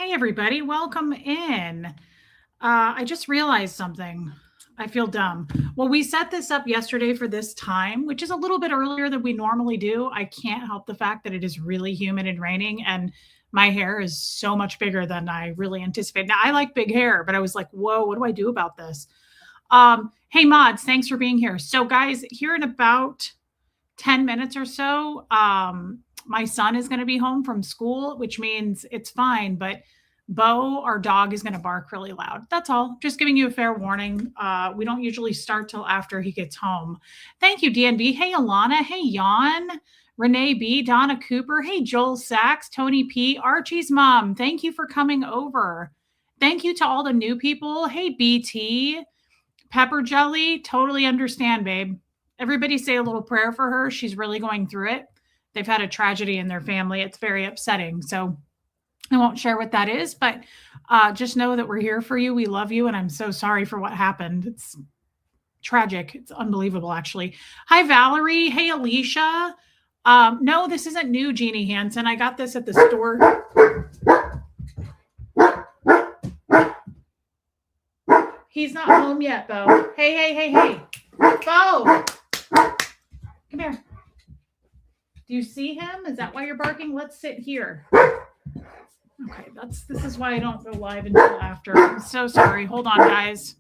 Hey, everybody, welcome in. I just realized something. I feel dumb. Well, we set this up yesterday for this time, which is a little bit earlier than we normally do. I can't help the fact that it is really humid and raining, and my hair is so much bigger than I really anticipated. Now, I like big hair, but I was like, whoa, what do I do about this? Hey, mods, thanks for being here. So, guys, here in about 10 minutes or so, my son is going to be home from school, which means it's fine. But Bo, our dog, is going to bark really loud. That's all. Just giving you a fair warning. We don't usually start till after he gets home. Thank you, DNB. Hey, Alana. Hey, Jan. Renee B. Donna Cooper. Hey, Joel Sachs. Tony P. Archie's mom. Thank you for coming over. Thank you to all the new people. Hey, BT. Pepper Jelly. Totally understand, babe. Everybody say a little prayer for her. She's really going through it. They've had a tragedy in their family. It's very upsetting. So I won't share what that is, but just know that we're here for you. We love you. And I'm so sorry for what happened. It's tragic. It's unbelievable, actually. Hi, Valerie. Hey, Alicia. No, this isn't new, Jeannie Hansen. I got this at the store. He's not home yet, Bo. Hey. Bo. Come here. Do you see him? Is that why you're barking? Let's sit here. Okay, this is why I don't go live until after. I'm so sorry. Hold on, guys.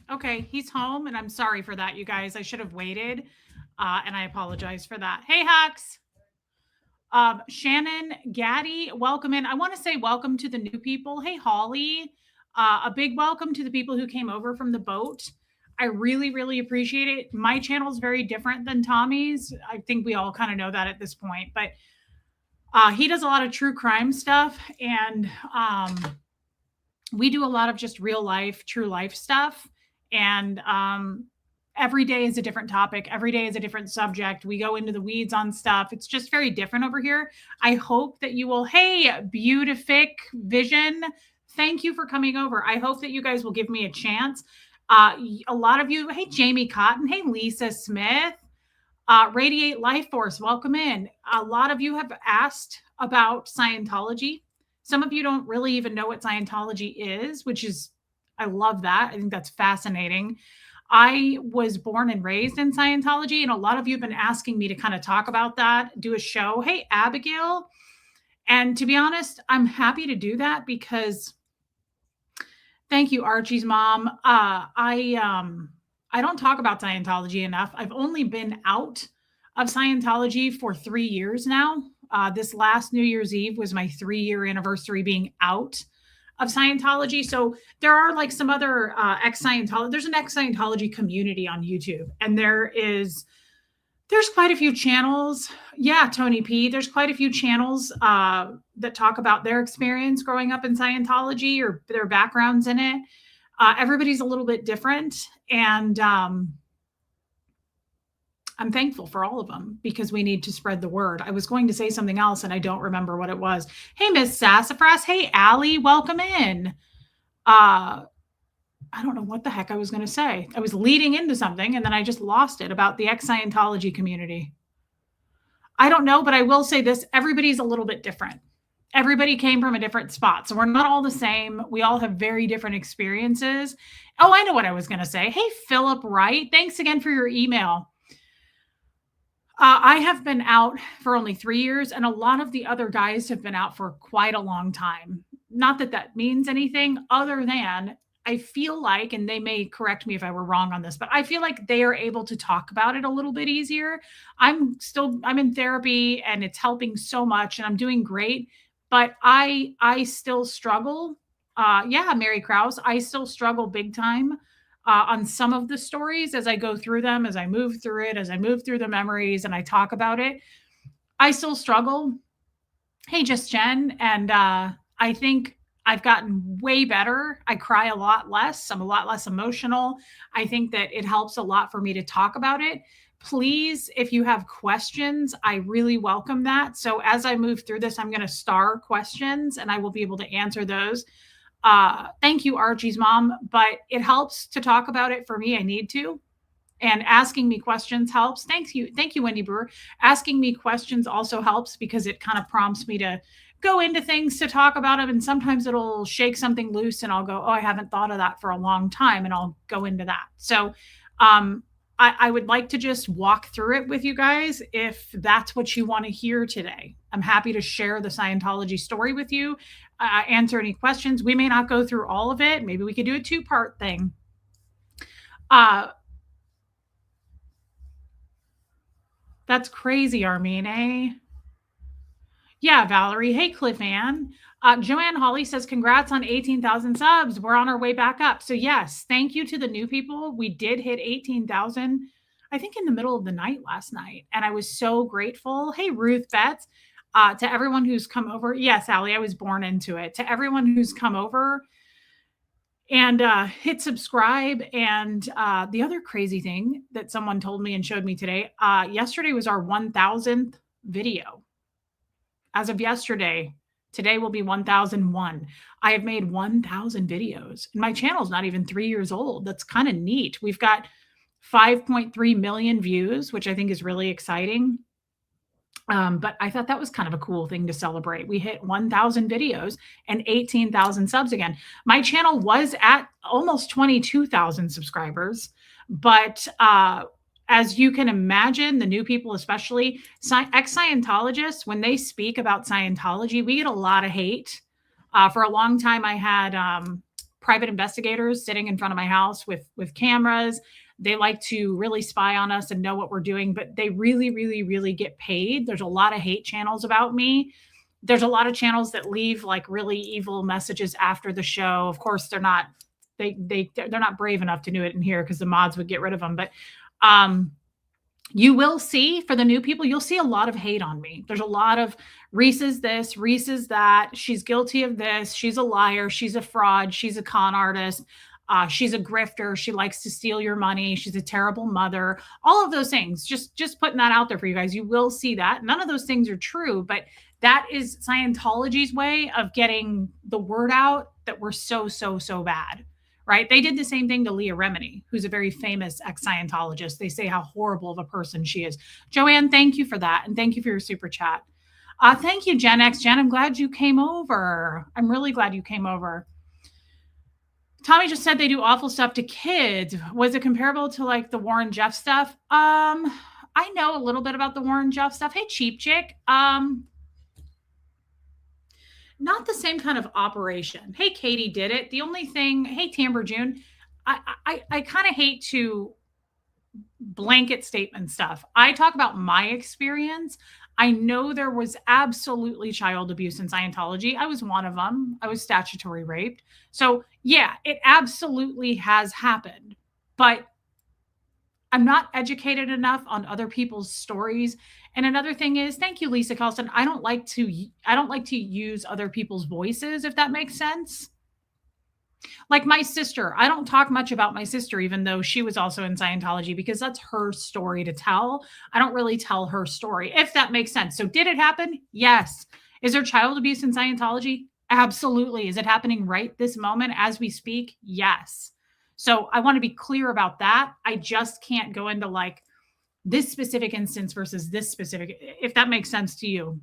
Okay, he's home, and I'm sorry for that, you guys. I should have waited, and I apologize for that. Hey, Hux. Shannon Gaddy, welcome in. I want to say welcome to the new people. Hey, Holly. A big welcome to the people who came over from the boat. I really, really appreciate it. My channel is very different than Tommy's. I think we all kind of know that at this point, but he does a lot of true crime stuff, and we do a lot of just real life, true life stuff. And every day is a different topic. Every day is a different subject. We go into the weeds on stuff. It's just very different over here. I hope that you will, hey, Beautific Vision, thank you for coming over. I hope that you guys will give me a chance. A lot of you, hey, Jamie Cotton, hey, Lisa Smith, Radiate Life Force, welcome in. A lot of you have asked about Scientology. Some of you don't really even know what Scientology is, which is, I love that. I think that's fascinating. I was born and raised in Scientology, and a lot of you have been asking me to kind of talk about that, do a show. Hey, Abigail. And to be honest, I'm happy to do that because thank you, Archie's mom. I don't talk about Scientology enough. I've only been out of Scientology for 3 years now. This last New Year's Eve was my 3-year anniversary being out of Scientology. So there are like some other ex-Scientology. There's an ex-Scientology community on YouTube, and there's quite a few channels. Yeah, Tony P. There's quite a few channels that talk about their experience growing up in Scientology or their backgrounds in it. Everybody's a little bit different, and I'm thankful for all of them because we need to spread the word. I was going to say something else and I don't remember what it was. Hey, Miss Sassafras. Hey, Allie, welcome in. I don't know what the heck I was going to say. I was leading into something and then I just lost it about the ex-Scientology community. I don't know, but I will say this. Everybody's a little bit different. Everybody came from a different spot. So we're not all the same. We all have very different experiences. Oh, I know what I was going to say. Hey, Philip Wright. Thanks again for your email. I have been out for only 3 years, and a lot of the other guys have been out for quite a long time. Not that that means anything other than I feel like, and they may correct me if I were wrong on this, but I feel like they are able to talk about it a little bit easier. I'm in therapy and it's helping so much and I'm doing great, but I still struggle. Yeah, Mary Krause, I still struggle big time. On some of the stories as I go through them, as I move through it, as I move through the memories and I talk about it, I still struggle. Hey, Just Jen. And I think I've gotten way better. I cry a lot less. I'm a lot less emotional. I think that it helps a lot for me to talk about it. Please, if you have questions, I really welcome that. So as I move through this, I'm going to star questions and I will be able to answer those. Thank you, Archie's mom, but it helps to talk about it for me. I need to. And asking me questions helps. Thank you. Thank you, Wendy Brewer. Asking me questions also helps because it kind of prompts me to go into things to talk about them. And sometimes it'll shake something loose and I'll go, oh, I haven't thought of that for a long time. And I'll go into that. So I would like to just walk through it with you guys if that's what you want to hear today. I'm happy to share the Scientology story with you, answer any questions. We may not go through all of it. Maybe we could do a two-part thing. That's crazy, Armin, eh? Yeah, Valerie. Hey, Cliff Ann. Joanne Holly says, congrats on 18,000 subs. We're on our way back up. So, yes, thank you to the new people. We did hit 18,000, I think, in the middle of the night last night. And I was so grateful. Hey, Ruth Betts. To everyone who's come over. Yes, Allie, I was born into it. To everyone who's come over and hit subscribe. And the other crazy thing that someone told me and showed me today, yesterday was our 1,000th video. As of yesterday, today will be 1001. I have made 1,000 videos and my channel is not even 3 years old. That's kind of neat. We've got 5.3 million views, which I think is really exciting. But I thought that was kind of a cool thing to celebrate. We hit 1,000 videos and 18,000 subs again. My channel was at almost 22,000 subscribers, but as you can imagine, the new people, especially ex-Scientologists, when they speak about Scientology, we get a lot of hate. For a long time, I had private investigators sitting in front of my house with cameras. They like to really spy on us and know what we're doing, but they really, really, really get paid. There's a lot of hate channels about me. There's a lot of channels that leave like really evil messages after the show. Of course, they're not brave enough to do it in here because the mods would get rid of them. But you will see, for the new people, you'll see a lot of hate on me. There's a lot of Reese's this, Reese's that. She's guilty of this. She's a liar. She's a fraud. She's a con artist. She's a grifter. She likes to steal your money. She's a terrible mother. All of those things. Just putting that out there for you guys. You will see that. None of those things are true, but that is Scientology's way of getting the word out that we're so, so, so bad. Right? They did the same thing to Leah Remini, who's a very famous ex-Scientologist. They say how horrible of a person she is. Joanne, thank you for that. And thank you for your super chat. Thank you, Gen X. Jen, I'm glad you came over. I'm really glad you came over. Tommy just said they do awful stuff to kids. Was it comparable to like the Warren Jeff stuff? I know a little bit about the Warren Jeff stuff. Hey, Cheap Chick. Not the same kind of operation. Hey, Katie did it. The only thing, hey, Tamber June, I kind of hate to blanket statement stuff. I talk about my experience. I know there was absolutely child abuse in Scientology. I was one of them. I was statutory raped. So yeah, it absolutely has happened, but I'm not educated enough on other people's stories. And another thing is, thank you, Lisa Carlson. I don't like to use other people's voices, if that makes sense. Like my sister, I don't talk much about my sister, even though she was also in Scientology, because that's her story to tell. I don't really tell her story, if that makes sense. So did it happen? Yes. Is there child abuse in Scientology? Absolutely. Is it happening right this moment as we speak? Yes. So I want to be clear about that. I just can't go into like this specific instance versus this specific, if that makes sense to you.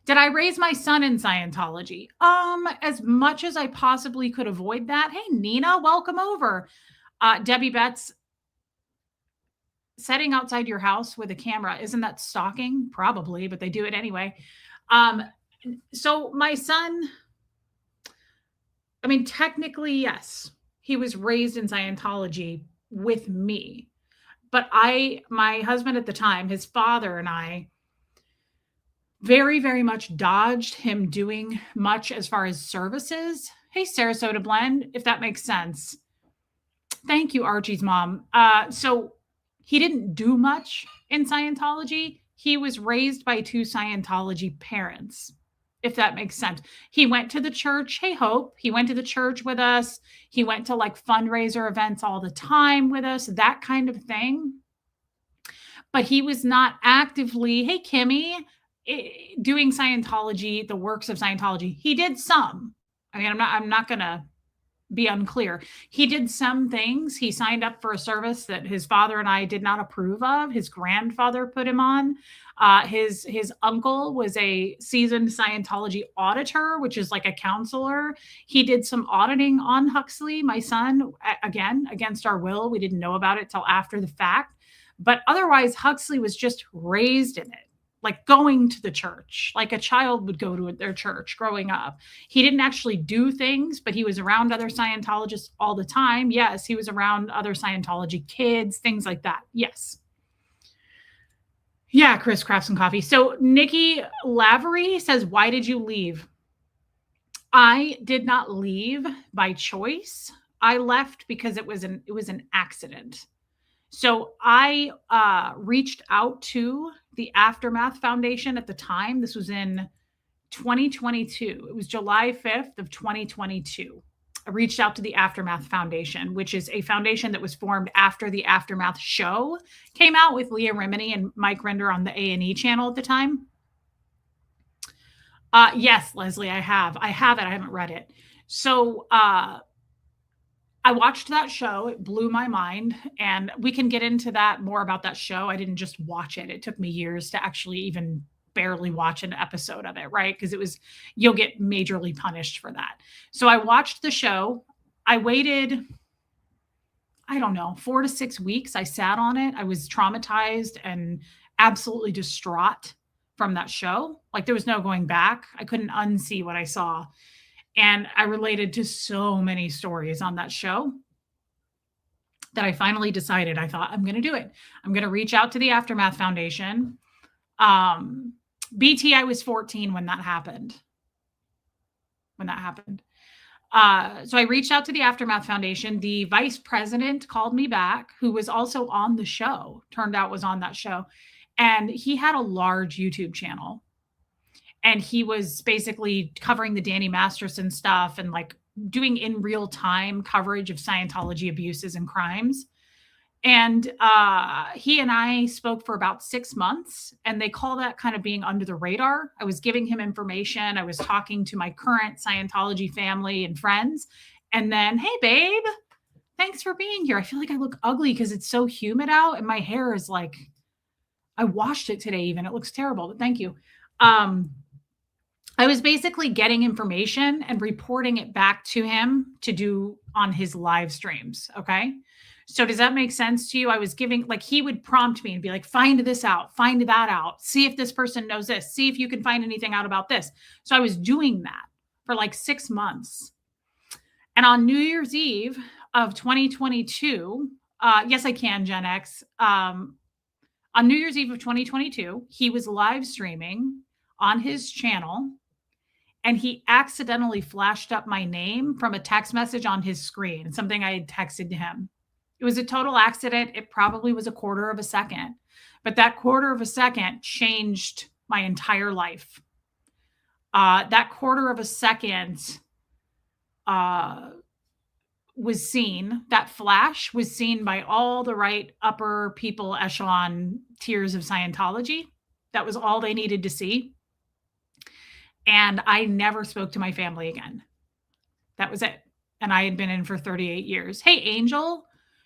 Did I raise my son in Scientology? As much as I possibly could avoid that. Hey, Nina, welcome over. Debbie Betts, setting outside your house with a camera, isn't that stalking? Probably, but they do it anyway. So my son, I mean, technically, yes, he was raised in Scientology with me. But my husband at the time, his father and I, very, very much dodged him doing much as far as services. Hey, Sarasota Blend, if that makes sense. Thank you, Archie's mom. So he didn't do much in Scientology. He was raised by two Scientology parents, if that makes sense. He went to the church. Hey, Hope. He went to the church with us. He went to like fundraiser events all the time with us, that kind of thing. But he was not actively, hey, Kimmy, doing Scientology, the works of Scientology. He did some. I mean, I'm not going to be unclear. He did some things. He signed up for a service that his father and I did not approve of. His grandfather put him on. His uncle was a seasoned Scientology auditor, which is like a counselor. He did some auditing on Huxley, my son, again, against our will. We didn't know about it till after the fact. But otherwise, Huxley was just raised in it, like going to the church, like a child would go to their church growing up. He didn't actually do things, but he was around other Scientologists all the time. Yes, he was around other Scientology kids, things like that. Yes. Yeah, Chris Crafts and Coffee. So Nikki Lavery says, why did you leave? I did not leave by choice. I left because it was an accident. So I reached out to the Aftermath Foundation at the time. This was in 2022. It was July 5th of 2022. I reached out to the Aftermath Foundation, which is a foundation that was formed after the Aftermath show came out with Leah Remini and Mike Render on the A&E channel at the time. Yes, Leslie, I have it. I haven't read it. So I watched that show. It blew my mind. And we can get into that more about that show. I didn't just watch it. It took me years to actually even barely watch an episode of it, right? Because you'll get majorly punished for that. So I watched the show. I waited, I don't know, 4 to 6 weeks. I sat on it. I was traumatized and absolutely distraught from that show. Like there was no going back. I couldn't unsee what I saw. And I related to so many stories on that show that I finally decided, I thought, I'm going to do it. I'm going to reach out to the Aftermath Foundation. BT, I was 14 when that happened. So I reached out to the Aftermath Foundation. The vice president called me back, who was also on the show, turned out was on that show. And he had a large YouTube channel. And he was basically covering the Danny Masterson stuff and like doing in real time coverage of Scientology abuses and crimes. And he and I spoke for about 6 months, and they call that kind of being under the radar. I was giving him information. I was talking to my current Scientology family and friends. And then, hey, babe, thanks for being here. I feel like I look ugly because it's so humid out and my hair is like, I washed it today even. It looks terrible, but thank you. I was basically getting information and reporting it back to him to do on his live streams. Okay. So does that make sense to you? I was giving, like, he would prompt me and be like, find this out, find that out, see if this person knows this, see if you can find anything out about this. So I was doing that for like 6 months. And on New Year's Eve of 2022, yes, I can, Gen X. On New Year's Eve of 2022, he was live streaming on his channel, and he accidentally flashed up my name from a text message on his screen, something I had texted to him. It was a total accident. It probably was a quarter of a second, but that quarter of a second changed my entire life. That quarter of a second was seen, that flash was seen by all the right upper people echelon tiers of Scientology. That was all they needed to see. And I never spoke to my family again. That was it. And I had been in for 38 years. Hey, Angel.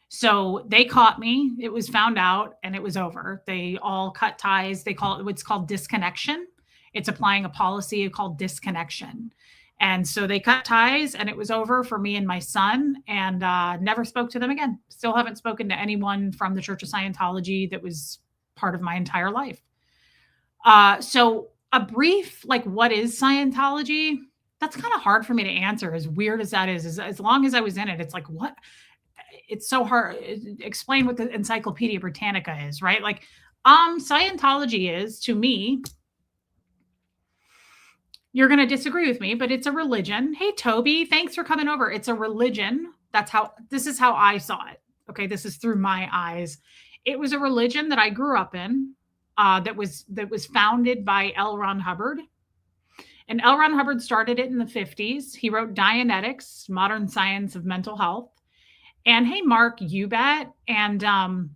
So they caught me. It was found out and it was over. They all cut ties. They call it what's called disconnection. It's applying a policy called disconnection. And so they cut ties and it was over for me and my son, and never spoke to them again. Still haven't spoken to anyone from the Church of Scientology that was part of my entire life. So a brief, like, what is Scientology? That's kind of hard for me to answer, as weird as that is. As long as I was in it, it's like, what? It's so hard. Explain what the Encyclopedia Britannica is, right? Like, Scientology is, to me, you're going to disagree with me, but it's a religion. Hey, Toby, thanks for coming over. It's a religion. This is how I saw it. Okay. This is through my eyes. It was a religion that I grew up in, that was founded by L. Ron Hubbard. And L. Ron Hubbard started it in the 50s. He wrote Dianetics, Modern Science of Mental Health. And hey, Mark, you bet. And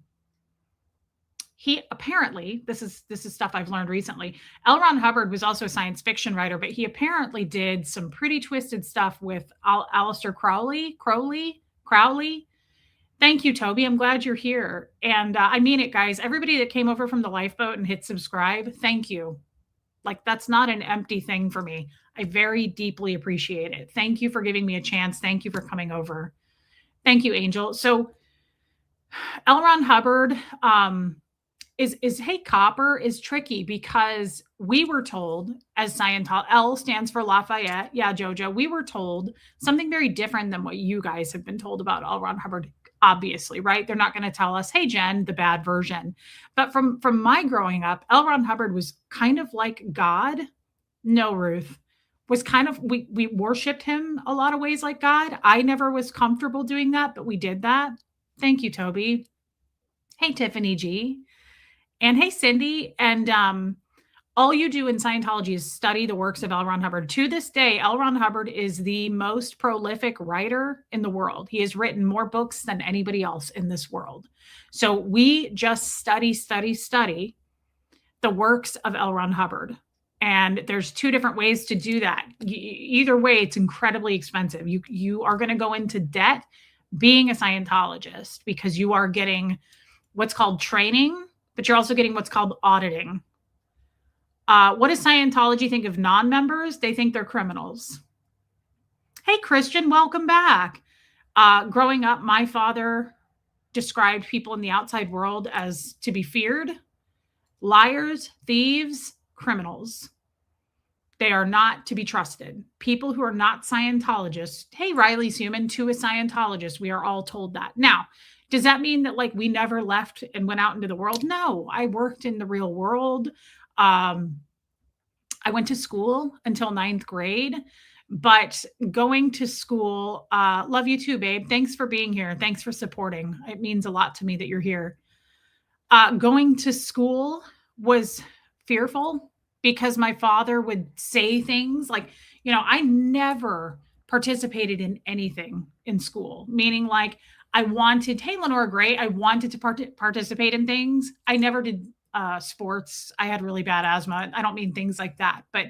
he apparently, this is stuff I've learned recently. L. Ron Hubbard was also a science fiction writer, but he apparently did some pretty twisted stuff with Aleister Crowley. Thank you, Toby. I'm glad you're here. And I mean it, guys. Everybody that came over from the lifeboat and hit subscribe, thank you. Like, that's not an empty thing for me. I very deeply appreciate it. Thank you for giving me a chance. Thank you for coming over. Thank you, Angel. So L. Ron Hubbard is Hey Copper is tricky because we were told as Scientology, L stands for Lafayette. Yeah, Jojo, we were told something very different than what you guys have been told about L. Ron Hubbard. Obviously, right? They're not going to tell us, hey, Jen, the bad version. But from my growing up, L. Ron Hubbard was kind of like God. No, Ruth was kind of, we worshiped him a lot of ways like God. I never was comfortable doing that, but we did that. Thank you, Toby. Hey, Tiffany G. And hey, Cindy. And all you do in Scientology is study the works of L. Ron Hubbard. To this day, L. Ron Hubbard is the most prolific writer in the world. He has written more books than anybody else in this world. So we just study the works of L. Ron Hubbard. And there's two different ways to do that. Either way, it's incredibly expensive. You are going to go into debt being a Scientologist because you are getting what's called training, but you're also getting what's called auditing. What does Scientology think of non-members? They think they're criminals. Hey, Christian, welcome back. Growing up, my father described people in the outside world as to be feared, liars, thieves, criminals. They are not to be trusted. People who are not Scientologists. Hey, Riley's human to a Scientologist. We are all told that. Now, does that mean that like we never left and went out into the world? No, I worked in the real world. I went to school until 9th grade, but going to school, love you too, babe. Thanks for being here. Thanks for supporting. It means a lot to me that you're here. Going to school was fearful because my father would say things like, I never participated in anything in school, meaning like hey, Lenora Gray, I wanted to participate in things. I never did sports. I had really bad asthma. I don't mean things like that. But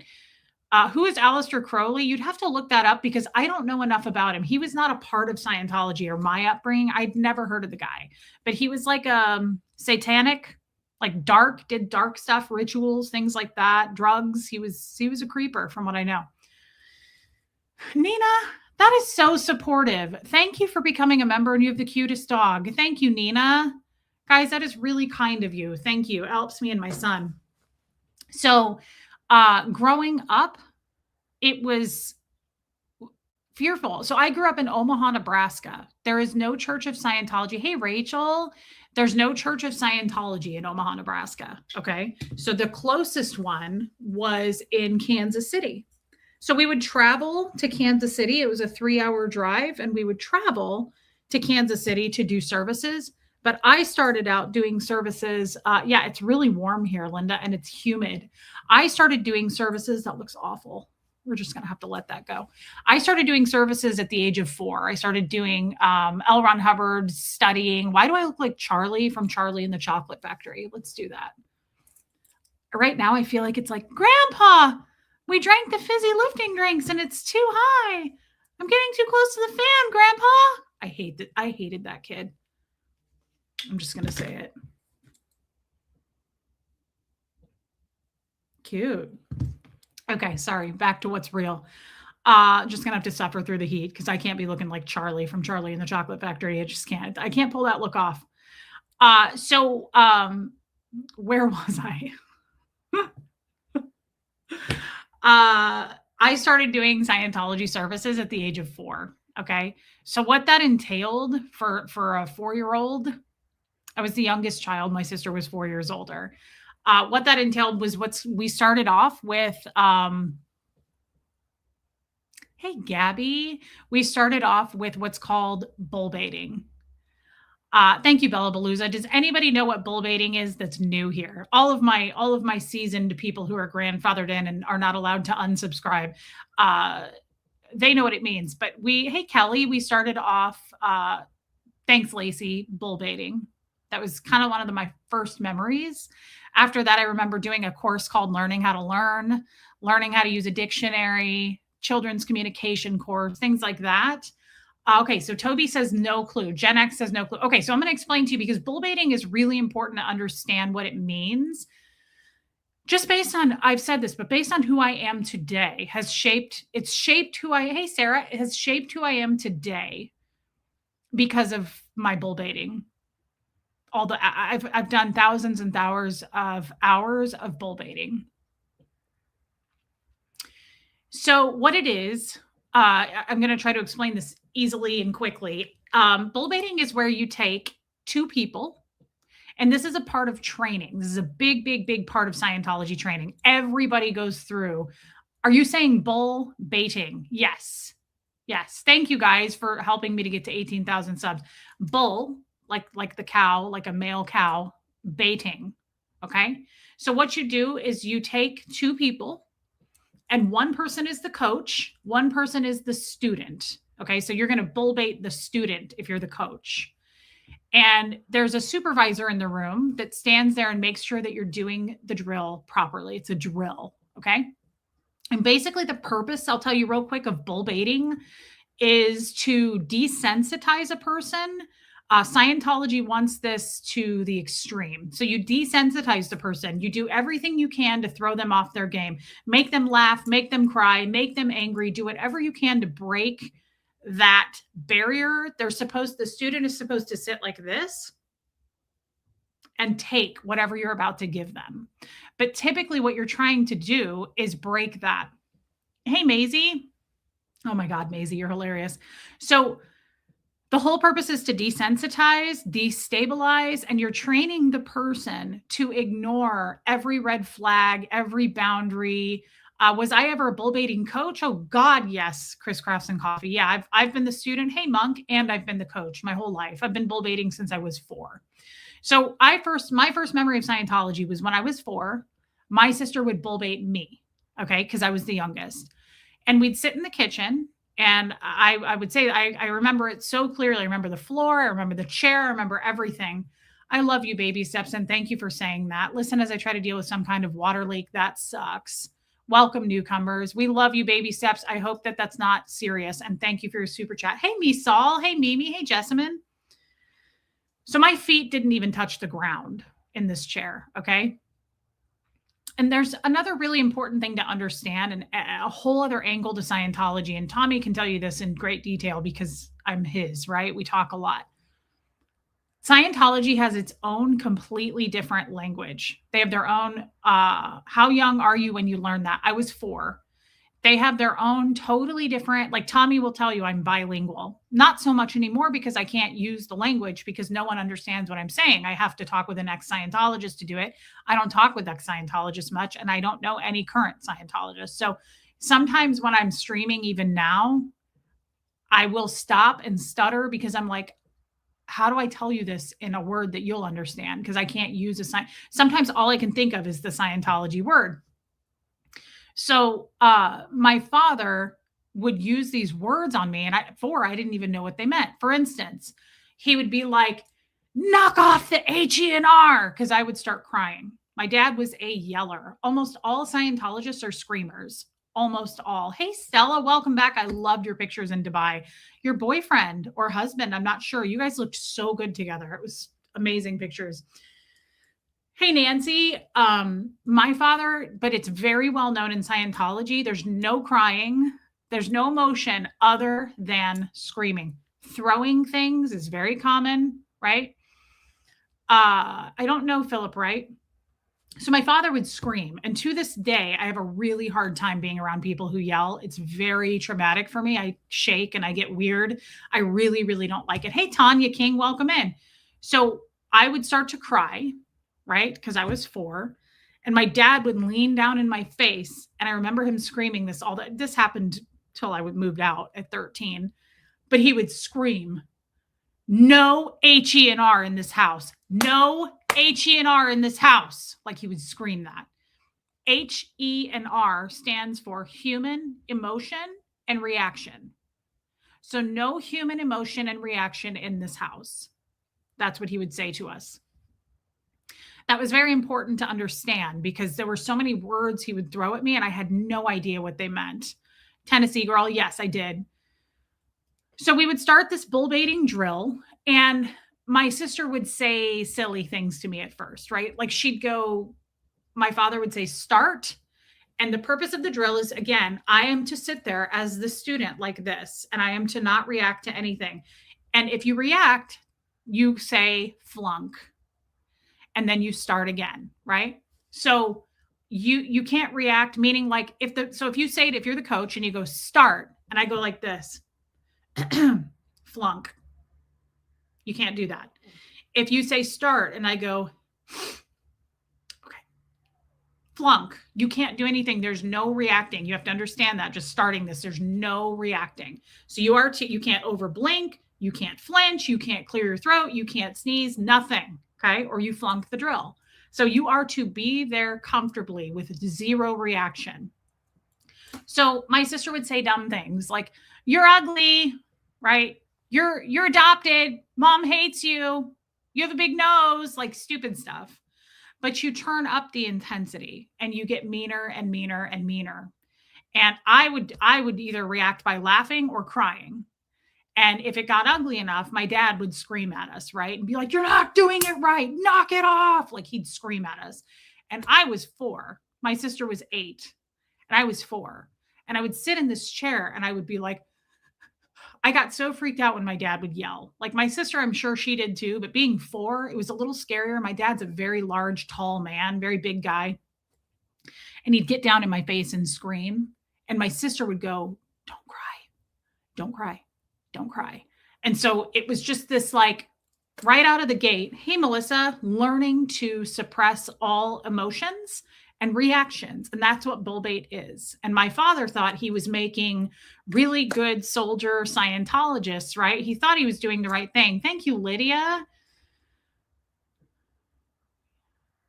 who is Aleister Crowley? You'd have to look that up because I don't know enough about him. He was not a part of Scientology or my upbringing. I'd never heard of the guy, but he was like satanic, like did dark stuff, rituals, things like that, drugs. He was a creeper from what I know. Nina, that is so supportive. Thank you for becoming a member and you have the cutest dog. Thank you, Nina. Guys, that is really kind of you. Thank you. It helps me and my son. So growing up, it was fearful. So I grew up in Omaha, Nebraska. There is no Church of Scientology. Hey, Rachel, there's no Church of Scientology in Omaha, Nebraska. Okay. So the closest one was in Kansas City. So we would travel to Kansas City. It was a 3-hour drive, and we would travel to Kansas City to do services. But I started out doing services. Yeah, it's really warm here, Linda, and it's humid. I started doing services. That looks awful. We're just going to have to let that go. I started doing services at the age of 4. I started doing L. Ron Hubbard, studying. Why do I look like Charlie from Charlie and the Chocolate Factory? Let's do that. Right now, I feel like it's like, Grandpa, we drank the fizzy lifting drinks and it's too high. I'm getting too close to the fan, Grandpa. I hated that kid. I'm just going to say it. Cute. Okay, sorry. Back to what's real. Just going to have to suffer through the heat because I can't be looking like Charlie from Charlie and the Chocolate Factory. I just can't. I can't pull that look off. So where was I? I started doing Scientology services at the age of 4. Okay. So what that entailed for a 4-year-old, I was the youngest child. My sister was 4 years older. What that entailed was we started off with, hey, Gabby, we started off with what's called bull baiting. Thank you, Bella Balooza. Does anybody know what bull baiting is that's new here? All of my seasoned people who are grandfathered in and are not allowed to unsubscribe, uh, they know what it means. But hey Kelly, we started off. Thanks, Lacey. Bull baiting. That was kind of one of my first memories. After that, I remember doing a course called Learning How to Learn, learning how to use a dictionary, children's communication course, things like that. Okay, so Toby says no clue. Gen X says no clue. Okay, so I'm going to explain to you because bull baiting is really important to understand what it means. Just based on, I've said this, but based on who I am today it's shaped who hey Sarah, it has shaped who I am today because of my bull baiting. I've done thousands and thousands of hours of bull baiting. So what it is, I'm going to try to explain this easily and quickly. Bull baiting is where you take two people, and this is a part of training. This is a big, big, big part of Scientology training. Everybody goes through. Are you saying bull baiting? Yes. Yes. Thank you guys for helping me to get to 18,000 subs. Bull, like the cow, like a male cow, baiting. Okay. So what you do is you take two people, and one person is the coach, one person is the student. Okay. So you're going to bull bait the student if you're the coach. And there's a supervisor in the room that stands there and makes sure that you're doing the drill properly. It's a drill. Okay. And basically, the purpose, I'll tell you real quick, of bull baiting is to desensitize a person. Scientology wants this to the extreme. So you desensitize the person. You do everything you can to throw them off their game, make them laugh, make them cry, make them angry, do whatever you can to break that barrier. The student is supposed to sit like this and take whatever you're about to give them. But typically what you're trying to do is break that. Hey, Maisie. Oh my God, Maisie, you're hilarious. So the whole purpose is to desensitize, destabilize, and you're training the person to ignore every red flag, every boundary. Was I ever a bull baiting coach? Oh God, yes. Chris Crafts and Coffee. Yeah, I've been the student. Hey, Monk, and I've been the coach my whole life. I've been bull baiting since I was 4. So my first memory of Scientology was when I was 4. My sister would bull bait me, okay, because I was the youngest, and we'd sit in the kitchen. And I would say, I remember it so clearly. I remember the floor. I remember the chair. I remember everything. I love you, baby steps. And thank you for saying that. Listen, as I try to deal with some kind of water leak, that sucks. Welcome, newcomers. We love you, baby steps. I hope that that's not serious. And thank you for your super chat. Hey, me, Saul. Hey, Mimi. Hey, Jessamine. So my feet didn't even touch the ground in this chair. Okay. And there's another really important thing to understand, and a whole other angle to Scientology. And Tommy can tell you this in great detail because I'm his, right? We talk a lot. Scientology has its own completely different language. They have their own, how young are you when you learn that? I was 4. They have their own totally different, like Tommy will tell you I'm bilingual. Not so much anymore because I can't use the language because no one understands what I'm saying. I have to talk with an ex-Scientologist to do it. I don't talk with ex-Scientologists much, and I don't know any current Scientologists. So sometimes when I'm streaming, even now, I will stop and stutter because I'm like, how do I tell you this in a word that you'll understand? Because I can't use sometimes all I can think of is the Scientology word. So my father would use these words on me, and I didn't even know what they meant. For instance, he would be like, knock off the H-E-N-R, because I would start crying. My dad was a yeller. Almost all Scientologists are screamers. Almost all. Hey, Stella, welcome back. I loved your pictures in Dubai. Your boyfriend or husband, I'm not sure. You guys looked so good together. It was amazing pictures. Hey, Nancy, my father, but it's very well known in Scientology. There's no crying. There's no emotion other than screaming. Throwing things is very common, right? I don't know, Philip, right? So my father would scream. And to this day, I have a really hard time being around people who yell. It's very traumatic for me. I shake and I get weird. I really, really don't like it. Hey, Tanya King, welcome in. So I would start to cry, right? Because I was 4. And my dad would lean down in my face. And I remember him screaming this happened till I moved out at 13. But he would scream, No H-E-N-R in this house. No H-E-N-R in this house. Like he would scream that. H-E-N-R stands for human emotion and reaction. So no human emotion and reaction in this house. That's what he would say to us. That was very important to understand because there were so many words he would throw at me and I had no idea what they meant. Tennessee girl, yes, I did. So we would start this bull baiting drill and my sister would say silly things to me at first, right? Like she'd go, my father would say, start. And the purpose of the drill is, again, I am to sit there as the student like this, and I am to not react to anything. And if you react, you say flunk, and then you start again, right? So you can't react, meaning like if you say it, if you're the coach and you go start, and I go like this, flunk, you can't do that. If you say start and I go, okay, flunk, you can't do anything. There's no reacting. You have to understand that just starting this, there's no reacting. So you can't over blink, you can't flinch, you can't clear your throat, you can't sneeze, nothing. Okay. Or you flunk the drill. So you are to be there comfortably with zero reaction. So my sister would say dumb things like, you're ugly, right? You're adopted. Mom hates you. You have a big nose, like stupid stuff. But you turn up the intensity and you get meaner and meaner and meaner. And I would either react by laughing or crying. And if it got ugly enough, my dad would scream at us, right? And be like, you're not doing it right. Knock it off. Like he'd scream at us. And I was 4. My sister was 8. And I was 4. And I would sit in this chair and I would be like, I got so freaked out when my dad would yell. Like my sister, I'm sure she did too, but being 4, it was a little scarier. My dad's a very large, tall man, very big guy. And he'd get down in my face and scream. And my sister would go, don't cry, don't cry, don't cry. And so it was just this like right out of the gate, hey, Melissa, learning to suppress all emotions and reactions. And that's what bull bait is. And my father thought he was making really good soldier Scientologists, right? He thought he was doing the right thing. Thank you, Lydia.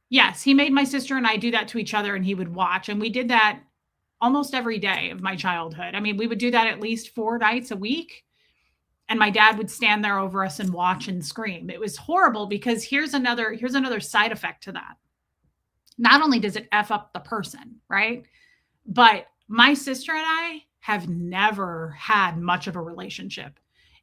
Yes, he made my sister and I do that to each other and he would watch. And we did that almost every day of my childhood. I mean, we would do that at least 4 nights a week. And my dad would stand there over us and watch and scream. It was horrible because here's another side effect to that. Not only does it F up the person, right? But my sister and I have never had much of a relationship.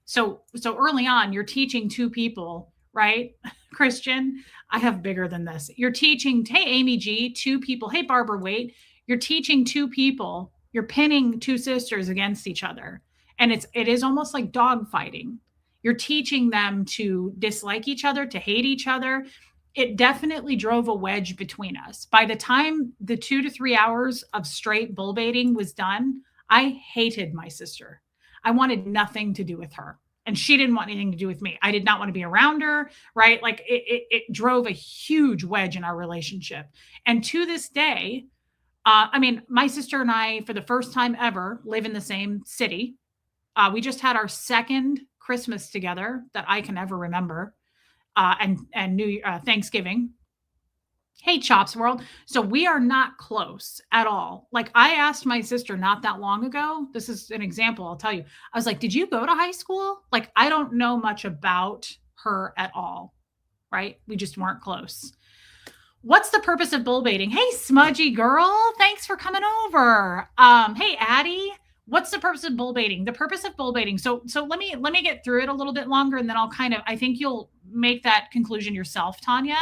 So early on, you're teaching 2 people, right? Christian, I have bigger than this. You're teaching, hey, Amy G, 2 people. Hey, Barbara Waite, you're teaching 2 people. You're pinning 2 sisters against each other. And it is almost like dog fighting. You're teaching them to dislike each other, to hate each other. It definitely drove a wedge between us. By the time the 2 to 3 hours of straight bull baiting was done, I hated my sister. I wanted nothing to do with her. And she didn't want anything to do with me. I did not want to be around her, right? Like it drove a huge wedge in our relationship. And to this day, I mean, my sister and I, for the first time ever, live in the same city. We just had our 2nd Christmas together that I can ever remember. And Thanksgiving. Hey, Chops World. So we are not close at all. Like I asked my sister not that long ago. This is an example. I'll tell you. I was like, did you go to high school? Like, I don't know much about her at all. Right. We just weren't close. What's the purpose of bull baiting? Hey, smudgy girl. Thanks for coming over. Hey, Addie. What's the purpose of bull baiting? The purpose of bull baiting. So let me get through it a little bit longer and then I'll I think you'll make that conclusion yourself, Tanya.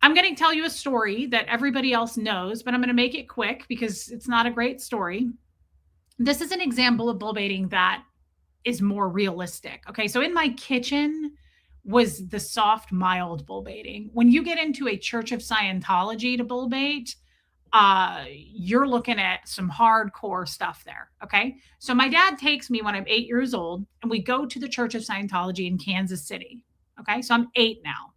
I'm going to tell you a story that everybody else knows, but I'm going to make it quick because it's not a great story. This is an example of bull baiting that is more realistic. Okay. So in my kitchen was the soft, mild bull baiting. When you get into a Church of Scientology to bull bait, you're looking at some hardcore stuff there. Okay. So my dad takes me when I'm 8 years old and we go to the Church of Scientology in Kansas City. Okay. So I'm 8 now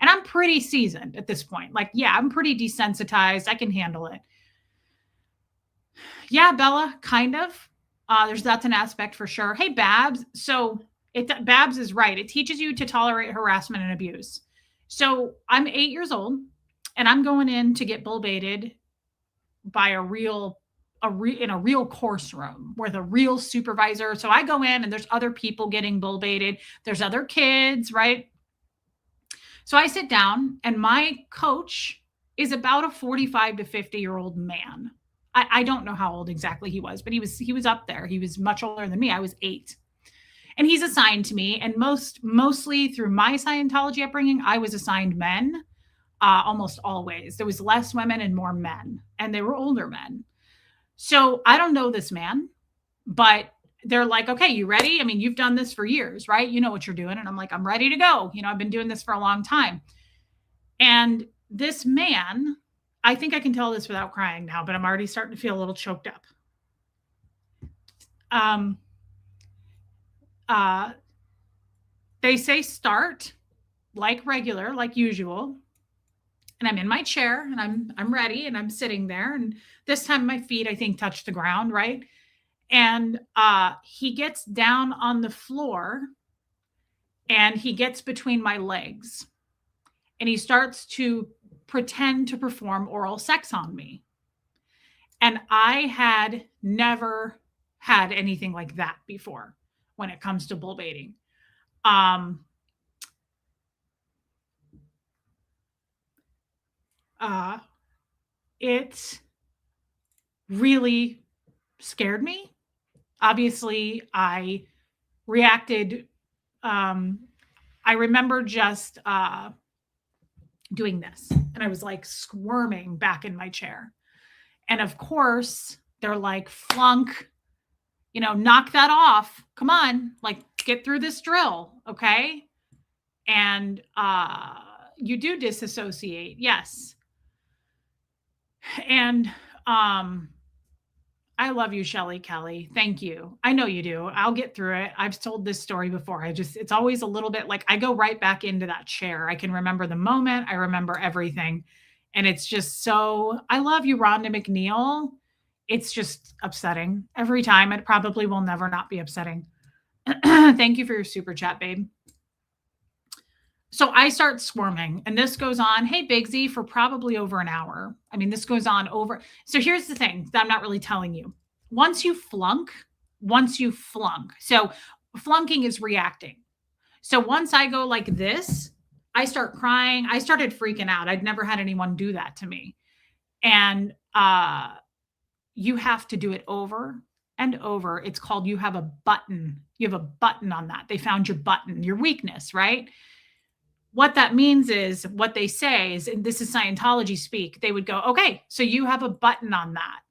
and I'm pretty seasoned at this point. Like, yeah, I'm pretty desensitized. I can handle it. Yeah, Bella, kind of. That's an aspect for sure. Hey, Babs. So Babs is right. It teaches you to tolerate harassment and abuse. So I'm 8 years old and I'm going in to get bull baited by in a real course room with a real supervisor. So I go in and there's other people getting bull baited. There's other kids, right? So I sit down and my coach is about a 45 to 50-year-old man. I don't know how old exactly he was, but he was up there. He was much older than me. I was 8. And he's assigned to me. And mostly through my Scientology upbringing, I was assigned men. Almost always. There was less women and more men, and they were older men. So I don't know this man, but they're like, okay, you ready? I mean, you've done this for years, right? You know what you're doing. And I'm like, I'm ready to go. I've been doing this for a long time. And this man, I think I can tell this without crying now, but I'm already starting to feel a little choked up. They say start like regular, like usual. And I'm in my chair and I'm ready and I'm sitting there. And this time my feet, I think, touch the ground, right? And he gets down on the floor and he gets between my legs and he starts to pretend to perform oral sex on me. And I had never had anything like that before when it comes to bull baiting. It really scared me. Obviously, I reacted. I remember just doing this, and I was like squirming back in my chair. And of course, they're like, flunk, knock that off. Come on, like get through this drill, okay? And you do disassociate, yes. And I love you, Shelly Kelly. Thank you. I know you do. I'll get through it. I've told this story before. It's always a little bit like I go right back into that chair. I can remember the moment. I remember everything. And it's just so, I love you, Rhonda McNeil. It's just upsetting every time. It probably will never not be upsetting. Thank you for your super chat, babe. So I start squirming and this goes on, hey, Bigsy, for probably over an hour. I mean, this goes on over. So here's the thing that I'm not really telling you. Once you flunk, so flunking is reacting. So once I go like this, I start crying. I started freaking out. I'd never had anyone do that to me. And you have to do it over and over. It's called, you have a button. You have a button on that. They found your button, your weakness, right? What that means is, what they say is, and this is Scientology speak, they would go, okay, so you have a button on that.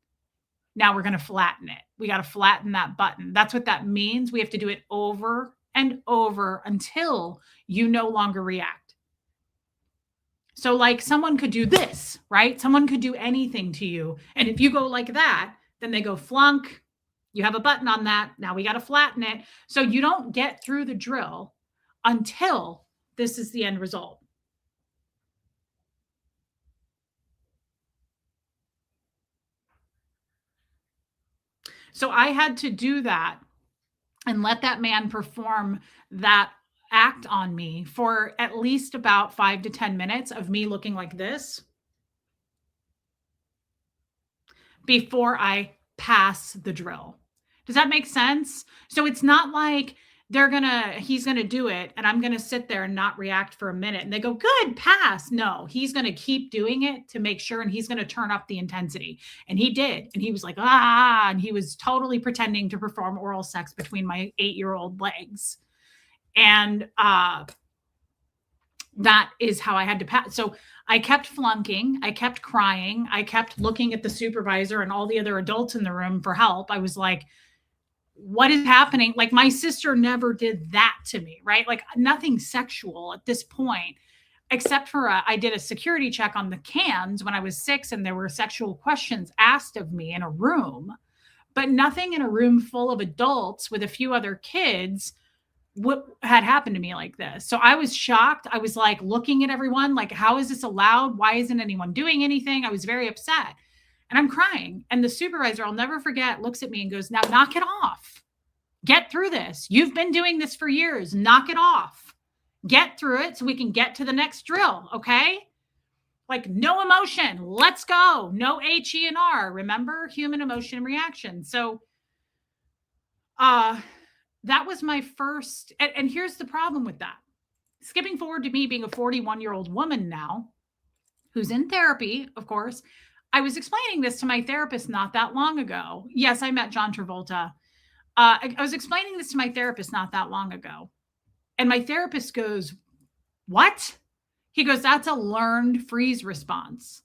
Now we're going to flatten it. We got to flatten that button. That's what that means. We have to do it over and over until you no longer react. So like someone could do this, right? Someone could do anything to you. And if you go like that, then they go flunk. You have a button on that. Now we got to flatten it. So you don't get through the drill until this is the end result. So I had to do that and let that man perform that act on me for at least about 5 to 10 minutes of me looking like this before I pass the drill. Does that make sense? So it's not like he's gonna do it and I'm gonna sit there and not react for a minute and they go, good, pass. No, he's gonna keep doing it to make sure, and he's gonna turn up the intensity. And he did. And he was like, and he was totally pretending to perform oral sex between my 8-year-old legs. And that is how I had to pass. So I kept flunking, I kept crying, I kept looking at the supervisor and all the other adults in the room for help. I was like, what is happening? Like, my sister never did that to me, right? Like, nothing sexual at this point, except for I did a security check on the cans when I was 6 and there were sexual questions asked of me in a room, but nothing in a room full of adults with a few other kids what had happened to me like this. So I was shocked. I was like looking at everyone like, how is this allowed? Why isn't anyone doing anything? I was very upset. And I'm crying. And the supervisor, I'll never forget, looks at me and goes, now knock it off. Get through this. You've been doing this for years. Knock it off. Get through it so we can get to the next drill. Okay. Like no emotion. Let's go. No H, E, and R. Remember human emotion and reaction. So, that was my first. And here's the problem with that. Skipping forward to me being a 41-year-old woman now, who's in therapy, of course. I was explaining this to my therapist not that long ago. Yes, I met John Travolta. I was explaining this to my therapist not that long ago. And my therapist goes, "What?" He goes, "That's a learned freeze response.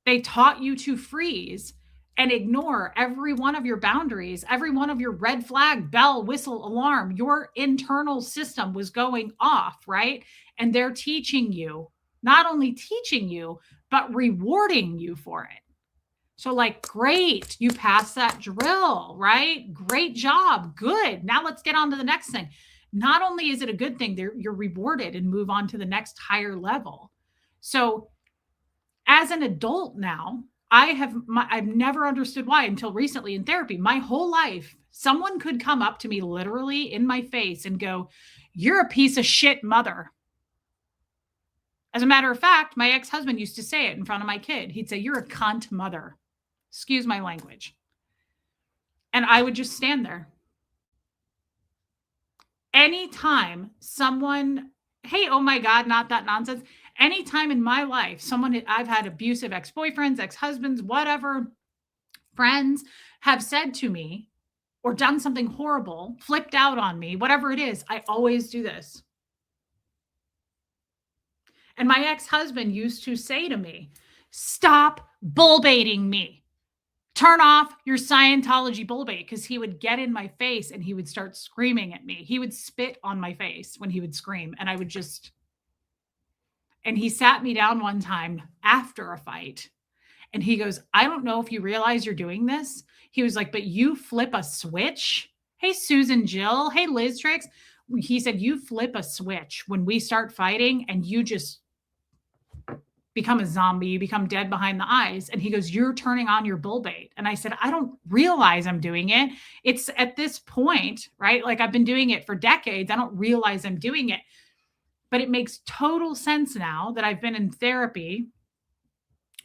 They taught you to freeze and ignore every one of your boundaries, every one of your red flag, bell, whistle, alarm. Your internal system was going off, right? And they're teaching you, not only teaching you, but rewarding you for it. So, like, great, you passed that drill, right? Great job. Good. Now let's get on to the next thing. Not only is it a good thing, you're rewarded and move on to the next higher level. So, as an adult now, I've never understood why until recently in therapy. My whole life, someone could come up to me literally in my face and go, "You're a piece of shit mother." As a matter of fact, my ex-husband used to say it in front of my kid. He'd say, "You're a cunt mother." Excuse my language. And I would just stand there. Anytime someone, "Hey, oh my God, not that nonsense." Anytime in my life, I've had abusive ex-boyfriends, ex-husbands, whatever, friends have said to me or done something horrible, flipped out on me, whatever it is, I always do this. And my ex-husband used to say to me, "Stop bull baiting me. Turn off your Scientology bull bait," because he would get in my face and he would start screaming at me. He would spit on my face when he would scream, and I would just. And he sat me down one time after a fight and he goes, "I don't know if you realize you're doing this." He was like, "But you flip a switch." Hey, Susan Jill. Hey, Liz Tricks. He said, "You flip a switch when we start fighting and you just become a zombie. You become dead behind the eyes." And he goes, "You're turning on your bull bait." And I said, "I don't realize I'm doing it. It's at this point, right? Like I've been doing it for decades. I don't realize I'm doing it. But it makes total sense now that I've been in therapy,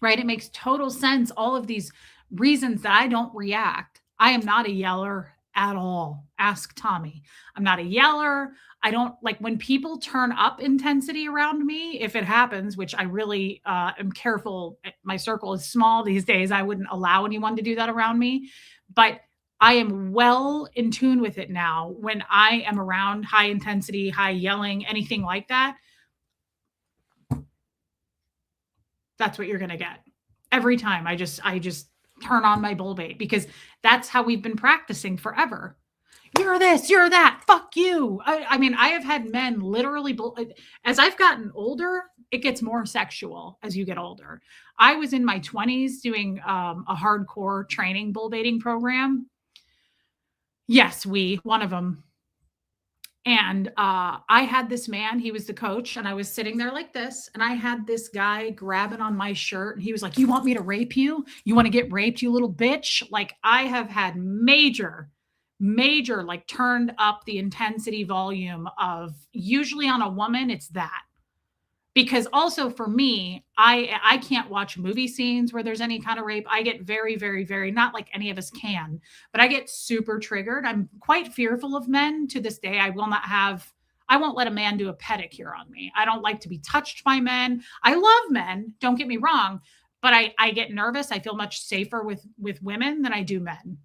right? It makes total sense. All of these reasons that I don't react. I am not a yeller at all. Ask Tommy. I'm not a yeller. I don't like when people turn up intensity around me, if it happens, which I really am careful. My circle is small these days. I wouldn't allow anyone to do that around me. But I am well in tune with it now. When I am around high intensity, high yelling, anything like that, that's what you're going to get. Every time I just turn on my bull bait because that's how we've been practicing forever. "You're this, you're that, fuck you." I mean, I have had men literally, as I've gotten older, it gets more sexual as you get older. I was in my 20s doing a hardcore training bull baiting program. Yes, one of them. And I had this man, he was the coach, and I was sitting there like this. And I had this guy grabbing on my shirt. And he was like, "You want me to rape you? You want to get raped, you little bitch?" Like I have had major, like turned up the intensity volume of, usually on a woman, it's that. Because also for me, I can't watch movie scenes where there's any kind of rape. I get very, very, very, not like any of us can, but I get super triggered. I'm quite fearful of men to this day. I won't let a man do a pedicure on me. I don't like to be touched by men. I love men, don't get me wrong, but I get nervous. I feel much safer with women than I do men.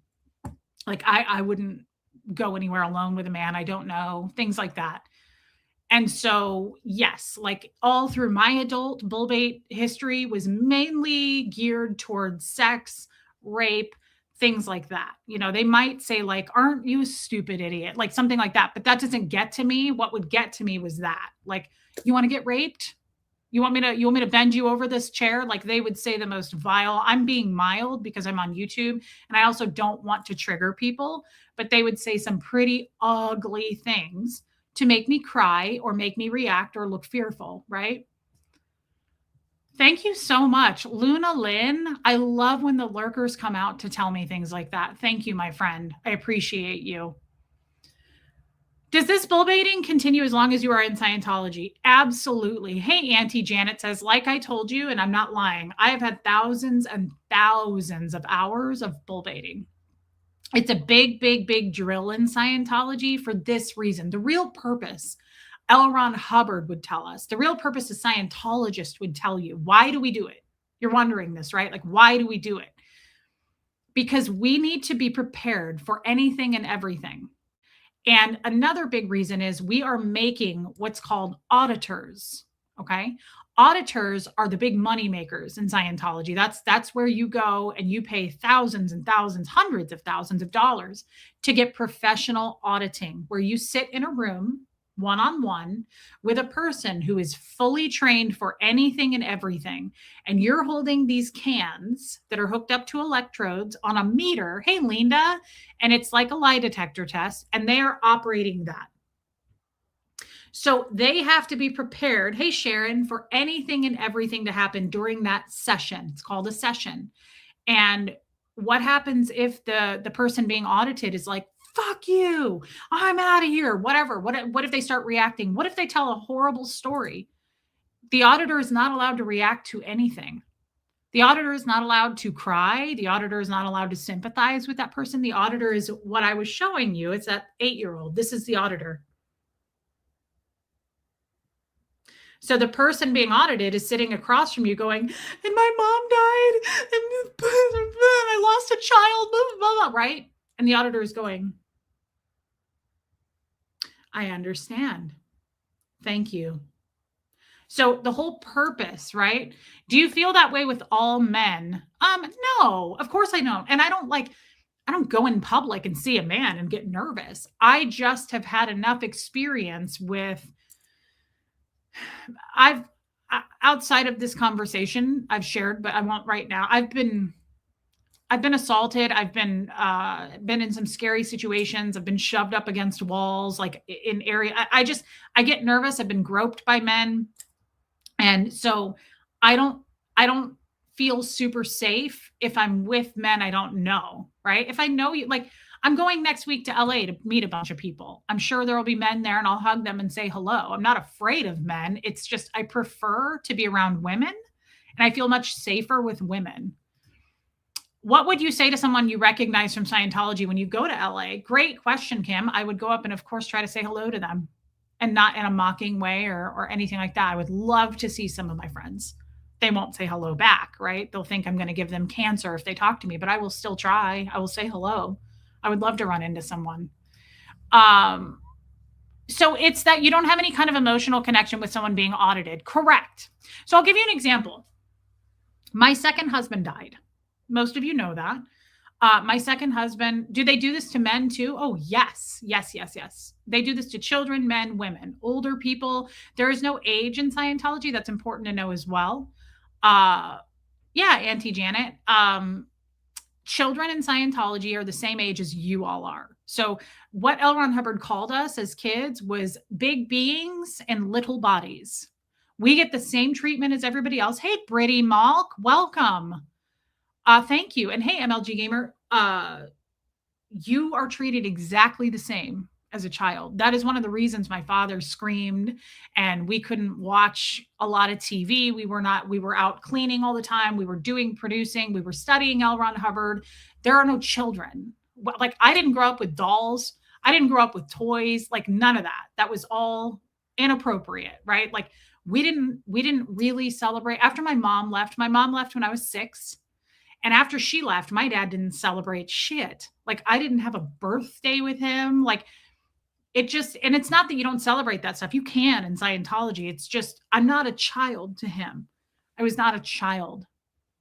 Like I wouldn't go anywhere alone with a man I don't know, things like that. And so, yes, like all through my adult bull bait history was mainly geared towards sex, rape, things like that. You know, they might say like, "Aren't you a stupid idiot?" Like something like that, but that doesn't get to me. What would get to me was that, like, "You want to get raped? You want me to bend you over this chair?" Like they would say the most vile. I'm being mild because I'm on YouTube and I also don't want to trigger people, but they would say some pretty ugly things to make me cry or make me react or look fearful, right? Thank you so much. Luna Lynn, I love when the lurkers come out to tell me things like that. Thank you, my friend. I appreciate you. Does this bull baiting continue as long as you are in Scientology? Absolutely. Hey, Auntie Janet says, like I told you, and I'm not lying, I have had thousands and thousands of hours of bull baiting. It's a big, big, big drill in Scientology for this reason. The real purpose, L. Ron Hubbard would tell us, the real purpose a Scientologist would tell you. Why do we do it? You're wondering this, right? Like, why do we do it? Because we need to be prepared for anything and everything. And another big reason is we are making what's called auditors. Okay. Auditors are the big money makers in Scientology. That's where you go and you pay thousands and thousands, hundreds of thousands of dollars to get professional auditing, where you sit in a room one on one with a person who is fully trained for anything and everything. And you're holding these cans that are hooked up to electrodes on a meter. Hey, Linda. And it's like a lie detector test, and they are operating that. So they have to be prepared, hey, Sharon, for anything and everything to happen during that session. It's called a session. And what happens if the person being audited is like, fuck you, I'm out of here, whatever. What if they start reacting? What if they tell a horrible story? The auditor is not allowed to react to anything. The auditor is not allowed to cry. The auditor is not allowed to sympathize with that person. The auditor is what I was showing you. It's that 8-year-old. This is the auditor. So the person being audited is sitting across from you going, and my mom died, and I lost a child, blah, blah, blah, right? And the auditor is going, I understand. Thank you. So the whole purpose, right? Do you feel that way with all men? No, of course I don't. And I don't go in public and see a man and get nervous. I just have had enough experience with outside of this conversation I've shared, but I won't right now. I've been assaulted. I've been in some scary situations. I've been shoved up against walls, like in area. I get nervous. I've been groped by men. And so I don't feel super safe if I'm with men I don't know, right? If I know you, like I'm going next week to LA to meet a bunch of people. I'm sure there will be men there and I'll hug them and say hello. I'm not afraid of men. It's just I prefer to be around women and I feel much safer with women. What would you say to someone you recognize from Scientology when you go to LA? Great question, Kim. I would go up and of course try to say hello to them. And not in a mocking way or anything like that. I would love to see some of my friends. They won't say hello back, right? They'll think I'm going to give them cancer if they talk to me, but I will still try. I will say hello. I would love to run into someone. So it's that you don't have any kind of emotional connection with someone being audited. Correct. So I'll give you an example. My second husband died. Most of you know that. My second husband, do they do this to men too? Oh, yes. Yes, yes, yes. They do this to children, men, women, older people. There is no age in Scientology. That's important to know as well. Yeah, Auntie Janet. Children in Scientology are the same age as you all are. So what L. Ron Hubbard called us as kids was big beings and little bodies. We get the same treatment as everybody else. Hey, Brittany Malk, welcome. Thank you. And hey, MLG Gamer, you are treated exactly the same as a child. That is one of the reasons my father screamed and we couldn't watch a lot of TV. We were out cleaning all the time. We were producing, we were studying L. Ron Hubbard. There are no children. Like I didn't grow up with dolls. I didn't grow up with toys, like none of that. That was all inappropriate, right? Like we didn't really celebrate. After my mom left when I was 6. And after she left, my dad didn't celebrate shit. Like I didn't have a birthday with him. Like it just, and it's not that you don't celebrate that stuff. You can in Scientology. It's just, I'm not a child to him. I was not a child.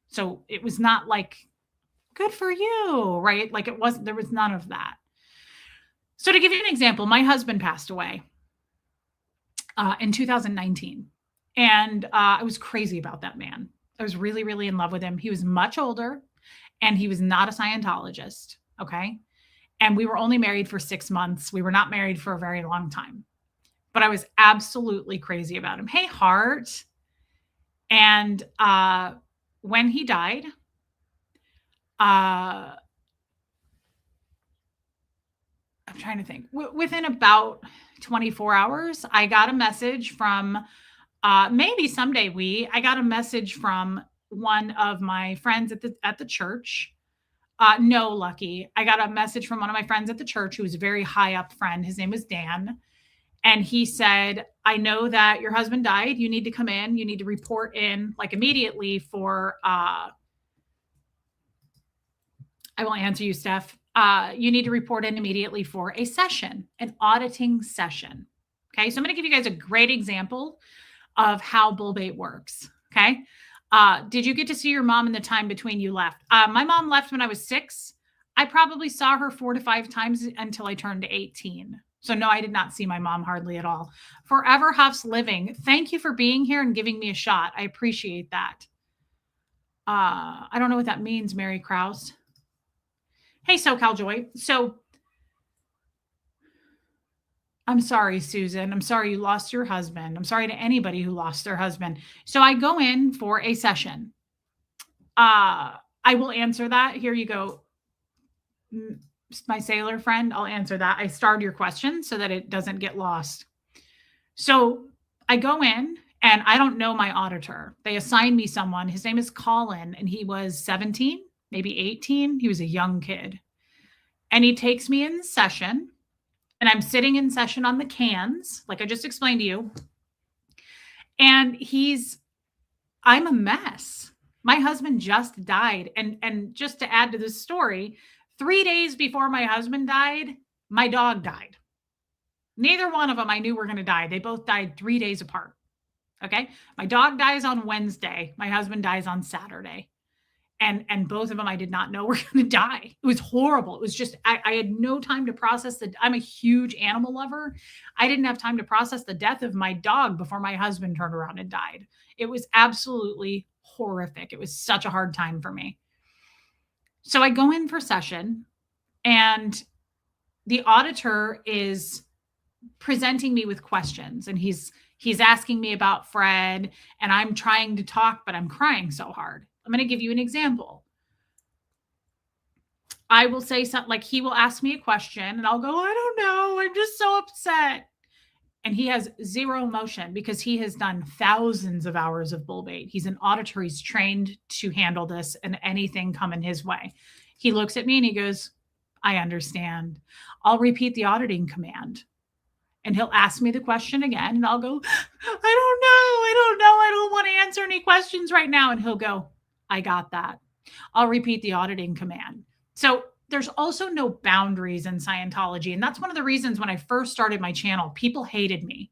So it was not like, good for you, right? Like there was none of that. So to give you an example, my husband passed away in 2019. And I was crazy about that man. I was really, really in love with him. He was much older and he was not a Scientologist. Okay. And we were only married for 6 months. We were not married for a very long time, but I was absolutely crazy about him. Hey, Heart. And when he died, I'm trying to think. Within about 24 hours, I got a message from maybe someday I got a message from one of my friends at the church. No, Lucky. I got a message from one of my friends at the church who was a very high up friend. His name was Dan. And he said, I know that your husband died. You need to come in. You need to report in like immediately for, I will answer you, Steph. You need to report in immediately for a session, an auditing session. Okay. So I'm going to give you guys a great example of how bull bait works. Okay. Did you get to see your mom in the time between you left? My mom left when I was 6. I probably saw her 4 to 5 times until I turned 18. So no, I did not see my mom hardly at all. Forever Huff's Living. Thank you for being here and giving me a shot. I appreciate that. I don't know what that means, Mary Krause. Hey, SoCal Joy. So I'm sorry, Susan. I'm sorry you lost your husband. I'm sorry to anybody who lost their husband. So I go in for a session. I will answer that. Here you go. My sailor friend, I'll answer that. I starred your question so that it doesn't get lost. So I go in and I don't know my auditor. They assigned me someone. His name is Colin, and he was 17, maybe 18. He was a young kid. And he takes me in session, and I'm sitting in session on the cans, like I just explained to you. And I'm a mess. My husband just died. And just to add to this story, 3 days before my husband died, my dog died. Neither one of them I knew were going to die. They both died 3 days apart. Okay. My dog dies on Wednesday. My husband dies on Saturday. And both of them I did not know were going to die. It was horrible. It was just, I had no time to process I'm a huge animal lover. I didn't have time to process the death of my dog before my husband turned around and died. It was absolutely horrific. It was such a hard time for me. So I go in for session, and the auditor is presenting me with questions, and he's asking me about Fred, and I'm trying to talk, but I'm crying so hard. I'm going to give you an example. I will say something like, he will ask me a question and I'll go, I don't know. I'm just so upset. And he has zero emotion because he has done thousands of hours of bull bait. He's an auditor. He's trained to handle this and anything coming his way. He looks at me and he goes, I understand. I'll repeat the auditing command. And he'll ask me the question again, and I'll go, I don't know. I don't want to answer any questions right now. And he'll go, I got that. I'll repeat the auditing command. So there's also no boundaries in Scientology. And that's one of the reasons when I first started my channel, people hated me.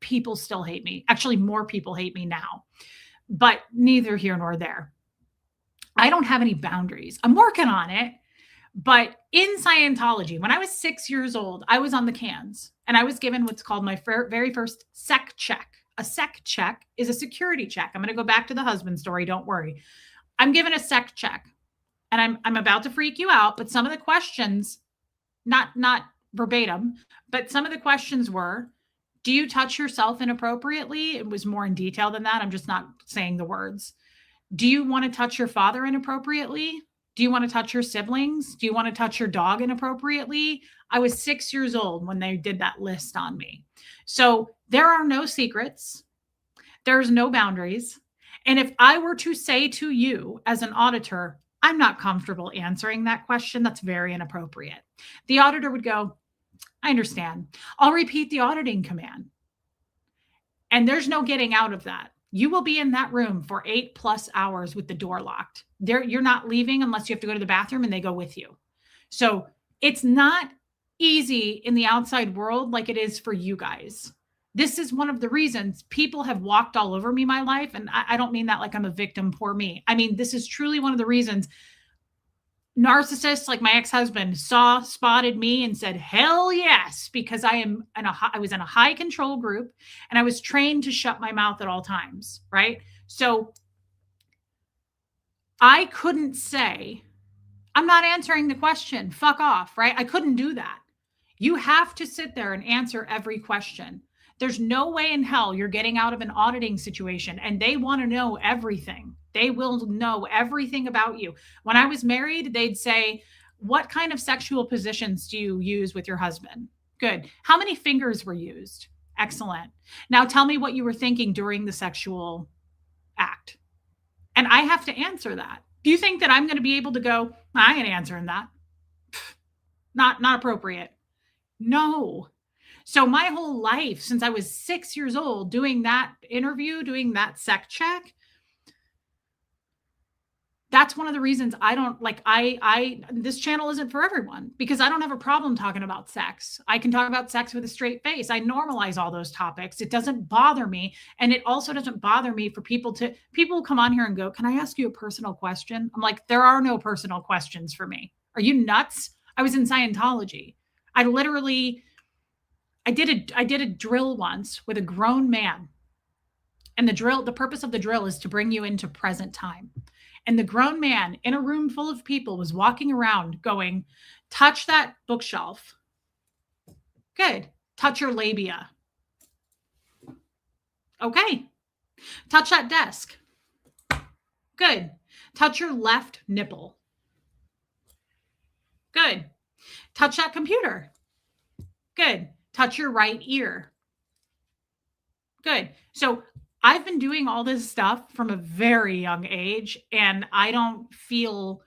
People still hate me. Actually, more people hate me now, but neither here nor there. I don't have any boundaries. I'm working on it. But in Scientology, when I was 6 years old, I was on the cans and I was given what's called my very first sec check. A sec check is a security check. I'm going to go back to the husband story. Don't worry. I'm given a sec check, and I'm about to freak you out. But some of the questions, not verbatim, but some of the questions were, do you touch yourself inappropriately? It was more in detail than that. I'm just not saying the words. Do you want to touch your father inappropriately? Do you want to touch your siblings? Do you want to touch your dog inappropriately? I was 6 years old when they did that list on me. So there are no secrets. There's no boundaries. And if I were to say to you as an auditor, I'm not comfortable answering that question, that's very inappropriate. The auditor would go, I understand. I'll repeat the auditing command. And there's no getting out of that. You will be in that room for 8+ hours with the door locked. You're not leaving unless you have to go to the bathroom, and they go with you. So it's not easy in the outside world like it is for you guys. This is one of the reasons people have walked all over me my life. And I don't mean that like I'm a victim, poor me. I mean, this is truly one of the reasons narcissists like my ex-husband spotted me and said, hell yes, because I was in a high control group and I was trained to shut my mouth at all times. Right. So I couldn't say, I'm not answering the question. Fuck off. Right. I couldn't do that. You have to sit there and answer every question. There's no way in hell you're getting out of an auditing situation, and they want to know everything. They will know everything about you. When I was married, they'd say, What kind of sexual positions do you use with your husband? Good. How many fingers were used? Excellent. Now tell me what you were thinking during the sexual act. And I have to answer that. Do you think that I'm going to be able to go, I ain't answering that? Not appropriate. No. So my whole life since I was 6 years old doing that interview, doing that sec check, that's one of the reasons I don't like I this channel isn't for everyone because I don't have a problem talking about sex. I can talk about sex with a straight face. I normalize all those topics. It doesn't bother me. And it also doesn't bother me for people come on here and go, "Can I ask you a personal question?" I'm like, "There are no personal questions for me. Are you nuts?" I was in Scientology. I literally I did a drill once with a grown man. And the purpose of the drill is to bring you into present time. And the grown man in a room full of people was walking around going, touch that bookshelf. Good. Touch your labia. Okay. Touch that desk. Good. Touch your left nipple. Good. Touch that computer. Good. Touch your right ear. Good. So I've been doing all this stuff from a very young age, and I don't feel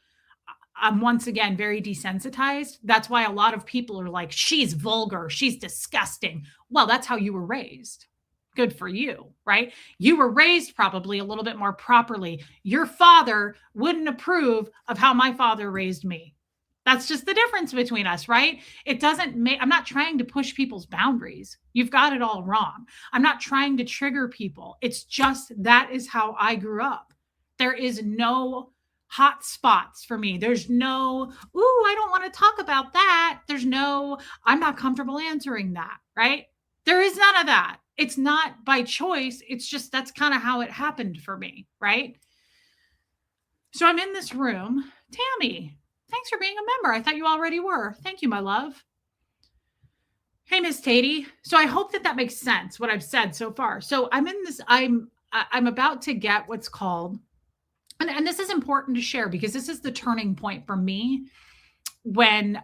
I'm once again very desensitized. That's why a lot of people are like, she's vulgar, she's disgusting. Well, that's how you were raised. Good for you, right? You were raised probably a little bit more properly. Your father wouldn't approve of how my father raised me. That's just the difference between us, right? It doesn't make, I'm not trying to push people's boundaries. You've got it all wrong. I'm not trying to trigger people. It's just that is how I grew up. There is no hot spots for me. There's no, ooh, I don't want to talk about that. There's no, I'm not comfortable answering that, right? There is none of that. It's not by choice. It's just that's kind of how it happened for me, right? So I'm in this room. Tammy, thanks for being a member. I thought you already were. Thank you, my love. Hey, Miss Tatey. So I hope that makes sense, what I've said so far. So I'm in this, I'm about to get what's called, and this is important to share because this is the turning point for me when,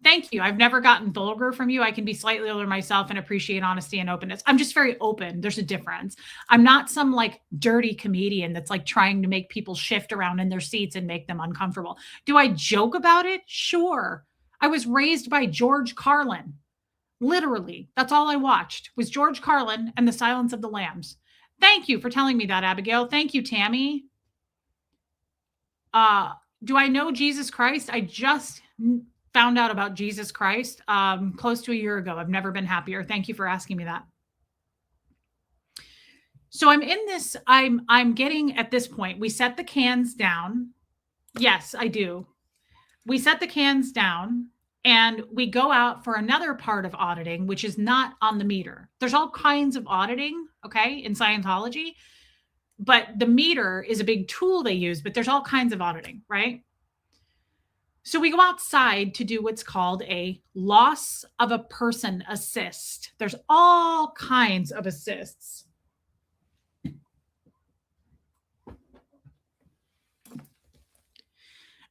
thank you. I've never gotten vulgar from you. I can be slightly older myself and appreciate honesty and openness. I'm just very open. There's a difference. I'm not some like dirty comedian that's like trying to make people shift around in their seats and make them uncomfortable. Do I joke about it? Sure. I was raised by George Carlin. Literally, that's all I watched was George Carlin and The Silence of the Lambs. Thank you for telling me that, Abigail. Thank you, Tammy. Do I know Jesus Christ? I just found out about Jesus Christ close to a year ago. I've never been happier. Thank you for asking me that. So I'm in this, I'm getting at this point, we set the cans down. Yes, I do. We set the cans down and we go out for another part of auditing, which is not on the meter. There's all kinds of auditing, okay, in Scientology, but the meter is a big tool they use, but there's all kinds of auditing, right? So we go outside to do what's called a loss of a person assist. There's all kinds of assists.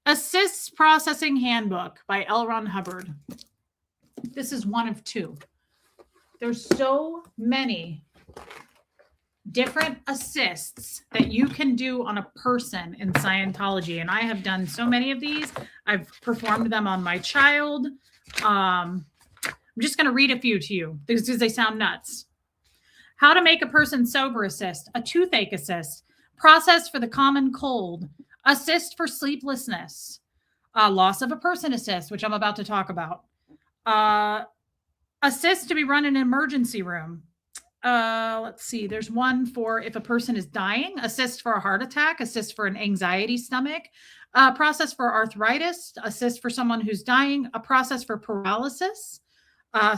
Assists Processing Handbook by L. Ron Hubbard. This is one of two. There's so many different assists that you can do on a person in Scientology. And I have done so many of these. I've performed them on my child. I'm just going to read a few to you because they sound nuts. How to make a person sober assist, a toothache assist, process for the common cold, assist for sleeplessness, loss of a person assist, which I'm about to talk about, assist to be run in an emergency room. Let's see. There's one for if a person is dying, assist for a heart attack, assist for an anxiety stomach, process for arthritis, assist for someone who's dying, a process for paralysis,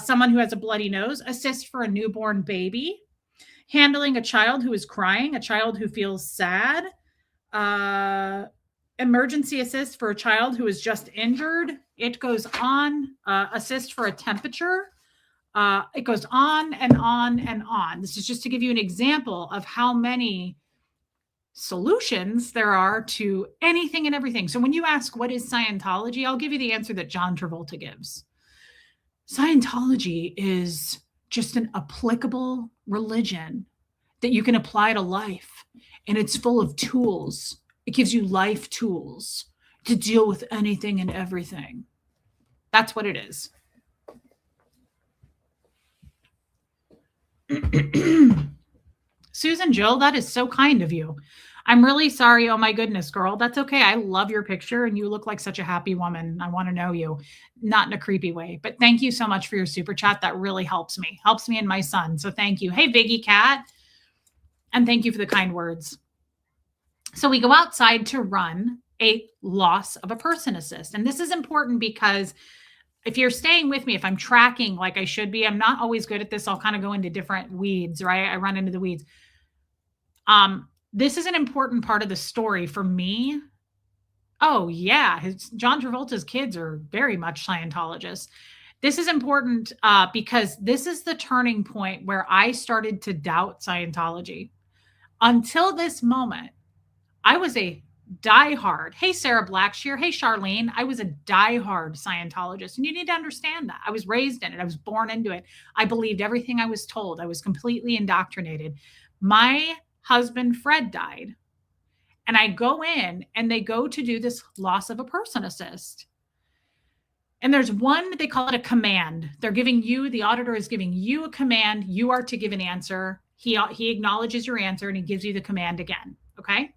someone who has a bloody nose, assist for a newborn baby, handling a child who is crying, a child who feels sad, emergency assist for a child who is just injured. It goes on, assist for a temperature. It goes on and on and on. This is just to give you an example of how many solutions there are to anything and everything. So when you ask, what is Scientology? I'll give you the answer that John Travolta gives. Scientology is just an applicable religion that you can apply to life. And it's full of tools. It gives you life tools to deal with anything and everything. That's what it is. Susan Jill, that is so kind of you. I'm really sorry. Oh my goodness, girl. That's okay. I love your picture and you look like such a happy woman. I want to know you, not in a creepy way, but thank you so much for your super chat. That really helps me and my son. So thank you. Hey, Viggy Cat. And thank you for the kind words. So we go outside to run a loss of a person assist. And this is important because if you're staying with me, if I'm tracking like I should be, I'm not always good at this. I'll kind of go into different weeds, right? I run into the weeds. This is an important part of the story for me. Oh yeah. John Travolta's kids are very much Scientologists. This is important because this is the turning point where I started to doubt Scientology. Until this moment, I was a diehard. Hey, Sarah Blackshear. Hey, Charlene. I was a diehard Scientologist. And you need to understand that. I was raised in it. I was born into it. I believed everything I was told. I was completely indoctrinated. My husband, Fred, died. And I go in and they go to do this loss of a person assist. And there's one, they call it a command. They're giving you, the auditor is giving you a command. You are to give an answer. He acknowledges your answer and he gives you the command again. Okay.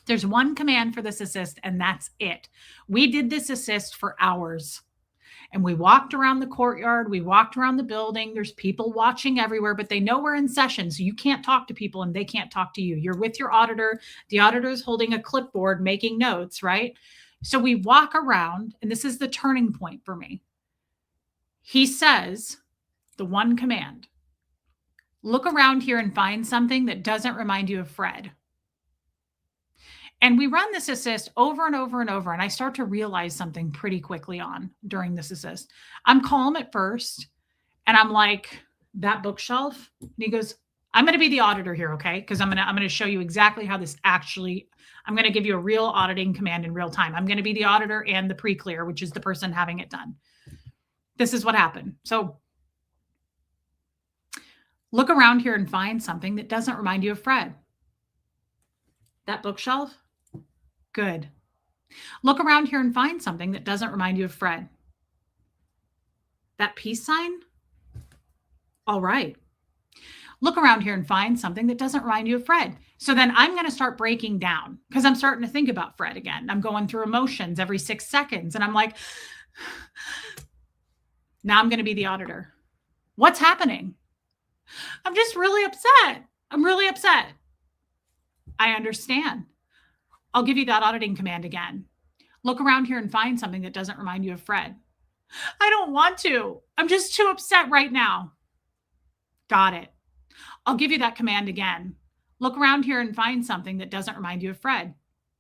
There's one command for this assist and that's it. We did this assist for hours and we walked around the courtyard. We walked around the building. There's people watching everywhere, but they know we're in session. So you can't talk to people and they can't talk to you. You're with your auditor. The auditor is holding a clipboard, making notes, right? So we walk around and this is the turning point for me. He says the one command, look around here and find something that doesn't remind you of Fred. And we run this assist over and over and over. And I start to realize something pretty quickly on during this assist. I'm calm at first. And I'm like, that bookshelf. And he goes, I'm going to be the auditor here. Okay. Cause I'm going to show you exactly how this actually, I'm going to give you a real auditing command in real time. I'm going to be the auditor and the pre-clear, which is the person having it done. This is what happened. So look around here and find something that doesn't remind you of Fred. That bookshelf. Good. Look around here and find something that doesn't remind you of Fred. That peace sign. All right. Look around here and find something that doesn't remind you of Fred. So then I'm going to start breaking down because I'm starting to think about Fred again. I'm going through emotions every 6 seconds. And I'm like, now I'm going to be the auditor. What's happening? I'm just really upset. I'm really upset. I understand. I'll give you that auditing command again. Look around here and find something that doesn't remind you of Fred. I don't want to. I'm just too upset right now. Got it. I'll give you that command again. Look around here and find something that doesn't remind you of Fred.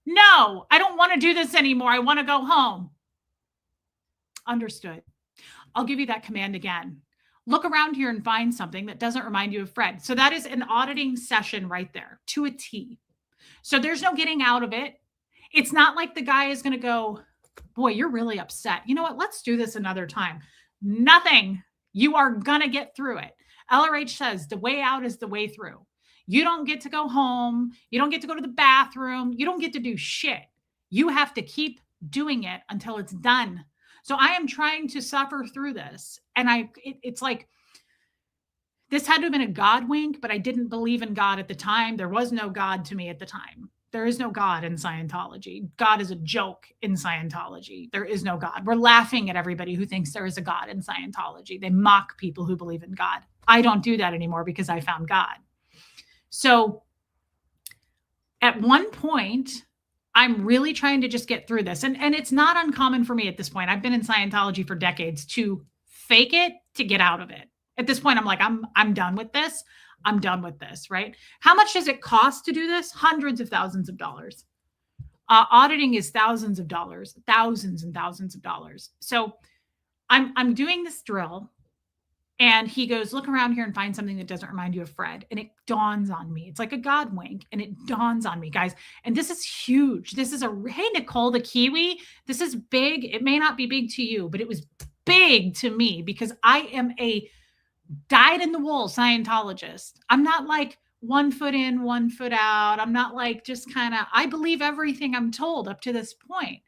No, I don't want to do this anymore. I want to go home. Understood. I'll give you that command again. Look around here and find something that doesn't remind you of Fred. So that is an auditing session right there to a T. So there's no getting out of it. It's not like the guy is going to go, boy, you're really upset. You know what? Let's do this another time. Nothing. You are going to get through it. LRH says the way out is the way through. You don't get to go home. You don't get to go to the bathroom. You don't get to do shit. You have to keep doing it until it's done. So I am trying to suffer through this. And it's like, this had to have been a God wink, but I didn't believe in God at the time. There was no God to me at the time. There is no God in Scientology. God is a joke in Scientology. There is no God. We're laughing at everybody who thinks there is a God in Scientology. They mock people who believe in God. I don't do that anymore because I found God. So at one point, I'm really trying to just get through this. And it's not uncommon for me at this point. I've been in Scientology for decades to fake it to get out of it. At this point, I'm like, I'm done with this. I'm done with this, right? How much does it cost to do this? Hundreds of thousands of dollars. Auditing is thousands of dollars, thousands and thousands of dollars. So I'm doing this drill. And he goes, look around here and find something that doesn't remind you of Fred. And it dawns on me. It's like a God wink. And it dawns on me, guys. And this is huge. This is hey, Nicole, the Kiwi, this is big. It may not be big to you, but it was big to me because I am a dyed in the wool Scientologist. I'm not like 1 foot in, 1 foot out. I'm not like just kind of, I believe everything I'm told up to this point.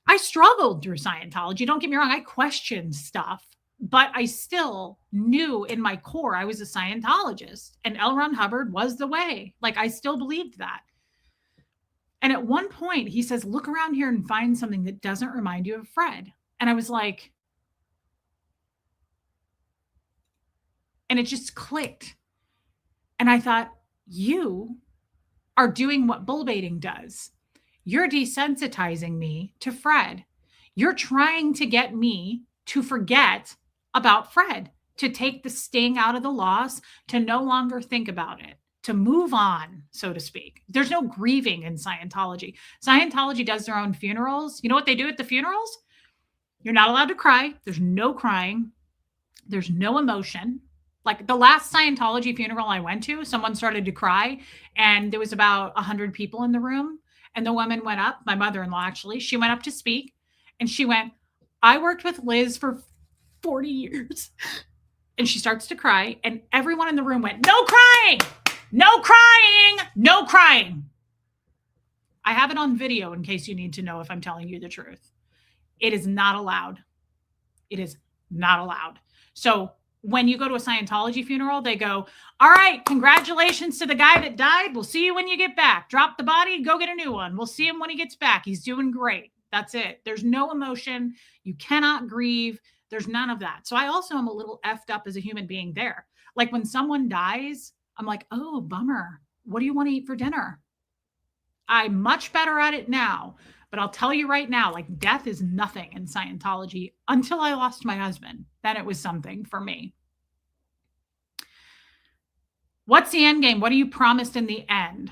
I struggled through Scientology. Don't get me wrong. I questioned stuff, but I still knew in my core I was a Scientologist and L. Ron Hubbard was the way. Like I still believed that. And at one point he says, look around here and find something that doesn't remind you of Fred. And I was like, and it just clicked. And I thought, you are doing what bull baiting does. You're desensitizing me to Fred. You're trying to get me to forget about Fred, to take the sting out of the loss, to no longer think about it, to move on, so to speak. There's no grieving in Scientology. Scientology does their own funerals. You know what they do at the funerals? You're not allowed to cry. There's no crying. There's no emotion. Like the last Scientology funeral I went to, someone started to cry and there was about 100 people in the room. And the woman went up, my mother-in-law actually, she went up to speak and she went, I worked with Liz for 40 years. And she starts to cry and everyone in the room went, no crying, no crying, no crying. I have it on video in case you need to know if I'm telling you the truth. It is not allowed. It is not allowed. So when you go to a Scientology funeral, they go, all right, congratulations to the guy that died. We'll see you when you get back. Drop the body, go get a new one. We'll see him when he gets back. He's doing great. That's it. There's no emotion. You cannot grieve. There's none of that. So I also am a little effed up as a human being there. Like when someone dies, I'm like, oh, bummer. What do you want to eat for dinner? I'm much better at it now. But I'll tell you right now, like death is nothing in Scientology until I lost my husband. Then it was something for me. What's the end game? What are you promised in the end?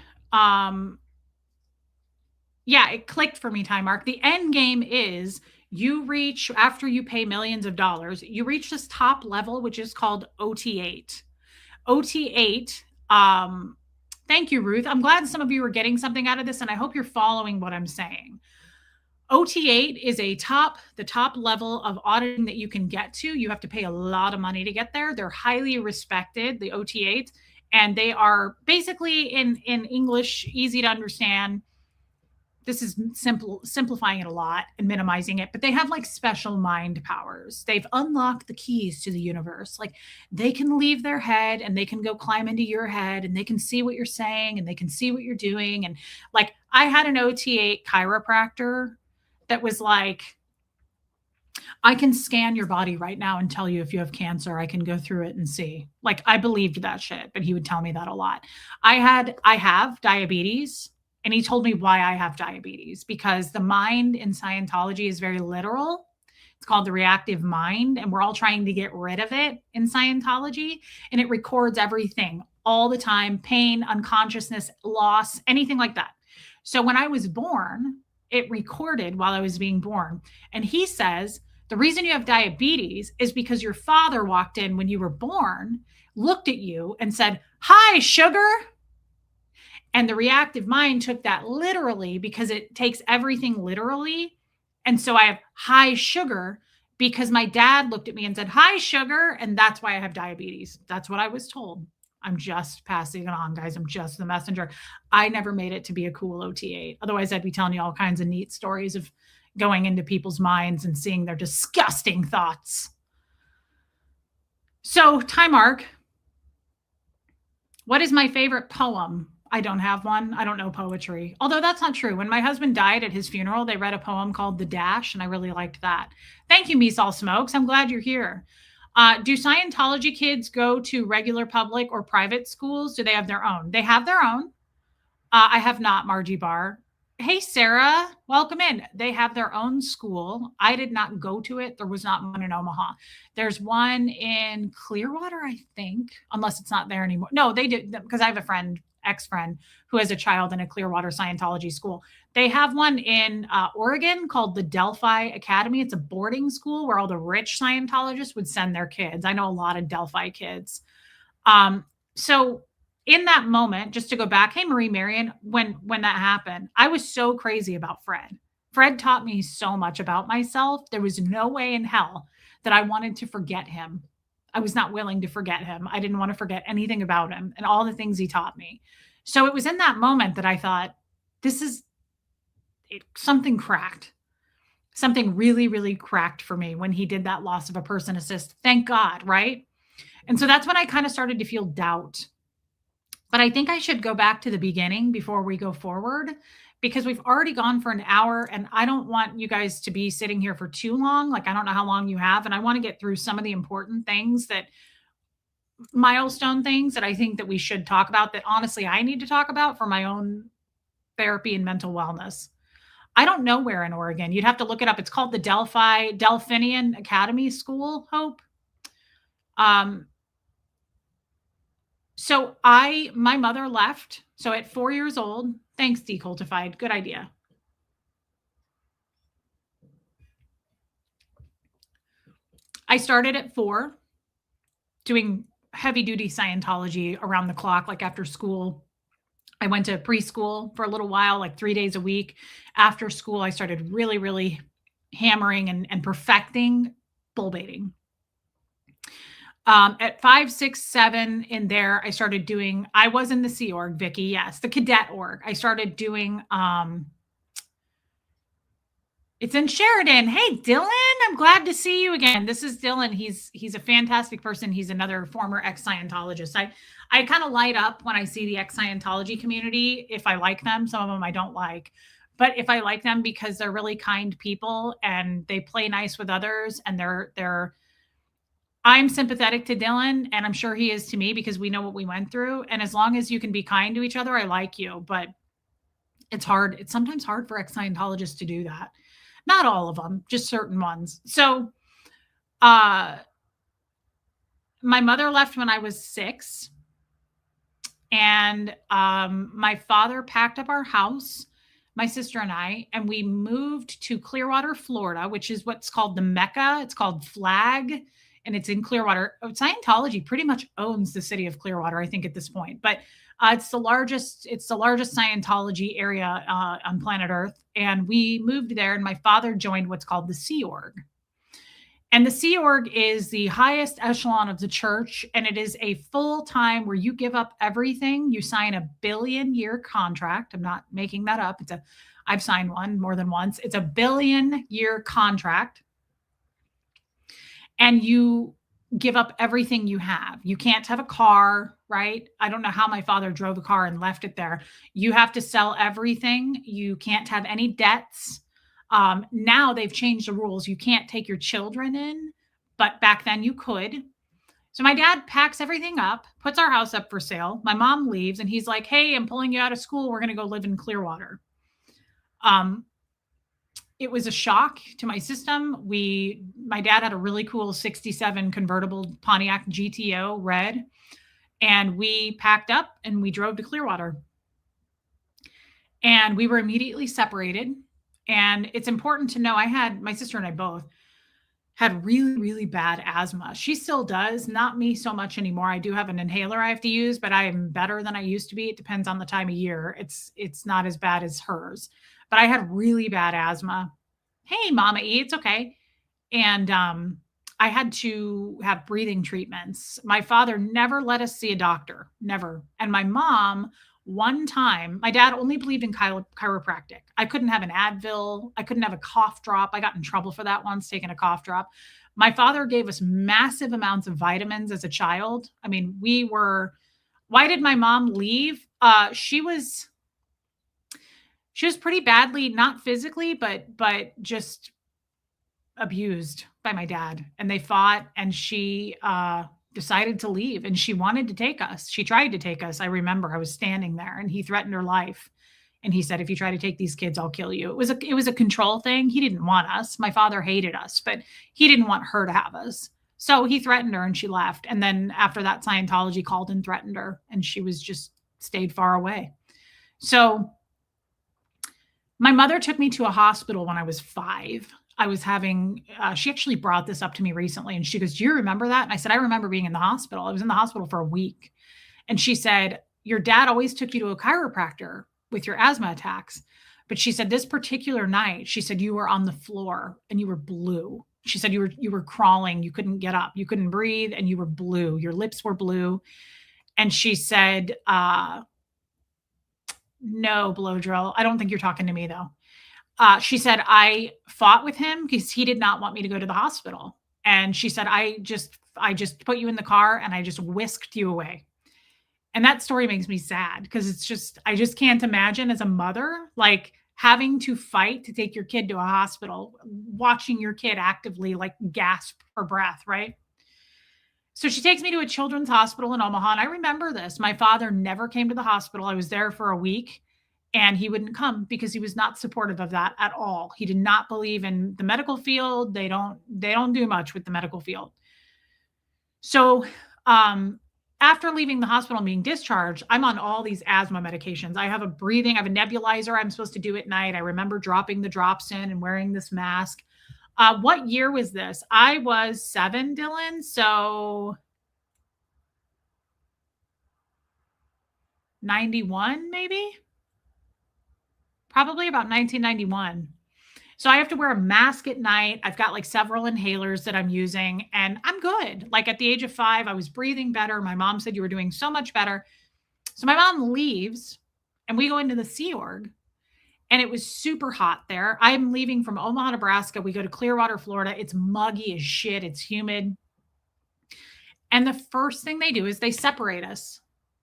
Yeah, it clicked for me, Time Mark. The end game is you reach, after you pay millions of dollars, you reach this top level, which is called OT8. OT8, thank you, Ruth. I'm glad some of you are getting something out of this, and I hope you're following what I'm saying. OT8 is the top level of auditing that you can get to. You have to pay a lot of money to get there. They're highly respected, the OT8s, and they are basically in English, easy to understand. This is simplifying it a lot and minimizing it, but they have like special mind powers. They've unlocked the keys to the universe. Like they can leave their head and they can go climb into your head and they can see what you're saying and they can see what you're doing. And like I had an OT8 chiropractor that was like, I can scan your body right now and tell you if you have cancer. I can go through it and see. Like I believed that shit, but he would tell me that a lot. I have diabetes. And he told me why I have diabetes, because the mind in Scientology is very literal. It's called the reactive mind. And we're all trying to get rid of it in Scientology. And it records everything all the time, pain, unconsciousness, loss, anything like that. So when I was born, it recorded while I was being born. And he says, the reason you have diabetes is because your father walked in when you were born, looked at you and said, hi, sugar. And the reactive mind took that literally because it takes everything literally. And so I have high sugar because my dad looked at me and said, hi, sugar. And that's why I have diabetes. That's what I was told. I'm just passing it on, guys. I'm just the messenger. I never made it to be a cool OT8. Otherwise, I'd be telling you all kinds of neat stories of going into people's minds and seeing their disgusting thoughts. So, Time Mark, what is my favorite poem? I don't have one. I don't know poetry. Although that's not true. When my husband died at his funeral, they read a poem called The Dash, and I really liked that. Thank you, Meese All Smokes. I'm glad you're here. Do Scientology kids go to regular public or private schools? Do they have their own? They have their own. I have not, Margie Barr. Hey, Sarah, welcome in. They have their own school. I did not go to it. There was not one in Omaha. There's one in Clearwater, I think, unless it's not there anymore. No, they did, because I have a friend ex-friend who has a child in a Clearwater Scientology school. They have one in Oregon called the Delphi Academy. It's a boarding school where all the rich Scientologists would send their kids. I know a lot of Delphi kids. So in that moment, just to go back, hey, Marie Marion, when that happened, I was so crazy about Fred. Fred taught me so much about myself. There was no way in hell that I wanted to forget him. I was not willing to forget him. I didn't want to forget anything about him and all the things he taught me. So it was in that moment that I thought, this is something cracked. Something really, really cracked for me when he did that loss of a person assist. Thank God, right? And so that's when I kind of started to feel doubt. But I think I should go back to the beginning before we go forward, because we've already gone for an hour and I don't want you guys to be sitting here for too long. Like, I don't know how long you have. And I want to get through some of the important things, that milestone things that I think that we should talk about, that honestly I need to talk about for my own therapy and mental wellness. I don't know where in Oregon. You'd have to look it up. It's called the Delphinian Academy School, Hope. So my mother left. So at 4 years old, thanks, Decultified. Good idea. I started at 4 doing heavy duty Scientology around the clock, like after school. I went to preschool for a little while, like 3 days a week. After school, I started really, really hammering and perfecting bull baiting. At 5, 6, 7 in there, I started doing, I was in the Sea Org, Vicky. Yes. The cadet org. I started doing, it's in Sheridan. Hey, Dylan, I'm glad to see you again. This is Dylan. He's a fantastic person. He's another former ex-Scientologist. I kind of light up when I see the ex-Scientology community. If I like them, some of them I don't like, but if I like them because they're really kind people and they play nice with others, and I'm sympathetic to Dylan, and I'm sure he is to me, because we know what we went through. And as long as you can be kind to each other, I like you. But it's hard. It's sometimes hard for ex-Scientologists to do that. Not all of them, just certain ones. So my mother left when I was 6. And my father packed up our house, my sister and I, and we moved to Clearwater, Florida, which is what's called the Mecca. It's called Flag. And it's in Clearwater. Scientology pretty much owns the city of Clearwater, I think, at this point. But it's the largest Scientology area on planet Earth. And we moved there, and my father joined what's called the Sea Org. And the Sea Org is the highest echelon of the church. And it is a full-time where you give up everything. You sign a 1 billion-year contract. I'm not making that up. I've signed one more than once. It's a 1 billion-year contract. And you give up everything you have. You can't have a car, right? I don't know how my father drove a car and left it there. You have to sell everything. You can't have any debts. Now they've changed the rules. You can't take your children in, but back then you could. So my dad packs everything up, puts our house up for sale. My mom leaves, and he's like, hey, I'm pulling you out of school. We're going to go live in Clearwater. It was a shock to my system. My dad had a really cool 67 convertible Pontiac GTO red, and we packed up and we drove to Clearwater, and we were immediately separated. And it's important to know, my sister and I both had really, really bad asthma. She still does, not me so much anymore. I do have an inhaler I have to use, but I am better than I used to be. It depends on the time of year. It's not as bad as hers. But I had really bad asthma. Hey, Mama E, it's okay. And I had to have breathing treatments. My father never let us see a doctor, never. And my mom, one time, my dad only believed in chiropractic. I couldn't have an Advil. I couldn't have a cough drop. I got in trouble for that once, taking a cough drop. My father gave us massive amounts of vitamins as a child. I mean, why did my mom leave? She was pretty badly, not physically, but just abused by my dad. And they fought, and she decided to leave, and she wanted to take us. She tried to take us. I remember I was standing there, and he threatened her life. And he said, if you try to take these kids, I'll kill you. It was a control thing. He didn't want us. My father hated us, but he didn't want her to have us. So he threatened her, and she left. And then after that, Scientology called and threatened her, and she was just stayed far away. So my mother took me to a hospital when I was 5. I was having, she actually brought this up to me recently and she goes, "Do you remember that?" And I said, "I remember being in the hospital. I was in the hospital for a week." And she said, "Your dad always took you to a chiropractor with your asthma attacks." But she said, "This particular night," she said, "you were on the floor and you were blue." She said, "You were crawling, you couldn't get up, you couldn't breathe, and you were blue. Your lips were blue." And she said, "No, blow drill. I don't think you're talking to me though." She said, "I fought with him because he did not want me to go to the hospital." And she said, I just put you in the car and I just whisked you away." And that story makes me sad because it's just, I just can't imagine as a mother, like having to fight to take your kid to a hospital, watching your kid actively like gasp for breath, right? So she takes me to a children's hospital in Omaha. And I remember this. My father never came to the hospital. I was there for a week and he wouldn't come because he was not supportive of that at all. He did not believe in the medical field. They don't do much with the medical field. So, after leaving the hospital and being discharged, I'm on all these asthma medications. I have I have a nebulizer I'm supposed to do at night. I remember dropping the drops in and wearing this mask. What year was this? I was 7, Dylan. So 91, maybe? Probably about 1991. So I have to wear a mask at night. I've got like several inhalers that I'm using and I'm good. Like at the age of 5, I was breathing better. My mom said, "You were doing so much better." So my mom leaves and we go into the Sea Org and it was super hot there. I'm leaving from Omaha, Nebraska. We go to Clearwater, Florida. It's muggy as shit. It's humid. And the first thing they do is they separate us.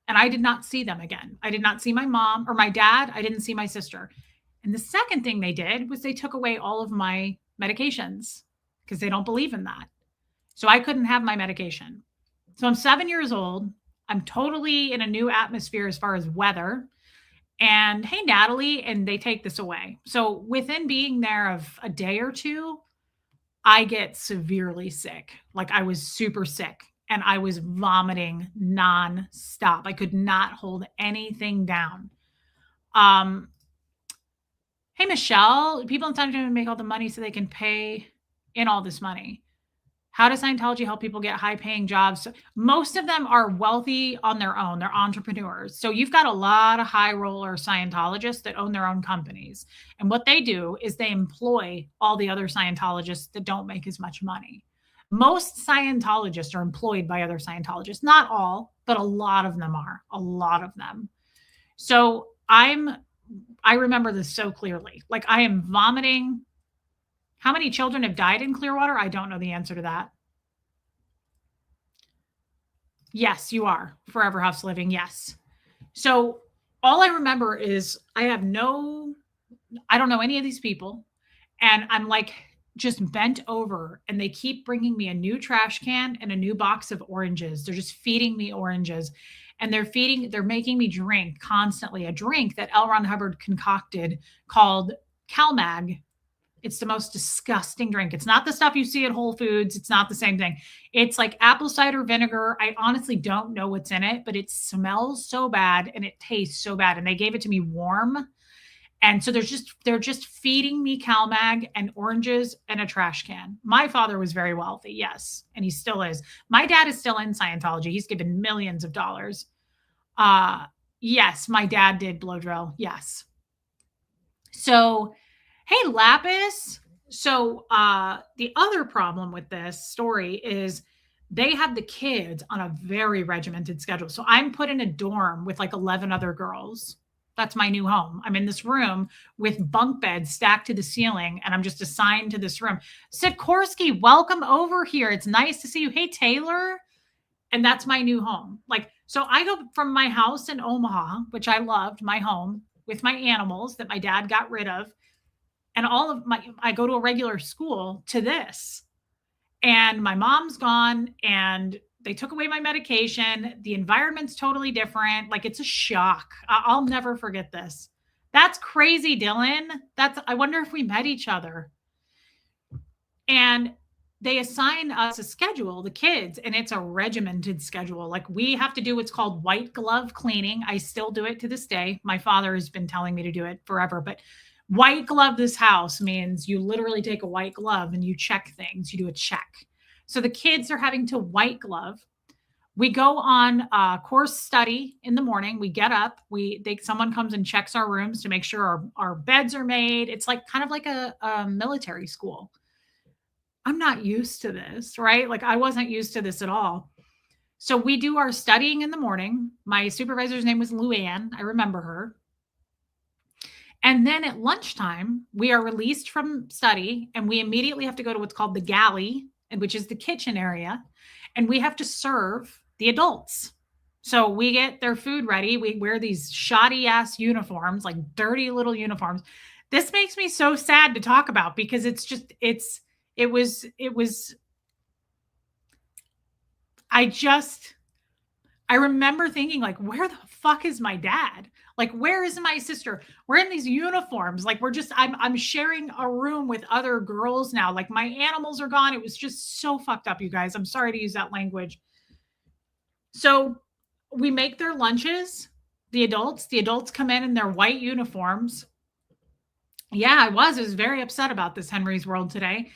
And I did not see them again. I did not see my mom or my dad. I didn't see my sister. And the second thing they did was they took away all of my medications because they don't believe in that. So I couldn't have my medication. So I'm 7 years old. I'm totally in a new atmosphere as far as weather. And hey, Natalie, and they take this away. So within being there of a day or two, I get severely sick. Like I was super sick and I was vomiting nonstop. I could not hold anything down. Um, Hey, Michelle, people in Scientology make all the money so they can pay in all this money. How does Scientology help people get high paying jobs? Most of them are wealthy on their own. They're entrepreneurs. So you've got a lot of high roller Scientologists that own their own companies. And what they do is they employ all the other Scientologists that don't make as much money. Most Scientologists are employed by other Scientologists. Not all, but a lot of them are. A lot of them. So I remember this so clearly. Like I am vomiting. How many children have died in Clearwater? I don't know the answer to that. Yes, you are. Forever House Living. Yes. So all I remember is I don't know any of these people. And I'm like just bent over and they keep bringing me a new trash can and a new box of oranges. They're just feeding me oranges and they're making me drink constantly a drink that L. Ron Hubbard concocted called CalMag. It's the most disgusting drink. It's not the stuff you see at Whole Foods. It's not the same thing. It's like apple cider vinegar. I honestly don't know what's in it, but it smells so bad and it tastes so bad. And they gave it to me warm. And so they're just feeding me CalMag and oranges and a trash can. My father was very wealthy, yes, and he still is. My dad is still in Scientology. He's given millions of dollars. Yes, my dad did blow drill. Yes. So, hey, Lapis. So the other problem with this story is they have the kids on a very regimented schedule. So I'm put in a dorm with like 11 other girls. That's my new home. I'm in this room with bunk beds stacked to the ceiling, and I'm just assigned to this room. Sikorsky, welcome over here. It's nice to see you. Hey, Taylor. And that's my new home. Like, so I go from my house in Omaha, which I loved, my home, with my animals that my dad got rid of, and I go to a regular school to this. And my mom's gone, and they took away my medication. The environment's totally different. Like it's a shock. I'll never forget this. That's crazy, Dylan. I wonder if we met each other. And they assign us a schedule, the kids, and it's a regimented schedule. Like we have to do what's called white glove cleaning. I still do it to this day. My father has been telling me to do it forever, but white glove this house means you literally take a white glove and you check things. You do a check. So the kids are having to white glove. We go on a course study in the morning. We get up. Someone comes and checks our rooms to make sure our beds are made. It's like kind of like a military school. I'm not used to this, right? Like I wasn't used to this at all. So we do our studying in the morning. My supervisor's name was Luann. I remember her. And then at lunchtime, we are released from study and we immediately have to go to what's called the galley, which is the kitchen area. And we have to serve the adults. So we get their food ready. We wear these shoddy ass uniforms, like dirty little uniforms. This makes me so sad to talk about because it was I remember thinking like, where the fuck is my dad? Like, where is my sister? We're in these uniforms. Like I'm sharing a room with other girls now. Like my animals are gone. It was just so fucked up, you guys. I'm sorry to use that language. So we make their lunches, the adults come in their white uniforms. Yeah, I was very upset about this Henry's World today.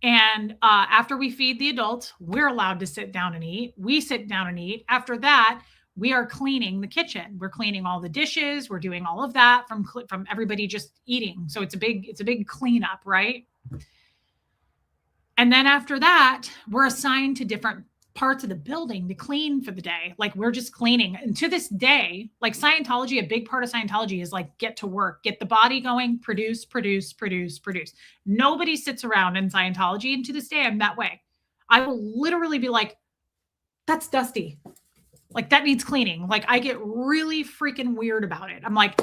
And after we feed the adults, we're allowed to sit down and eat. We sit down and eat. After that, we are cleaning the kitchen. We're cleaning all the dishes. We're doing all of that from everybody just eating. So it's a big cleanup, right? And then after that, we're assigned to different parts of the building to clean for the day. Like we're just cleaning. And to this day, like Scientology, a big part of Scientology is like, get to work, get the body going, produce. Nobody sits around in Scientology. And to this day, I'm that way. I will literally be like, that's dusty. Like that needs cleaning. Like I get really freaking weird about it. I'm like,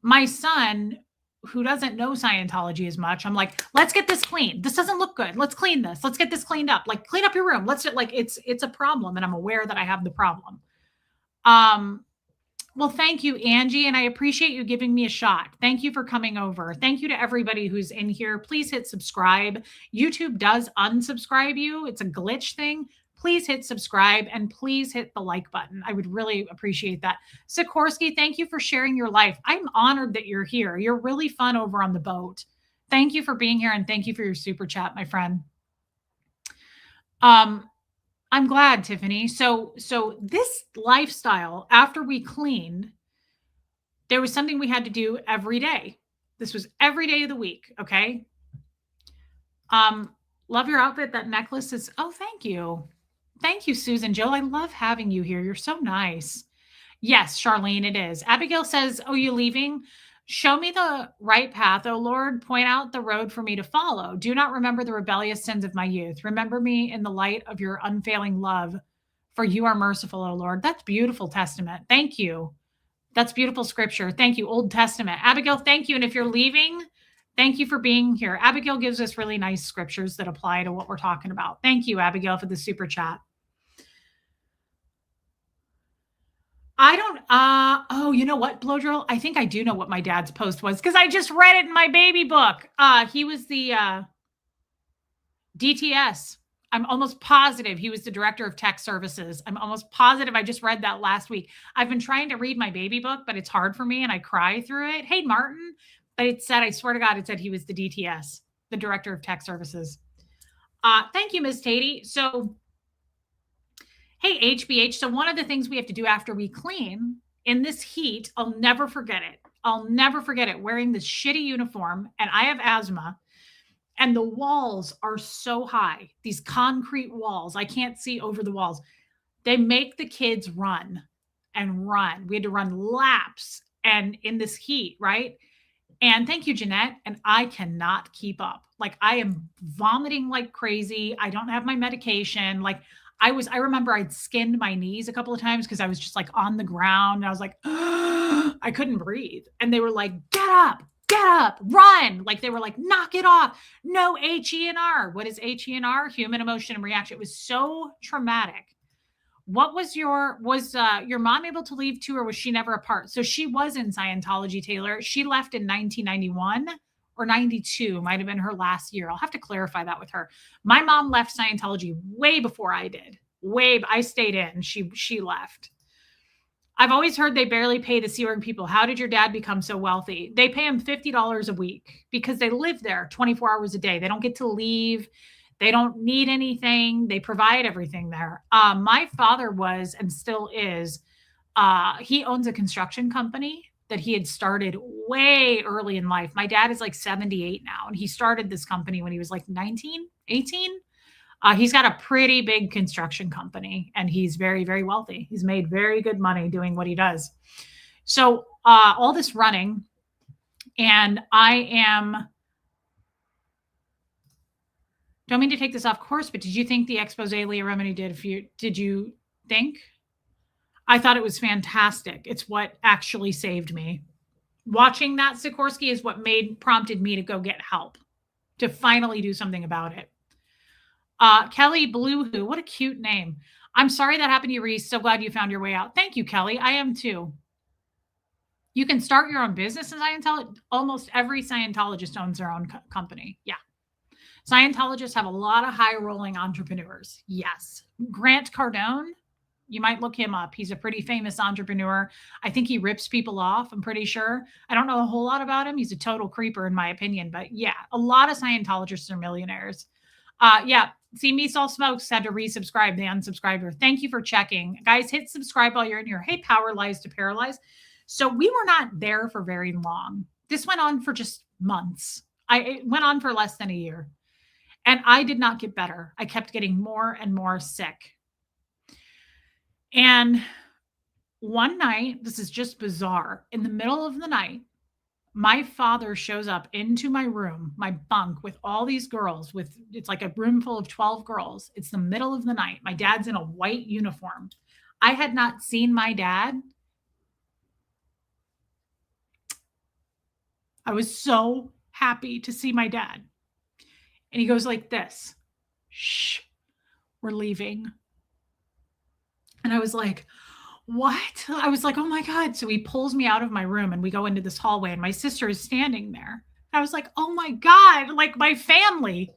my son who doesn't know Scientology as much, I'm like, let's get this clean. This doesn't look good. Let's clean this. Let's get this cleaned up. Like clean up your room. Let's like, it's a problem. And I'm aware that I have the problem. Well, thank you, Angie. And I appreciate you giving me a shot. Thank you for coming over. Thank you to everybody who's in here. Please hit subscribe. YouTube does unsubscribe you. It's a glitch thing. Please hit subscribe and please hit the like button. I would really appreciate that. Sikorsky, thank you for sharing your life. I'm honored that you're here. You're really fun over on the boat. Thank you for being here and thank you for your super chat, my friend. I'm glad, Tiffany. So this lifestyle, after we cleaned, there was something we had to do every day. This was every day of the week. Okay. Love your outfit. That necklace is, oh, thank you. Thank you, Susan Jill. I love having you here. You're so nice. Yes, Charlene, it is. Abigail says, oh, you leaving? Show me the right path, O Lord. Point out the road for me to follow. Do not remember the rebellious sins of my youth. Remember me in the light of your unfailing love, for you are merciful, O Lord. That's beautiful testament. Thank you. That's beautiful scripture. Thank you. Old Testament. Abigail, thank you. And if you're leaving, thank you for being here. Abigail gives us really nice scriptures that apply to what we're talking about. Thank you, Abigail, for the super chat. I don't, oh, you know what, Blow Drill? I think I do know what my dad's post was because I just read it in my baby book. He was the DTS. I'm almost positive he was the director of tech services. I'm almost positive I just read that last week. I've been trying to read my baby book, but it's hard for me and I cry through it. Hey, Martin. But it said, I swear to God, it said he was the DTS, the director of tech services. Thank you, Ms. Tatey. So, hey, HBH. So one of the things we have to do after we clean in this heat, I'll never forget it. I'll never forget it. Wearing this shitty uniform, and I have asthma, and the walls are so high. These concrete walls, I can't see over the walls. They make the kids run and run. We had to run laps and in this heat, right? And thank you, Jeanette. And I cannot keep up. Like I am vomiting like crazy. I don't have my medication. Like I remember I'd skinned my knees a couple of times because I was just like on the ground. And I was like, I couldn't breathe. And they were like, get up, run. Like they were like, knock it off. No HENR. What is HENR? Human emotion and reaction. It was so traumatic. What was your mom able to leave too, or was she never a part? So she was in Scientology, Taylor. She left in 1991 or 92 might have been her last year. I'll have to clarify that with her. My mom left Scientology way before I did. I stayed in. She left. I've always heard they barely pay the Sea Org people. How did your dad become so wealthy? They pay him $50 a week because they live there 24 hours a day. They don't get to leave. They don't need anything. They provide everything there. My father was and still is. He owns a construction company that he had started way early in life. My dad is like 78 now, and he started this company when he was like 19, 18. He's got a pretty big construction company, and he's very, very wealthy. He's made very good money doing what he does. So all this running, and don't mean to take this off course, but did you think the expose Leah Remini did you think? I thought it was fantastic. It's what actually saved me. Watching that Sikorsky is what prompted me to go get help, to finally do something about it. Kelly Bluehoo, what a cute name. I'm sorry that happened to you, Reese. So glad you found your way out. Thank you, Kelly. I am too. You can start your own business in Scientology. Almost every Scientologist owns their own company. Yeah. Scientologists have a lot of high-rolling entrepreneurs. Yes. Grant Cardone, you might look him up. He's a pretty famous entrepreneur. I think he rips people off, I'm pretty sure. I don't know a whole lot about him. He's a total creeper in my opinion. But yeah, a lot of Scientologists are millionaires. Yeah. See, Me Saw Smokes had to resubscribe. They unsubscribed her. Thank you for checking. Guys, hit subscribe while you're in here. Hey, Power Lies to Paralyze. So we were not there for very long. This went on for just months. It went on for less than a year. And I did not get better. I kept getting more and more sick. And one night, this is just bizarre, in the middle of the night, my father shows up into my room, my bunk, with all these girls. It's like a room full of 12 girls. It's the middle of the night. My dad's in a white uniform. I had not seen my dad. I was so happy to see my dad. And he goes like this, shh, we're leaving. And I was like, what? I was like, oh my God. So he pulls me out of my room and we go into this hallway and my sister is standing there. I was like, oh my God, like my family.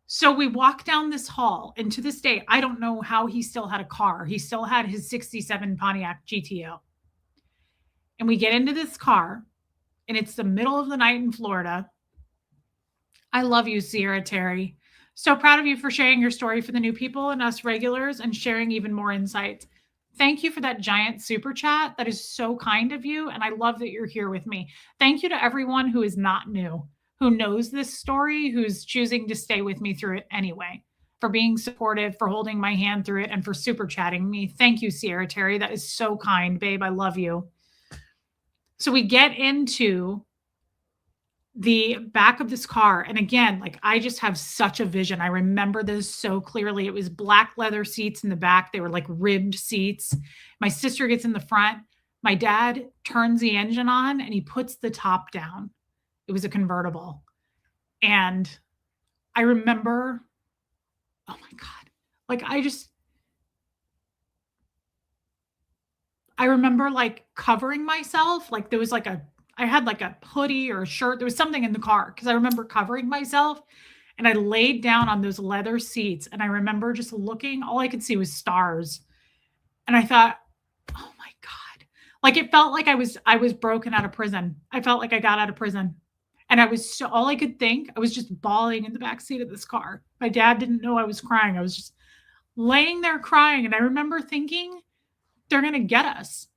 So we walk down this hall, and to this day, I don't know how he still had a car. He still had his 67 Pontiac GTO. And we get into this car, and it's the middle of the night in Florida. I love you, Sierra Terry. So proud of you for sharing your story for the new people and us regulars and sharing even more insights. Thank you for that giant super chat. That is so kind of you. And I love that you're here with me. Thank you to everyone who is not new, who knows this story, who's choosing to stay with me through it anyway, for being supportive, for holding my hand through it, and for super chatting me. Thank you, Sierra Terry. That is so kind, babe. I love you. So we get into the back of this car. And again, like I just have such a vision. I remember this so clearly. It was black leather seats in the back. They were like ribbed seats. My sister gets in the front. My dad turns the engine on and he puts the top down. It was a convertible. And I remember, oh my God, like I remember like covering myself. Like there was like I had like a hoodie or a shirt. There was something in the car because I remember covering myself, and I laid down on those leather seats. And I remember just looking, all I could see was stars. And I thought, oh my God, like it felt like I was broken out of prison. I felt like I got out of prison. And all I could think, I was just bawling in the back seat of this car. My dad didn't know I was crying. I was just laying there crying. And I remember thinking, they're going to get us.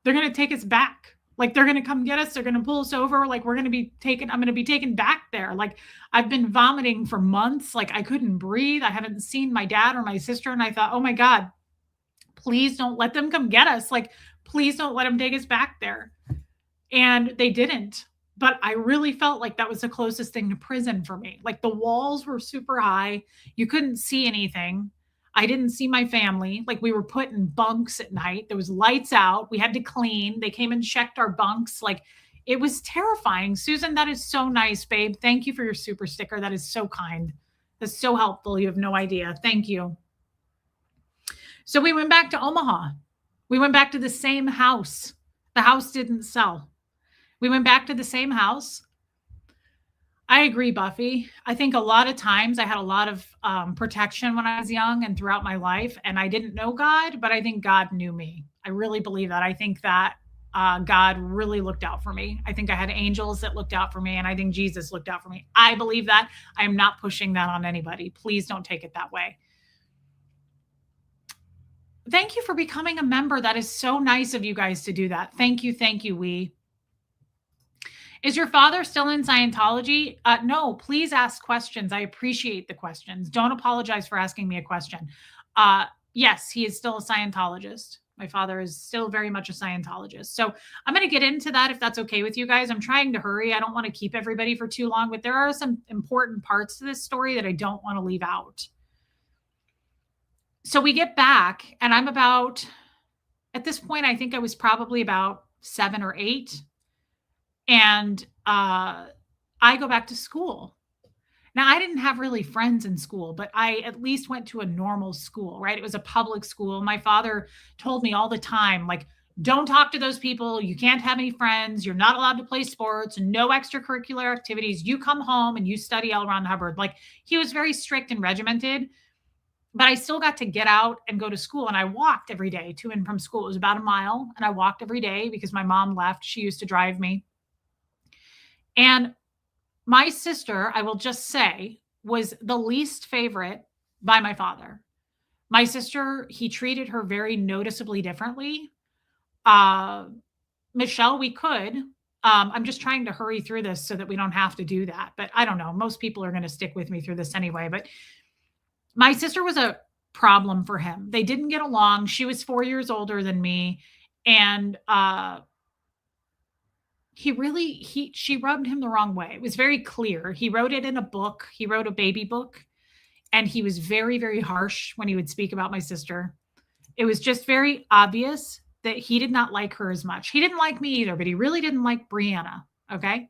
They're going to take us back. Like they're going to come get us. They're going to pull us over. Like I'm going to be taken back there. Like I've been vomiting for months. Like I couldn't breathe. I haven't seen my dad or my sister. And I thought, oh my God, please don't let them come get us. Like, please don't let them take us back there. And they didn't. But I really felt like that was the closest thing to prison for me. Like the walls were super high. You couldn't see anything. I didn't see my family. Like we were put in bunks at night. There was lights out. We had to clean. They came and checked our bunks. Like it was terrifying. Susan, that is so nice, babe. Thank you for your super sticker. That is so kind. That's so helpful. You have no idea. Thank you. So we went back to Omaha. We went back to the same house. The house didn't sell. We went back to the same house. I agree, Buffy. I think a lot of times I had a lot of protection when I was young and throughout my life, and I didn't know God, but I think God knew me. I really believe that. I think that God really looked out for me. I think I had angels that looked out for me, and I think Jesus looked out for me. I believe that. I am not pushing that on anybody. Please don't take it that way. Thank you for becoming a member. That is so nice of you guys to do that. Thank you. Thank you, we. Is your father still in Scientology? No, please ask questions. I appreciate the questions. Don't apologize for asking me a question. Yes, he is still a Scientologist. My father is still very much a Scientologist. So I'm going to get into that if that's okay with you guys. I'm trying to hurry. I don't want to keep everybody for too long, but there are some important parts to this story that I don't want to leave out. So we get back, and I'm about, at this point, I think I was probably about 7 or 8. And I go back to school. Now, I didn't have really friends in school, but I at least went to a normal school, right? It was a public school. My father told me all the time, like, don't talk to those people. You can't have any friends. You're not allowed to play sports, no extracurricular activities. You come home and you study L. Ron Hubbard. Like, he was very strict and regimented, but I still got to get out and go to school. And I walked every day to and from school. It was about a mile. And I walked every day because my mom left. She used to drive me. And my sister, I will just say, was the least favorite by my father. My sister, he treated her very noticeably differently. Michelle, we could. I'm just trying to hurry through this so that we don't have to do that. But I don't know. Most people are going to stick with me through this anyway. But my sister was a problem for him. They didn't get along. She was 4 years older than me. And she rubbed him the wrong way. It was very clear. He wrote it in a book. He wrote a baby book, and he was very, very harsh when he would speak about my sister. It was just very obvious that he did not like her as much. He didn't like me either, but he really didn't like Brianna. Okay.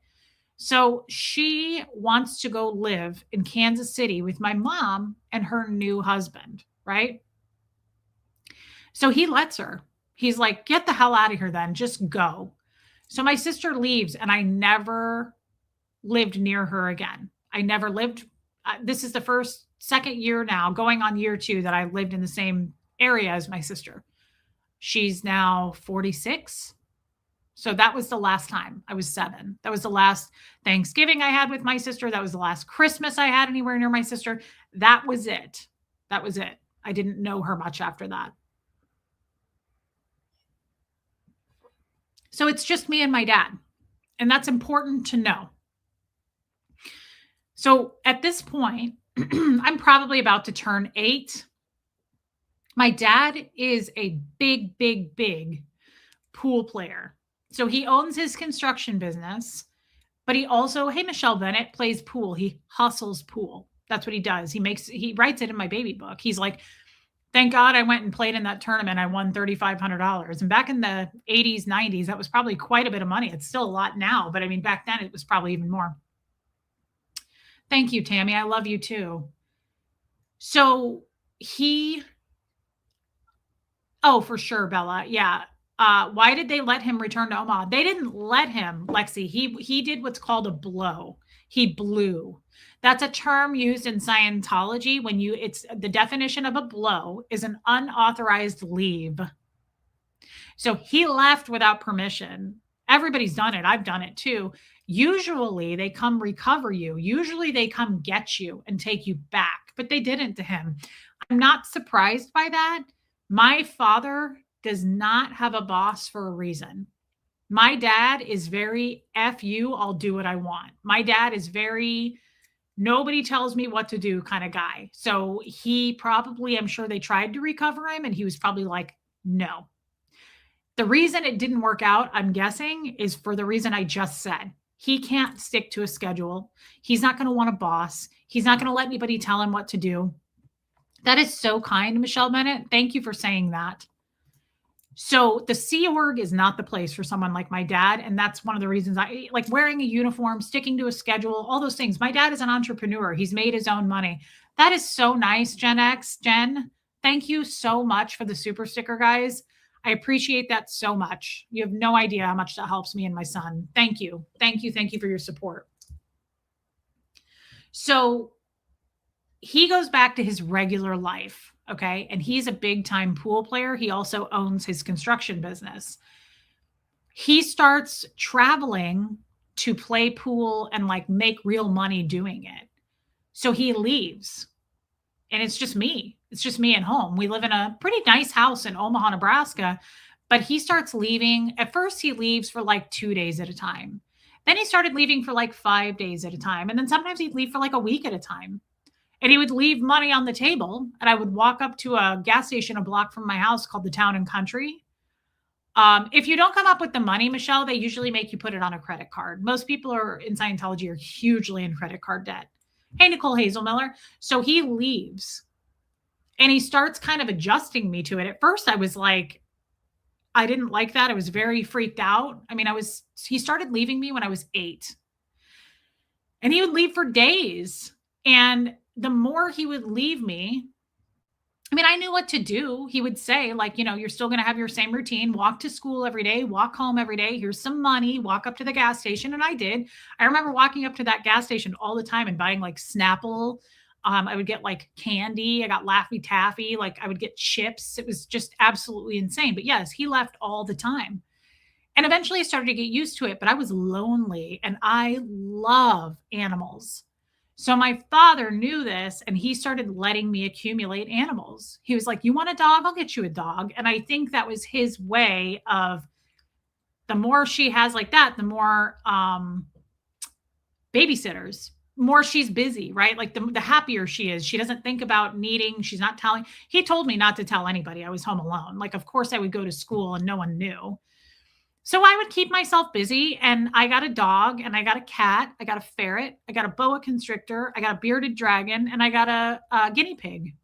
So she wants to go live in Kansas City with my mom and her new husband. Right. So he lets her. He's like, get the hell out of here then. Just go. So my sister leaves, and I never lived near her again. I never lived. This is the second year now, going on year 2, that I lived in the same area as my sister. She's now 46. So that was the last time. I was 7. That was the last Thanksgiving I had with my sister. That was the last Christmas I had anywhere near my sister. That was it. That was it. I didn't know her much after that. So it's just me and my dad. And that's important to know. So at this point, I'm probably about to turn 8. My dad is a big, big, big pool player. So he owns his construction business, but he also, hey, Michelle Bennett, plays pool. He hustles pool. That's what he does. He writes it in my baby book. He's like, thank God I went and played in that tournament. I won $3,500. And back in the 80s, 90s, that was probably quite a bit of money. It's still a lot now, but I mean, back then it was probably even more. Thank you, Tammy. I love you too. So for sure, Bella. Yeah. Why did they let him return to Omaha? They didn't let him, Lexi. He did what's called a blow. He blew. That's a term used in Scientology it's the definition of a blow is an unauthorized leave. So he left without permission. Everybody's done it. I've done it too. Usually they come recover you. Usually they come get you and take you back, but they didn't to him. I'm not surprised by that. My father does not have a boss for a reason. My dad is very F you, I'll do what I want. My dad is very nobody tells me what to do kind of guy. So he probably, I'm sure they tried to recover him, and he was probably like, no. The reason it didn't work out, I'm guessing, is for the reason I just said. He can't stick to a schedule. He's not going to want a boss. He's not going to let anybody tell him what to do. That is so kind, Michelle Bennett. Thank you for saying that. So the Sea Org is not the place for someone like my dad. And that's one of the reasons I like wearing a uniform, sticking to a schedule, all those things. My dad is an entrepreneur. He's made his own money. That is so nice, Gen X. Jen, thank you so much for the super sticker, guys. I appreciate that so much. You have no idea how much that helps me and my son. Thank you. Thank you. Thank you for your support. So he goes back to his regular life. Okay. And he's a big time pool player. He also owns his construction business. He starts traveling to play pool and like make real money doing it. So he leaves and it's just me. It's just me at home. We live in a pretty nice house in Omaha, Nebraska, but he starts leaving. At first, he leaves for like 2 days at a time. Then he started leaving for like 5 days at a time. And then sometimes he'd leave for like a week at a time. And he would leave money on the table. And I would walk up to a gas station a block from my house called the Town and Country. If you don't come up with the money, Michelle, they usually make you put it on a credit card. Most people are in Scientology are hugely in credit card debt. Hey, Nicole Hazelmiller. So he leaves and he starts kind of adjusting me to it. At first, I was like, I didn't like that. I was very freaked out. I mean, he started leaving me when I was 8 and he would leave for days. And the more he would leave me, I mean, I knew what to do. He would say, like, you're still going to have your same routine, walk to school every day, walk home every day. Here's some money, walk up to the gas station. And I did. I remember walking up to that gas station all the time and buying like Snapple. I would get like candy. I got Laffy Taffy. Like I would get chips. It was just absolutely insane. But yes, he left all the time. And eventually I started to get used to it, but I was lonely and I love animals. So my father knew this and he started letting me accumulate animals. He was like, "You want a dog? I'll get you a dog." And I think that was his way of the more she has like that, the more babysitters, more she's busy, right? Like the happier she is. She doesn't think about needing, she's not telling. He told me not to tell anybody I was home alone. Like, of course, I would go to school and no one knew. So I would keep myself busy and I got a dog and I got a cat, I got a ferret, I got a boa constrictor, I got a bearded dragon, and I got a guinea pig.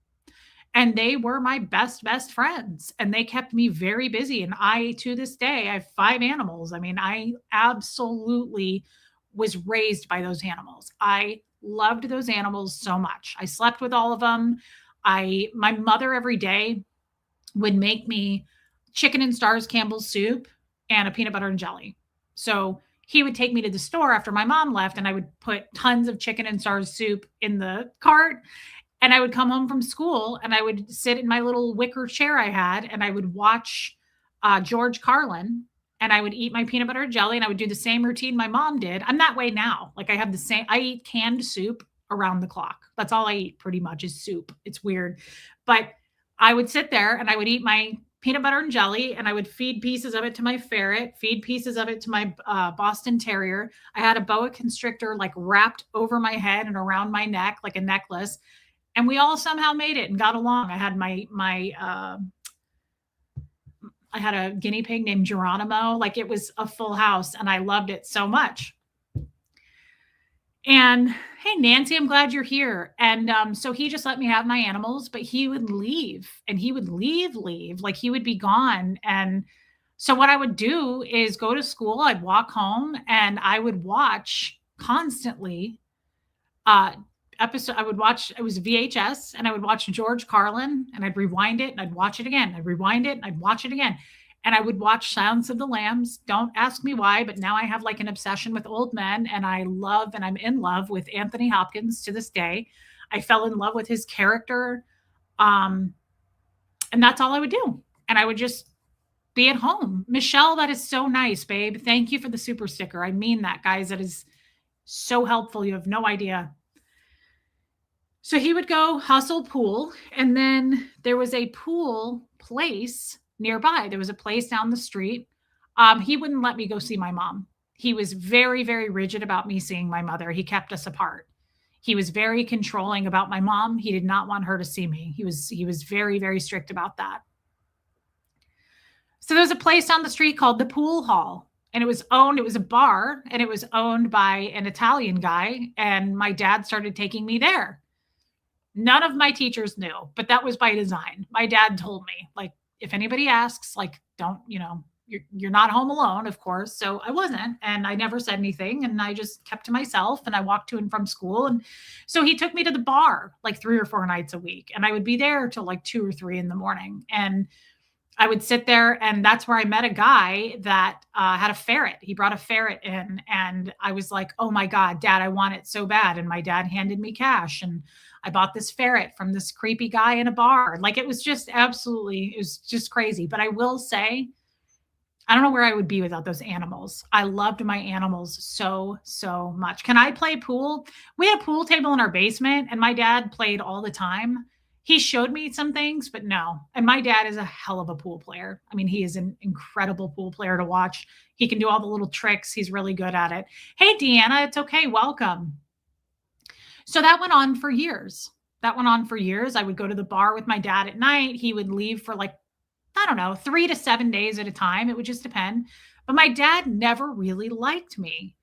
And they were my best friends and they kept me very busy. And I, to this day, I have 5 animals. I mean, I absolutely was raised by those animals. I loved those animals so much. I slept with all of them. My mother every day would make me chicken and stars Campbell's soup and a peanut butter and jelly. So he would take me to the store after my mom left and I would put tons of chicken and stars soup in the cart. And I would come home from school and I would sit in my little wicker chair I had and I would watch George Carlin and I would eat my peanut butter and jelly and I would do the same routine my mom did. I'm that way now. Like I eat canned soup around the clock. That's all I eat pretty much is soup. It's weird. But I would sit there and I would eat my peanut butter and jelly and I would feed pieces of it to my ferret, feed pieces of it to my Boston Terrier. I had a boa constrictor like wrapped over my head and around my neck like a necklace. And we all somehow made it and got along. I had I had a guinea pig named Geronimo. Like it was a full house and I loved it so much. And hey, Nancy, I'm glad you're here. And so he just let me have my animals, but he would leave and he would leave, like he would be gone. And so what I would do is go to school, I'd walk home and I would watch constantly episode. I would watch, it was VHS and I would watch George Carlin and I'd rewind it and I'd watch it again. I'd rewind it and I'd watch it again. And I would watch Silence of the Lambs. Don't ask me why, but now I have like an obsession with old men and I'm in love with Anthony Hopkins to this day. I fell in love with his character. And that's all I would do. And I would just be at home. Michelle, that is so nice, babe. Thank you for the super sticker. I mean that, guys. That is so helpful. You have no idea. So he would go hustle pool. And then there was a pool place nearby. There was a place down the street. He wouldn't let me go see my mom. He was very, very rigid about me seeing my mother. He kept us apart. He was very controlling about my mom. He did not want her to see me. He was very, very strict about that. So there's a place down the street called the Pool Hall. And it was a bar, and it was owned by an Italian guy. And my dad started taking me there. None of my teachers knew, but that was by design. My dad told me, like, if anybody asks, like, don't, you're not home alone, of course. So I wasn't, and I never said anything, and I just kept to myself, and I walked to and from school. And so he took me to the bar like 3 or 4 nights a week, and I would be there till like 2 or 3 in the morning. And I would sit there, and that's where I met a guy that had a ferret. He brought a ferret in, and I was like, oh my God, Dad, I want it so bad. And my dad handed me cash, and I bought this ferret from this creepy guy in a bar. Like, it was just absolutely, it was just crazy. But I will say, I don't know where I would be without those animals. I loved my animals so, so much. Can I play pool? We had a pool table in our basement, and my dad played all the time. He showed me some things, but no. And my dad is a hell of a pool player. I mean, he is an incredible pool player to watch. He can do all the little tricks. He's really good at it. Hey, Deanna, it's okay. Welcome. So that went on for years. That went on for years. I would go to the bar with my dad at night. He would leave for like, I don't know, 3 to 7 days at a time. It would just depend. But my dad never really liked me.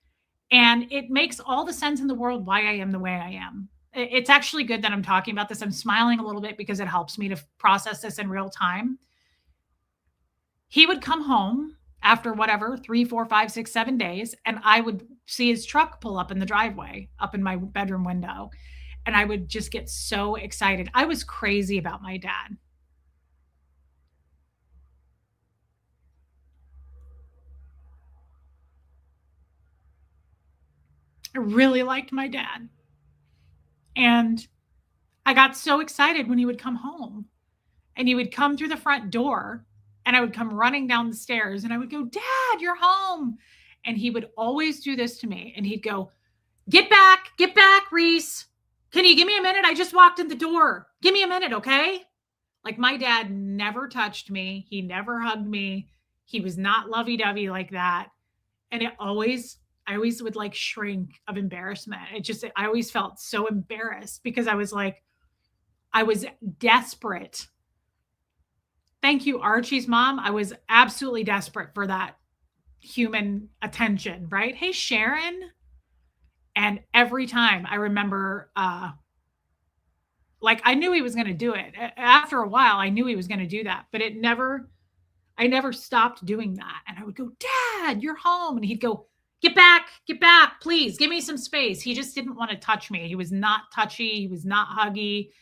And it makes all the sense in the world why I am the way I am. It's actually good that I'm talking about this. I'm smiling a little bit because it helps me to process this in real time. He would come home after whatever, 3, 4, 5, 6, 7 days, and I would see his truck pull up in the driveway, up in my bedroom window. And I would just get so excited. I was crazy about my dad. I really liked my dad. And I got so excited when he would come home, and he would come through the front door, and I would come running down the stairs, and I would go, Dad, you're home. And he would always do this to me. And he'd go, get back, Reese. Can you give me a minute? I just walked in the door. Give me a minute, okay? Like, my dad never touched me. He never hugged me. He was not lovey-dovey like that. And I always would like shrink of embarrassment. I always felt so embarrassed because I was like, I was desperate. Thank you, Archie's mom. I was absolutely desperate for that human attention, right? Hey, Sharon. And every time I remember, like, I knew he was going to do it. After a while, I knew he was going to do that, but I never stopped doing that. And I would go, Dad, you're home. And he'd go, get back, please, give me some space. He just didn't want to touch me. He was not touchy. He was not huggy.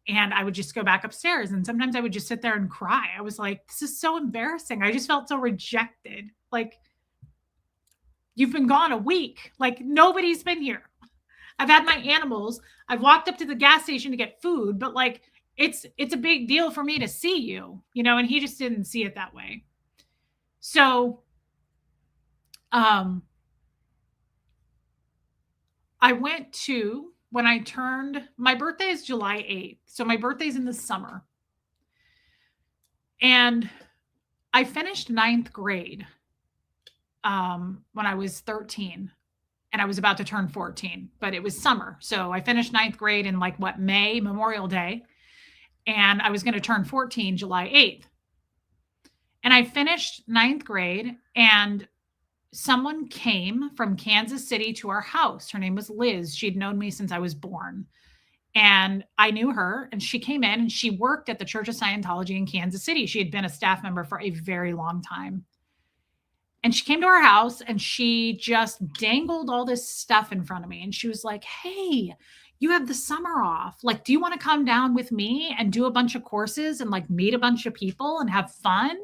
And I would just go back upstairs. And sometimes I would just sit there and cry. I was like, this is so embarrassing. I just felt so rejected. Like, you've been gone a week. Like, nobody's been here. I've had my animals. I've walked up to the gas station to get food, but like, it's a big deal for me to see you, you know, and he just didn't see it that way. So, I went to, when I turned, my birthday is July 8th. So my birthday's in the summer. And I finished 9th grade when I was 13, and I was about to turn 14, but it was summer. So I finished 9th grade in like May, Memorial Day. And I was going to turn 14 July 8th. And I finished 9th grade, and someone came from Kansas City to our house. Her name was Liz. She'd known me since I was born. And I knew her, and she came in, and she worked at the Church of Scientology in Kansas City. She had been a staff member for a very long time. And she came to our house, and she just dangled all this stuff in front of me. And she was like, hey, you have the summer off. Like, do you want to come down with me and do a bunch of courses and like meet a bunch of people and have fun?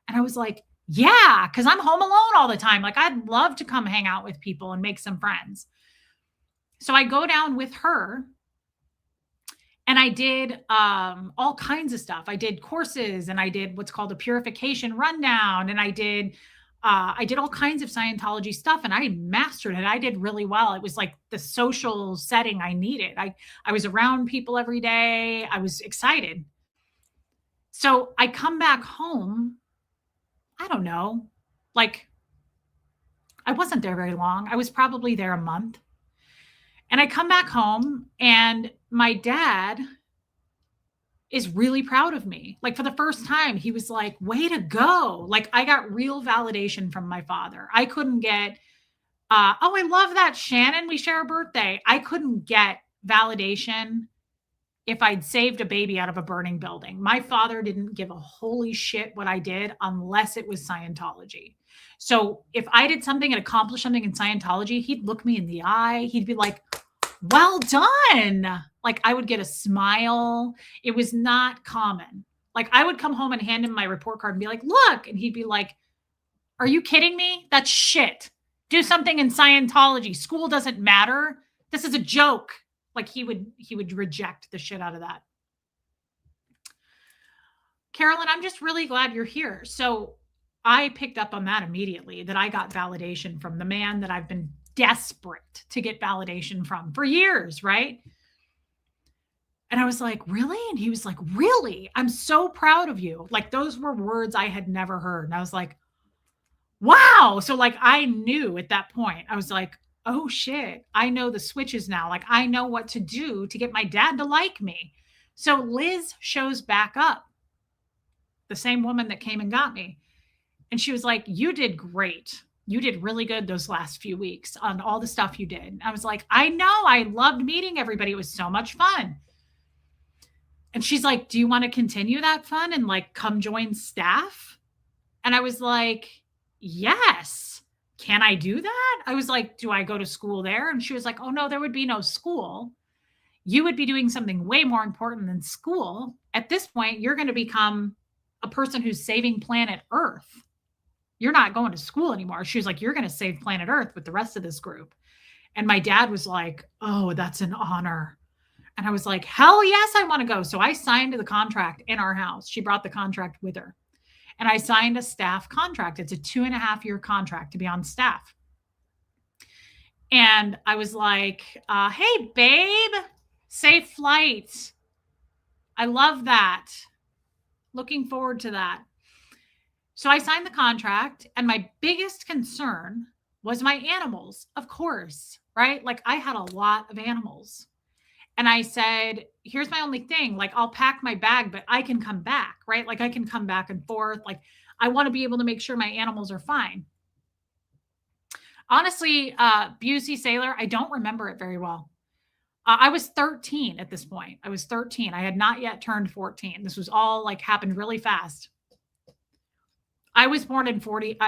And I was like, yeah, because I'm home alone all the time. Like, I'd love to come hang out with people and make some friends. So I go down with her, and I did all kinds of stuff. I did courses, and I did what's called a purification rundown. And I did all kinds of Scientology stuff, and I mastered it. I did really well. It was like the social setting I needed. I was around people every day. I was excited. So I come back home. I don't know, like, I wasn't there very long. I was probably there a month. And I come back home, and my dad is really proud of me. Like, for the first time, he was like, way to go. Like, I got real validation from my father. I couldn't get, oh, I love that, Shannon. We share a birthday. I couldn't get validation if I'd saved a baby out of a burning building. My father didn't give a holy shit what I did unless it was Scientology. So if I did something and accomplished something in Scientology, he'd look me in the eye. He'd be like, well done. Like, I would get a smile. It was not common. Like I would come home and hand him my report card and be like, look. And he'd be like, are you kidding me? That's shit. Do something in Scientology. School doesn't matter. This is a joke. Like he would reject the shit out of that. Carolyn, I'm just really glad you're here. So I picked up on that immediately, that I got validation from the man that I've been desperate to get validation from for years, right? And I was like, really? And he was like, really? I'm so proud of you. Like those were words I had never heard. And I was like, wow. So like I knew at that point, I was like, oh shit, I know the switches now. Like I know what to do to get my dad to like me. So Liz shows back up, the same woman that came and got me. And she was like, you did great. You did really good those last few weeks on all the stuff you did. And I was like, I know. I loved meeting everybody. It was so much fun. And she's like, do you want to continue that fun and like come join staff? And I was like, yes. Can I do that? I was like, do I go to school there? And she was like, oh no, there would be no school. You would be doing something way more important than school. At this point, you're going to become a person who's saving planet Earth. You're not going to school anymore. She was like, you're going to save planet Earth with the rest of this group. And my dad was like, oh, that's an honor. And I was like, hell yes, I want to go. So I signed the contract in our house. She brought the contract with her. And I signed a staff contract. It's a 2.5-year contract to be on staff. And I was like, hey, babe, safe flight. I love that. Looking forward to that. So I signed the contract, and my biggest concern was my animals, of course, right? Like I had a lot of animals. And I said, here's my only thing. Like I'll pack my bag, but I can come back, right? Like I can come back and forth. Like I want to be able to make sure my animals are fine. Honestly, Busey Sailor, I don't remember it very well. I was 13 at this point. I was 13. I had not yet turned 14. This was all like happened really fast. I was born in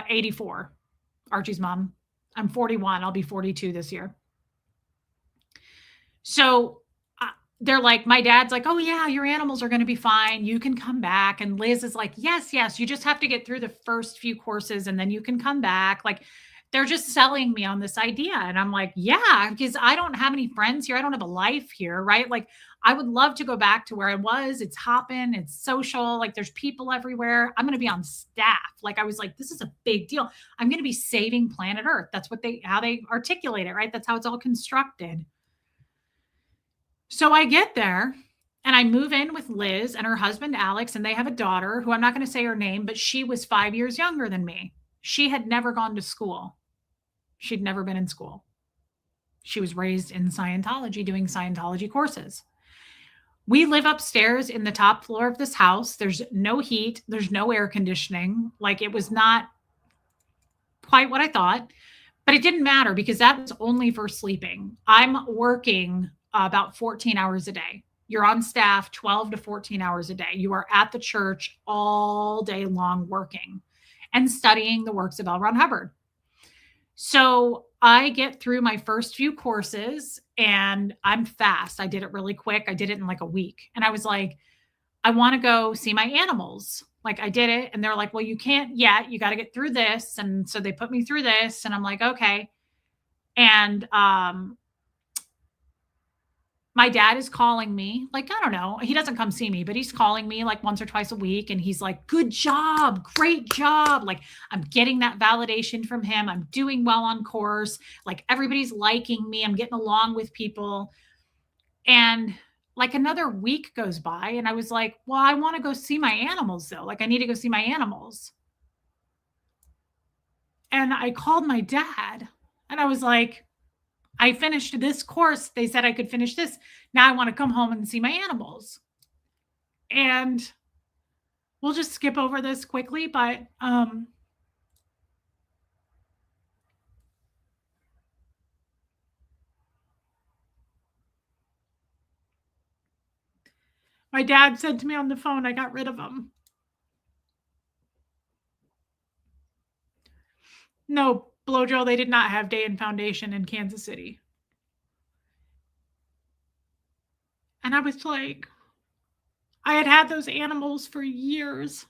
84, Archie's mom. I'm 41. I'll be 42 this year. So they're like, my dad's like, oh yeah, your animals are going to be fine. You can come back. And Liz is like, yes, you just have to get through the first few courses and then you can come back. Like they're just selling me on this idea. And I'm like, yeah, because I don't have any friends here. I don't have a life here, right? Like I would love to go back to where I was. It's hopping, it's social. Like there's people everywhere. I'm going to be on staff. Like I was like, this is a big deal. I'm going to be saving planet Earth. That's how they articulate it, right? That's how it's all constructed. So I get there and I move in with Liz and her husband, Alex, and they have a daughter who I'm not going to say her name, but she was 5 years younger than me. She had never gone to school. She'd never been in school. She was raised in Scientology, doing Scientology courses. We live upstairs in the top floor of this house. There's no heat. There's no air conditioning. Like it was not quite what I thought, but it didn't matter because that was only for sleeping. I'm working about 14 hours a day. You're on staff 12 to 14 hours a day. You are at the church all day long working and studying the works of L. Ron Hubbard. So I get through my first few courses and I'm fast. I did it really quick. I did it in like a week. And I was like, I want to go see my animals. Like I did it. And they're like, well, you can't yet. You got to get through this. And so they put me through this and I'm like, okay. And my dad is calling me, like, I don't know, he doesn't come see me, but he's calling me like once or twice a week. And he's like, good job, great job. Like I'm getting that validation from him. I'm doing well on course. Like everybody's liking me. I'm getting along with people. And like another week goes by and I was like, well, I want to go see my animals though. Like I need to go see my animals. And I called my dad and I was like, I finished this course. They said I could finish this. Now I want to come home and see my animals. And we'll just skip over this quickly, but my dad said to me on the phone, I got rid of them. No, Blojo, they did not have Day and Foundation in Kansas City. And I was like, I had had those animals for years.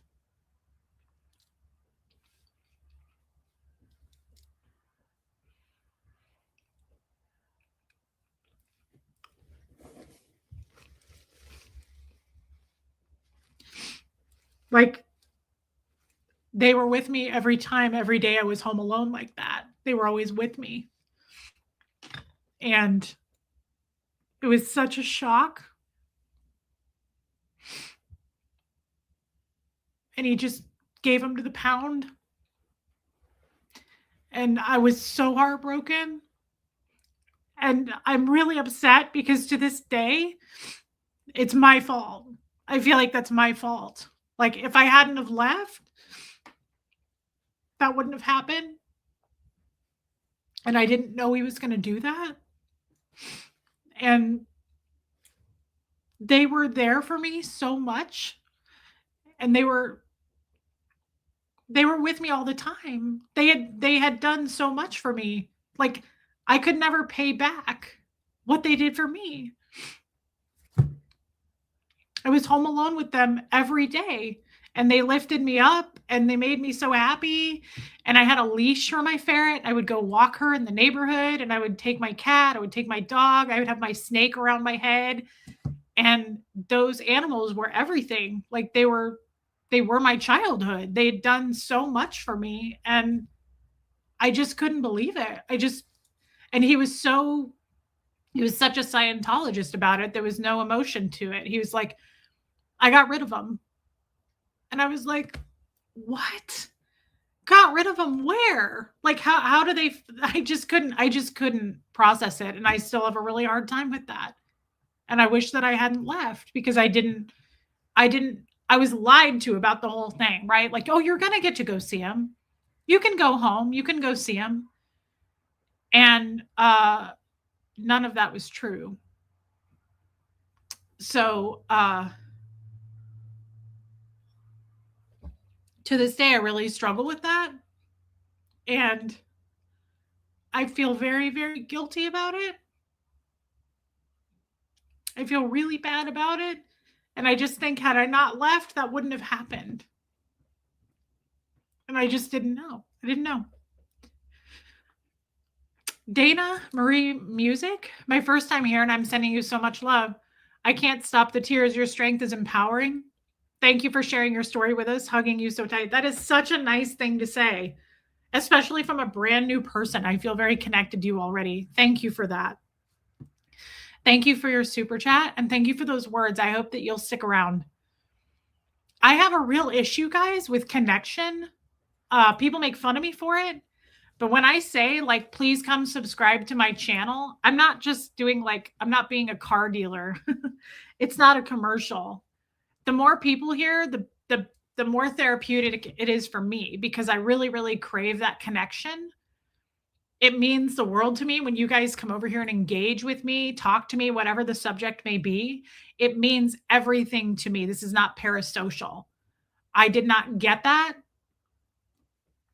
Like, they were with me every time, every day I was home alone like that. They were always with me. And it was such a shock. And he just gave them to the pound. And I was so heartbroken. And I'm really upset because to this day, it's my fault. I feel like that's my fault. Like, if I hadn't have left, that wouldn't have happened. And I didn't know he was going to do that. And they were there for me so much. And they were with me all the time. They had done so much for me. Like, I could never pay back what they did for me. I was home alone with them every day, and they lifted me up and they made me so happy. And I had a leash for my ferret. I would go walk her in the neighborhood, and I would take my cat, I would take my dog, I would have my snake around my head. And those animals were everything. Like, they were my childhood. They had done so much for me, and I just couldn't believe it. And he was such a Scientologist about it. There was no emotion to it. He was like, I got rid of them. And I was like, what? Got rid of them where? Like, how do they? I just couldn't process it. And I still have a really hard time with that. And I wish that I hadn't left, because I was lied to about the whole thing, right? Like, oh, you're going to get to go see him. You can go home. You can go see him. And none of that was true. So to this day, I really struggle with that. And I feel very, very guilty about it. I feel really bad about it. And I just think, had I not left, that wouldn't have happened. And I just didn't know. I didn't know. Dana Marie Music, my first time here, and I'm sending you so much love. I can't stop the tears. Your strength is empowering. Thank you for sharing your story with us, hugging you so tight. That is such a nice thing to say, especially from a brand new person. I feel very connected to you already. Thank you for that. Thank you for your super chat, and thank you for those words. I hope that you'll stick around. I have a real issue, guys, with connection. People make fun of me for it. But when I say, like, please come subscribe to my channel, I'm not just doing, like, I'm not being a car dealer. It's not a commercial. The more people here, the more therapeutic it is for me, because I really, really crave that connection. It means the world to me when you guys come over here and engage with me, talk to me, whatever the subject may be. It means everything to me. This is not parasocial. I did not get that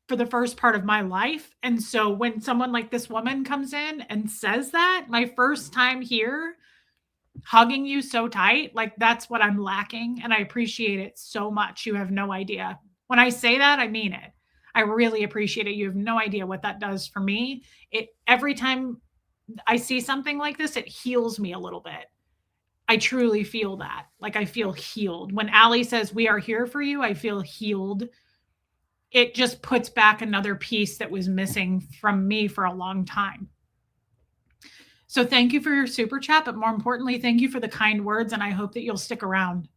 for the first part of my life. And so when someone like this woman comes in and says that, my first time here, hugging you so tight, like, that's what I'm lacking. And I appreciate it so much. You have no idea. When I say that, I mean it. I really appreciate it. You have no idea what that does for me. Every time I see something like this, it heals me a little bit. I truly feel that. Like, I feel healed. When Allie says, we are here for you, I feel healed. It just puts back another piece that was missing from me for a long time. So thank you for your super chat, but more importantly, thank you for the kind words, and I hope that you'll stick around.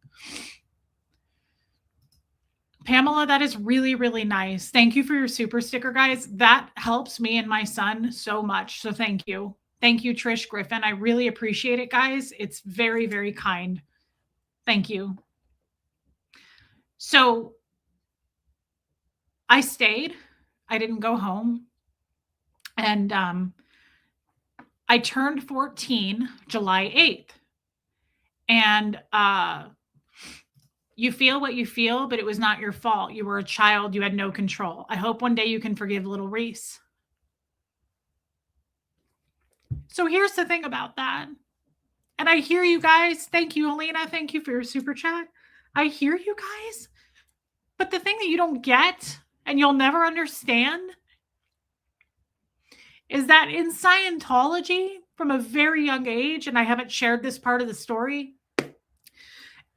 Pamela, that is really, really nice. Thank you for your super sticker, guys. That helps me and my son so much. So thank you. Thank you, Trish Griffin. I really appreciate it, guys. It's very, very kind. Thank you. So I stayed. I didn't go home. And I turned 14 July 8th. And you feel what you feel, but it was not your fault. You were a child. You had no control. I hope one day you can forgive little Reese. So here's the thing about that. And I hear you guys. Thank you, Alina. Thank you for your super chat. I hear you guys. But the thing that you don't get and you'll never understand is that in Scientology, from a very young age, and I haven't shared this part of the story,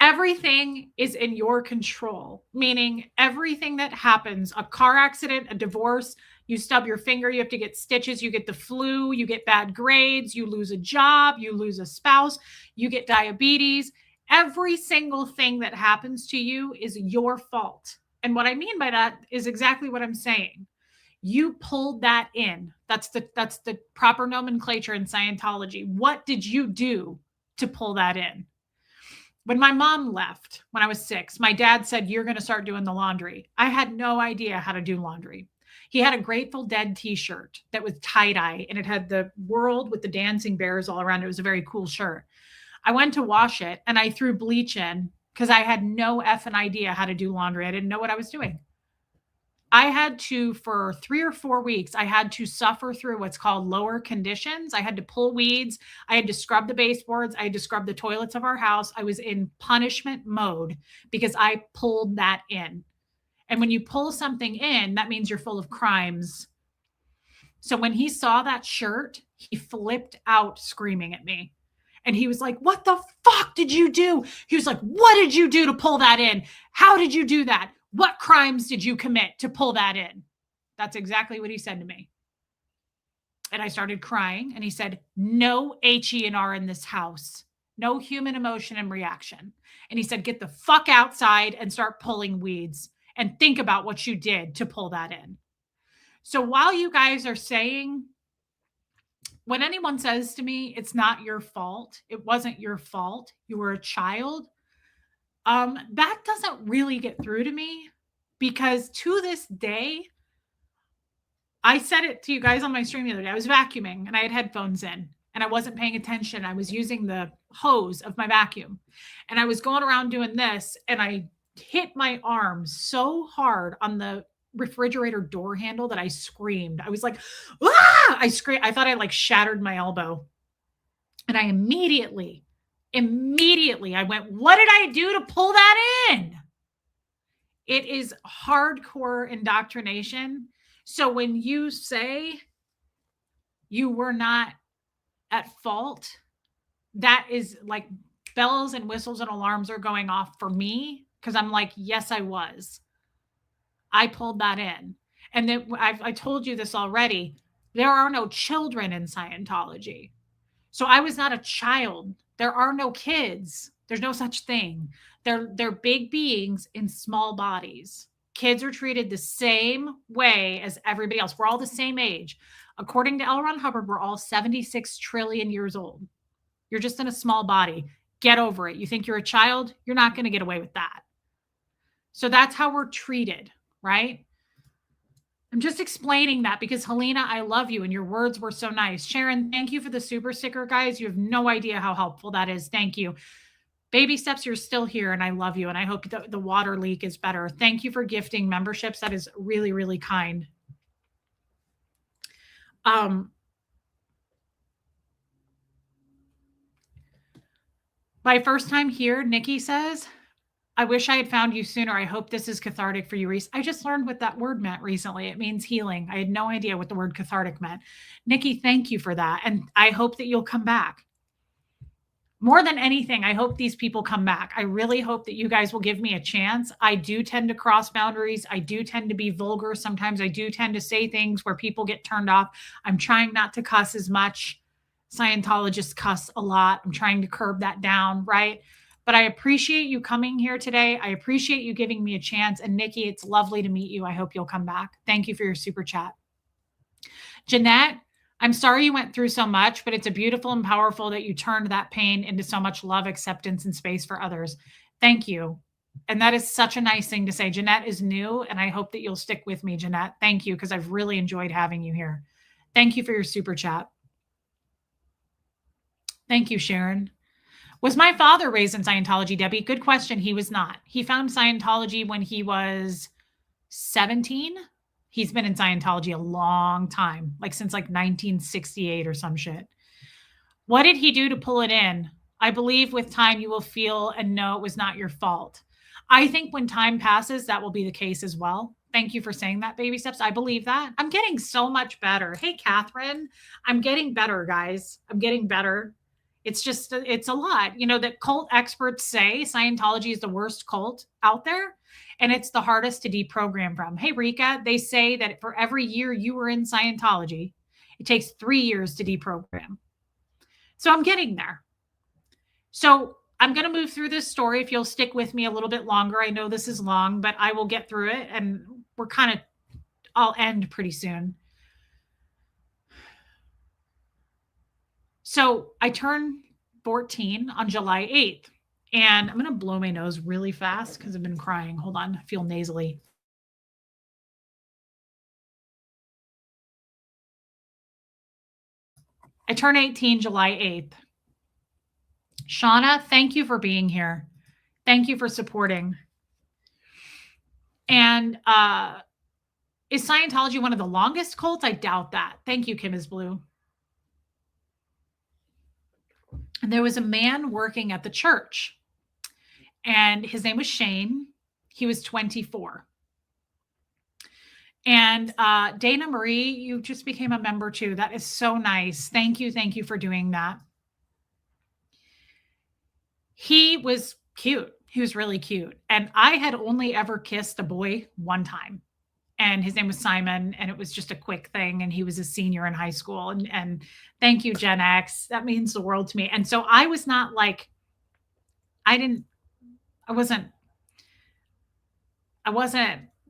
everything is in your control, meaning everything that happens, a car accident, a divorce, you stub your finger, you have to get stitches, you get the flu, you get bad grades, you lose a job, you lose a spouse, you get diabetes. Every single thing that happens to you is your fault. And what I mean by that is exactly what I'm saying. You pulled that in. That's the proper nomenclature in Scientology. What did you do to pull that in? When my mom left when I was 6, my dad said, "You're going to start doing the laundry." I had no idea how to do laundry. He had a Grateful Dead t-shirt that was tie-dye, and it had the world with the dancing bears all around. It was a very cool shirt. I went to wash it, and I threw bleach in because I had no effing idea how to do laundry. I didn't know what I was doing. I had to, for 3 or 4 weeks, I had to suffer through what's called lower conditions. I had to pull weeds. I had to scrub the baseboards. I had to scrub the toilets of our house. I was in punishment mode because I pulled that in. And when you pull something in, that means you're full of crimes. So when he saw that shirt, he flipped out screaming at me. And he was like, "What the fuck did you do?" He was like, "What did you do to pull that in? How did you do that? What crimes did you commit to pull that in?" That's exactly what he said to me. And I started crying. And he said, "No H-E-N-R in this house. No human emotion and reaction." And he said, "Get the fuck outside and start pulling weeds and think about what you did to pull that in." So while you guys are saying, when anyone says to me, "It's not your fault. It wasn't your fault. You were a child." That doesn't really get through to me, because to this day, I said it to you guys on my stream the other day. I was vacuuming and I had headphones in and I wasn't paying attention. I was using the hose of my vacuum and I was going around doing this, and I hit my arm so hard on the refrigerator door handle that I screamed. I was like, "Ah!" I screamed. I thought I like shattered my elbow. And I immediately I went, "What did I do to pull that in?" It is hardcore indoctrination. So when you say you were not at fault, that is like bells and whistles and alarms are going off for me, because I'm like, yes, I was. I pulled that in. And then I told you this already. There are no children in Scientology. So I was not a child. There are no kids. There's no such thing. They're big beings in small bodies. Kids are treated the same way as everybody else. We're all the same age. According to L. Ron Hubbard, we're all 76 trillion years old. You're just in a small body. Get over it. You think you're a child? You're not going to get away with that. So that's how we're treated, right? I'm just explaining that because, Helena, I love you and your words were so nice. Sharon, thank you for the super sticker, guys. You have no idea how helpful that is. Thank you. Baby Steps, you're still here and I love you. And I hope the water leak is better. Thank you for gifting memberships. That is really, really kind. My first time here, Nikki says, "I wish I had found you sooner. I hope this is cathartic for you, Reese." I just learned what that word meant recently. It means healing. I had no idea what the word cathartic meant. Nikki, thank you for that. And I hope that you'll come back. More than anything, I hope these people come back. I really hope that you guys will give me a chance. I do tend to cross boundaries. I do tend to be vulgar. Sometimes I do tend to say things where people get turned off. I'm trying not to cuss as much. Scientologists cuss a lot. I'm trying to curb that down, right? But I appreciate you coming here today. I appreciate you giving me a chance. And Nikki, it's lovely to meet you. I hope you'll come back. Thank you for your super chat. Jeanette, I'm sorry you went through so much, but it's a beautiful and powerful that you turned that pain into so much love, acceptance, and space for others. Thank you. And that is such a nice thing to say. Jeanette is new, and I hope that you'll stick with me, Jeanette. Thank you, because I've really enjoyed having you here. Thank you for your super chat. Thank you, Sharon. Was my father raised in Scientology, Debbie? Good question. He was not. He found Scientology when he was 17. He's been in Scientology a long time, like since like 1968 or some shit. What did he do to pull it in? I believe with time you will feel and know it was not your fault. I think when time passes, that will be the case as well. Thank you for saying that, baby steps. I believe that. I'm getting so much better. Hey, Catherine, I'm getting better, guys. I'm getting better. It's just, it's a lot. You know, that cult experts say Scientology is the worst cult out there and it's the hardest to deprogram from. Hey, Rika, they say that for every year you were in Scientology, it takes 3 years to deprogram. So I'm getting there. So I'm going to move through this story if you'll stick with me a little bit longer. I know this is long, but I will get through it and I'll end pretty soon. So I turned 14 on July 8th, and I'm going to blow my nose really fast because I've been crying. Hold on. I feel nasally. I turned 18 July 8th. Shauna, thank you for being here. Thank you for supporting. And is Scientology one of the longest cults? I doubt that. Thank you, Kim is Blue. And there was a man working at the church, and his name was Shane. He was 24. And Dana Marie, you just became a member too. That is so nice. Thank you. Thank you for doing that. He was cute. He was really cute. And I had only ever kissed a boy one time. And his name was Simon, and it was just a quick thing. And he was a senior in high school. And thank you, Gen X. That means the world to me. And so I was not like, I wasn't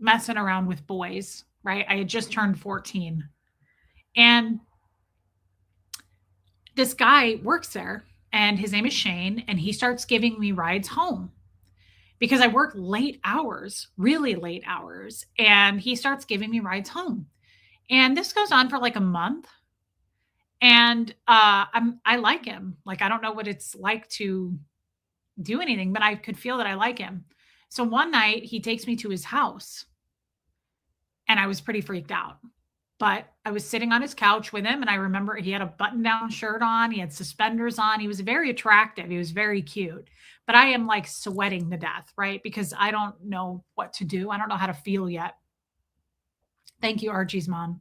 messing around with boys, right? I had just turned 14. And this guy works there, and his name is Shane, and he starts giving me rides home because I work late hours, really late hours, and he starts giving me rides home. And this goes on for like a month. And I like him. Like, I don't know what it's like to do anything, but I could feel that I like him. So one night he takes me to his house, and I was pretty freaked out. But I was sitting on his couch with him, and I remember he had a button-down shirt on, he had suspenders on, he was very attractive, he was very cute. But I am like sweating to death, right? Because I don't know what to do. I don't know how to feel yet. Thank you, Archie's mom.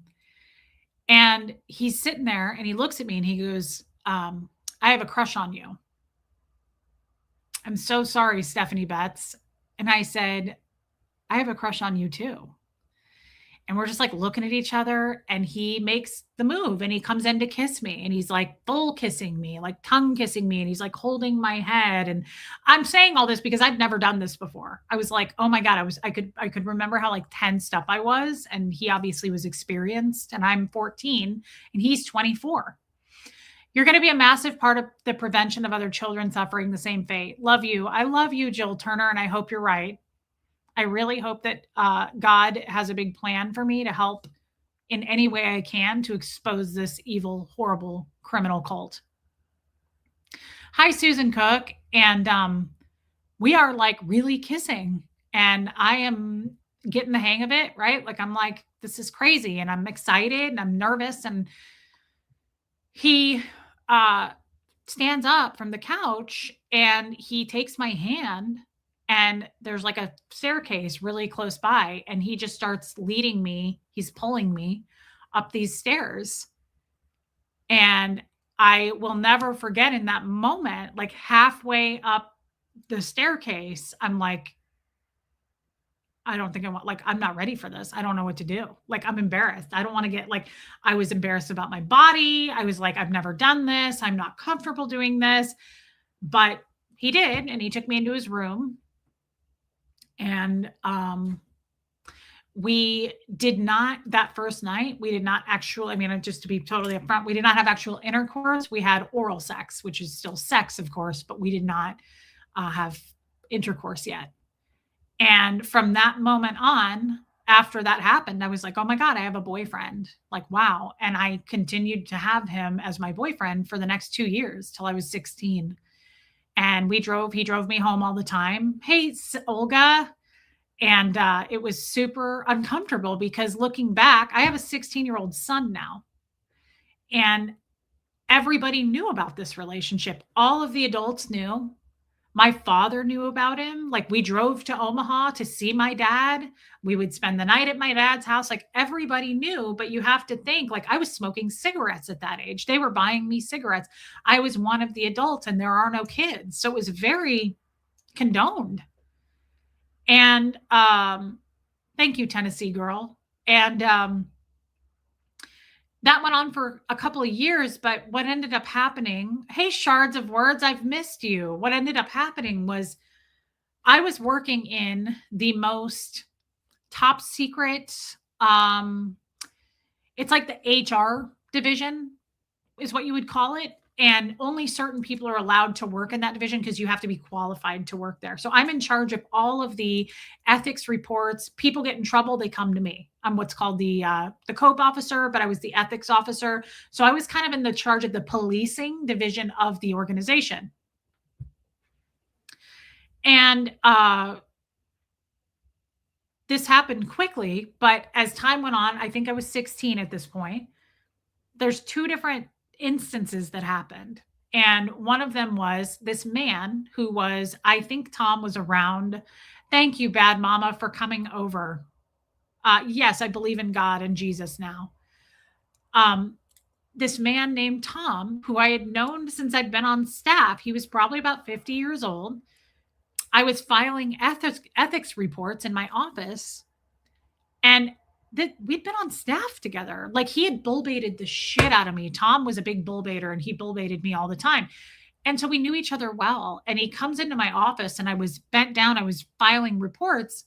And he's sitting there and he looks at me and he goes, I have a crush on you. I'm so sorry, Stephanie Betts. And I said, I have a crush on you too. And we're just like looking at each other, and he makes the move and he comes in to kiss me, and he's like full kissing me, like tongue kissing me. And he's like holding my head. And I'm saying all this because I've never done this before. I was like, oh my God, I could remember how like tensed up I was. And he obviously was experienced, and I'm 14 and he's 24. You're going to be a massive part of the prevention of other children suffering the same fate. Love you. I love you, Jill Turner. And I hope you're right. I really hope that God has a big plan for me to help in any way I can to expose this evil, horrible criminal cult. Hi, Susan Cook. And we are like really kissing, and I am getting the hang of it, right? Like, I'm like, this is crazy, and I'm excited and I'm nervous. And he stands up from the couch and he takes my hand, and there's like a staircase really close by, and he just starts leading me. He's pulling me up these stairs. And I will never forget in that moment, like halfway up the staircase, I'm like, I don't think I want, like, I'm not ready for this. I don't know what to do. Like, I'm embarrassed. I don't want to get like, I was embarrassed about my body. I was like, I've never done this. I'm not comfortable doing this. But he did. And he took me into his room. And we did not, that first night, we did not actually, I mean, just to be totally upfront, we did not have actual intercourse. We had oral sex, which is still sex, of course, but we did not have intercourse yet. And from that moment on, after that happened, I was like, oh my God, I have a boyfriend. Like, wow. And I continued to have him as my boyfriend for the next 2 years till I was 16. And he drove me home all the time. Hey, Olga. And it was super uncomfortable because looking back, I have a 16-year-old son now. And everybody knew about this relationship. All of the adults knew. My father knew about him. Like, we drove to Omaha to see my dad. We would spend the night at my dad's house. Like, everybody knew, but you have to think, like, I was smoking cigarettes at that age. They were buying me cigarettes. I was one of the adults and there are no kids. So it was very condoned. And thank you, Tennessee girl. And that went on for a couple of years, but what ended up happening, hey, shards of words, I've missed you. What ended up happening was I was working in the most top secret, it's like the HR division is what you would call it. And only certain people are allowed to work in that division because you have to be qualified to work there. So I'm in charge of all of the ethics reports. People get in trouble, they come to me. I'm what's called the COPE officer, but I was the ethics officer. So I was kind of in the charge of the policing division of the organization. And this happened quickly, but as time went on, I think I was 16 at this point. There's two different instances that happened. And one of them was this man who was, I think Tom was around. Thank you, Bad Mama, for coming over. Yes, I believe in God and Jesus now. This man named Tom, who I had known since I'd been on staff, he was probably about 50 years old. I was filing ethics reports in my office, and that we'd been on staff together. Like, he had bull baited the shit out of me. Tom was a big bull baiter and he bull baited me all the time. And so we knew each other well. And he comes into my office and I was bent down. I was filing reports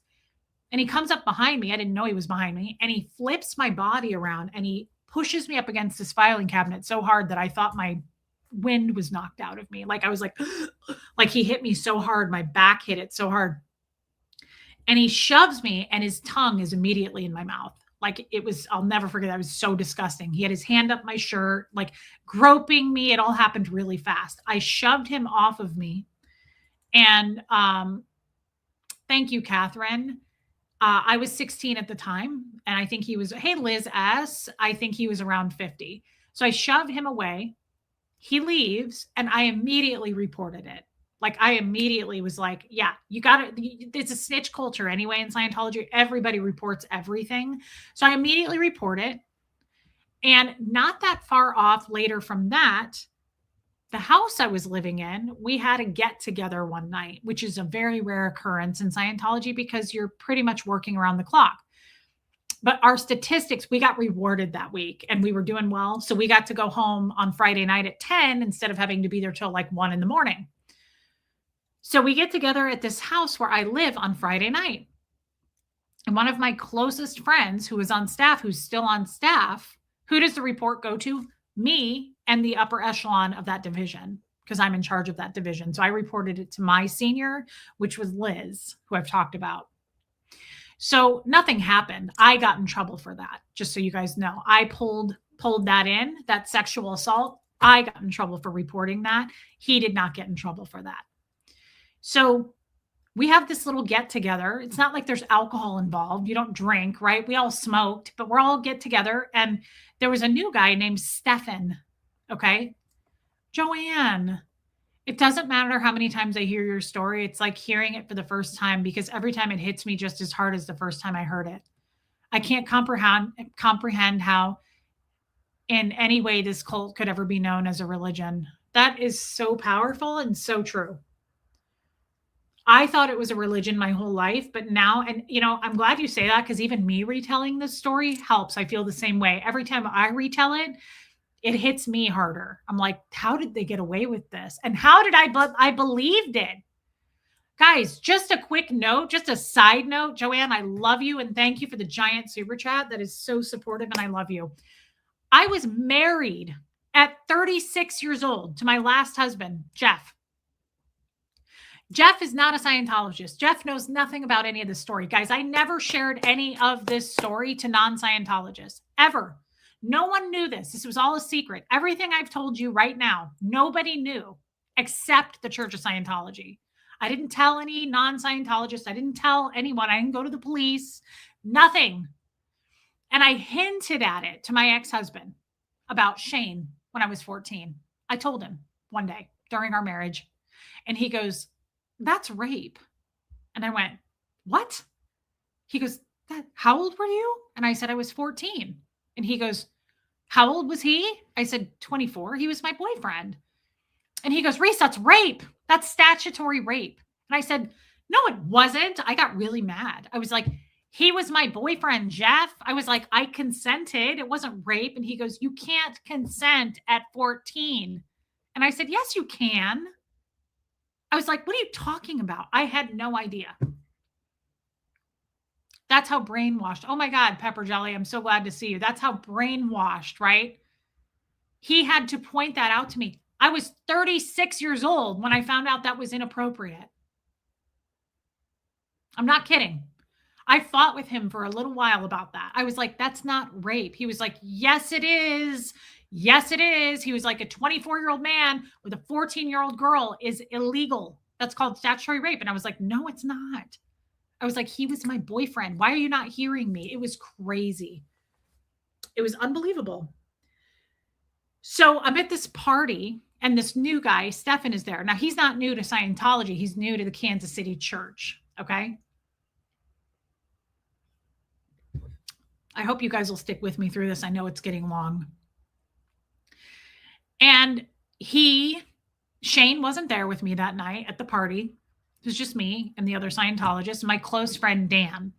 and he comes up behind me. I didn't know he was behind me. And he flips my body around and he pushes me up against this filing cabinet so hard that I thought my wind was knocked out of me. Like, I was like, like he hit me so hard. My back hit it so hard. And he shoves me and his tongue is immediately in my mouth. Like, it was, I'll never forget. That was so disgusting. He had his hand up my shirt, like groping me. It all happened really fast. I shoved him off of me. And thank you, Catherine. I was 16 at the time. And I think he was, hey, Liz S. I think he was around 50. So I shoved him away. He leaves and I immediately reported it. Like, I immediately was like, yeah, you got it. It's a snitch culture anyway in Scientology. Everybody reports everything. So I immediately report it. And not that far off later from that, the house I was living in, we had a get together one night, which is a very rare occurrence in Scientology because you're pretty much working around the clock. But our statistics, we got rewarded that week and we were doing well. So we got to go home on Friday night at 10 instead of having to be there till like 1 a.m. So we get together at this house where I live on Friday night. And one of my closest friends who was on staff, who's still on staff, who does the report go to? Me and the upper echelon of that division, because I'm in charge of that division. So I reported it to my senior, which was Liz, who I've talked about. So nothing happened. I got in trouble for that, just so you guys know. I pulled that in, that sexual assault. I got in trouble for reporting that. He did not get in trouble for that. So we have this little get together. It's not like there's alcohol involved. You don't drink, right? We all smoked, but we're all get together. And there was a new guy named Stefan. Okay. Joanne, it doesn't matter how many times I hear your story. It's like hearing it for the first time because every time it hits me just as hard as the first time I heard it. I can't comprehend how in any way this cult could ever be known as a religion. That is so powerful and so true. I thought it was a religion my whole life, but now, and I'm glad you say that because even me retelling this story helps. I feel the same way. Every time I retell it, it hits me harder. I'm like, how did they get away with this? And how did I believed it? Guys, just a quick note, just a side note. Joanne, I love you. And thank you for the giant super chat. That is so supportive. And I love you. I was married at 36 years old to my last husband, Jeff. Jeff is not a Scientologist. Jeff knows nothing about any of this story. Guys, I never shared any of this story to non-Scientologists, ever. No one knew this. This was all a secret. Everything I've told you right now, nobody knew except the Church of Scientology. I didn't tell any non-Scientologists. I didn't tell anyone. I didn't go to the police. Nothing. And I hinted at it to my ex-husband about Shane when I was 14. I told him one day during our marriage. And he goes, that's rape. And I went, what? He goes, how old were you? And I said, I was 14. And he goes, how old was he? I said, 24. He was my boyfriend. And he goes, Reese, that's rape. That's statutory rape. And I said, no, it wasn't. I got really mad. I was like, he was my boyfriend, Jeff. I was like, I consented. It wasn't rape. And he goes, you can't consent at 14. And I said, yes, you can. I was like, what are you talking about? I had no idea. That's how brainwashed. Oh my God, Pepper Jelly, I'm so glad to see you. That's how brainwashed, right? He had to point that out to me. I was 36 years old when I found out that was inappropriate. I'm not kidding. I fought with him for a little while about that. I was like, that's not rape. He was like, yes, it is. Yes, it is. He was like, a 24-year-old man with a 14-year-old girl is illegal. That's called statutory rape. And I was like, no, it's not. I was like, he was my boyfriend. Why are you not hearing me? It was crazy. It was unbelievable. So I'm at this party and this new guy, Stefan, is there. Now, he's not new to Scientology. He's new to the Kansas City church. Okay. I hope you guys will stick with me through this. I know it's getting long. And Shane wasn't there with me that night at the party. It was just me and the other Scientologist, my close friend, Dan.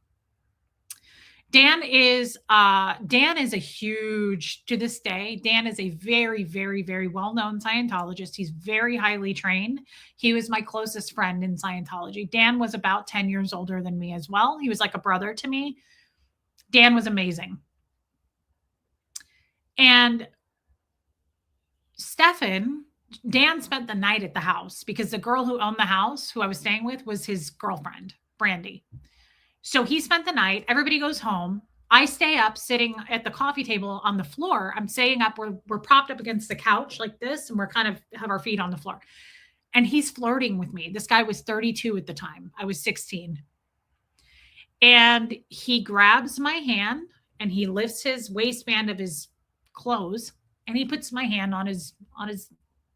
Dan is a huge, to this day, Dan is a very, very, very well-known Scientologist. He's very highly trained. He was my closest friend in Scientology. Dan was about 10 years older than me as well. He was like a brother to me. Dan was amazing. And Dan spent the night at the house because the girl who owned the house, who I was staying with, was his girlfriend, Brandy. So he spent the night. Everybody goes home. I stay up sitting at the coffee table on the floor. I'm staying up. We're propped up against the couch like this, and we're kind of have our feet on the floor. And he's flirting with me. This guy was 32 at the time. I was 16. And he grabs my hand and he lifts his waistband of his clothes and he puts my hand on his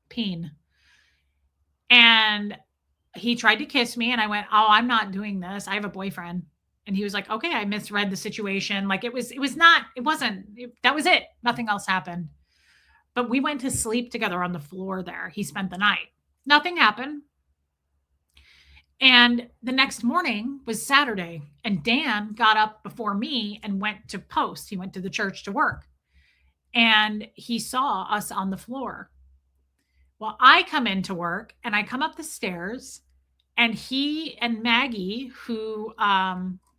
peen. And he tried to kiss me and I went, oh, I'm not doing this. I have a boyfriend. And he was like, okay, I misread the situation. Like that was it. Nothing else happened. But we went to sleep together on the floor there. He spent the night. Nothing happened. And the next morning was Saturday, and Dan got up before me and went to Post. He went to the church to work, and he saw us on the floor. Well, I come into work, and I come up the stairs, and he and Maggie, who,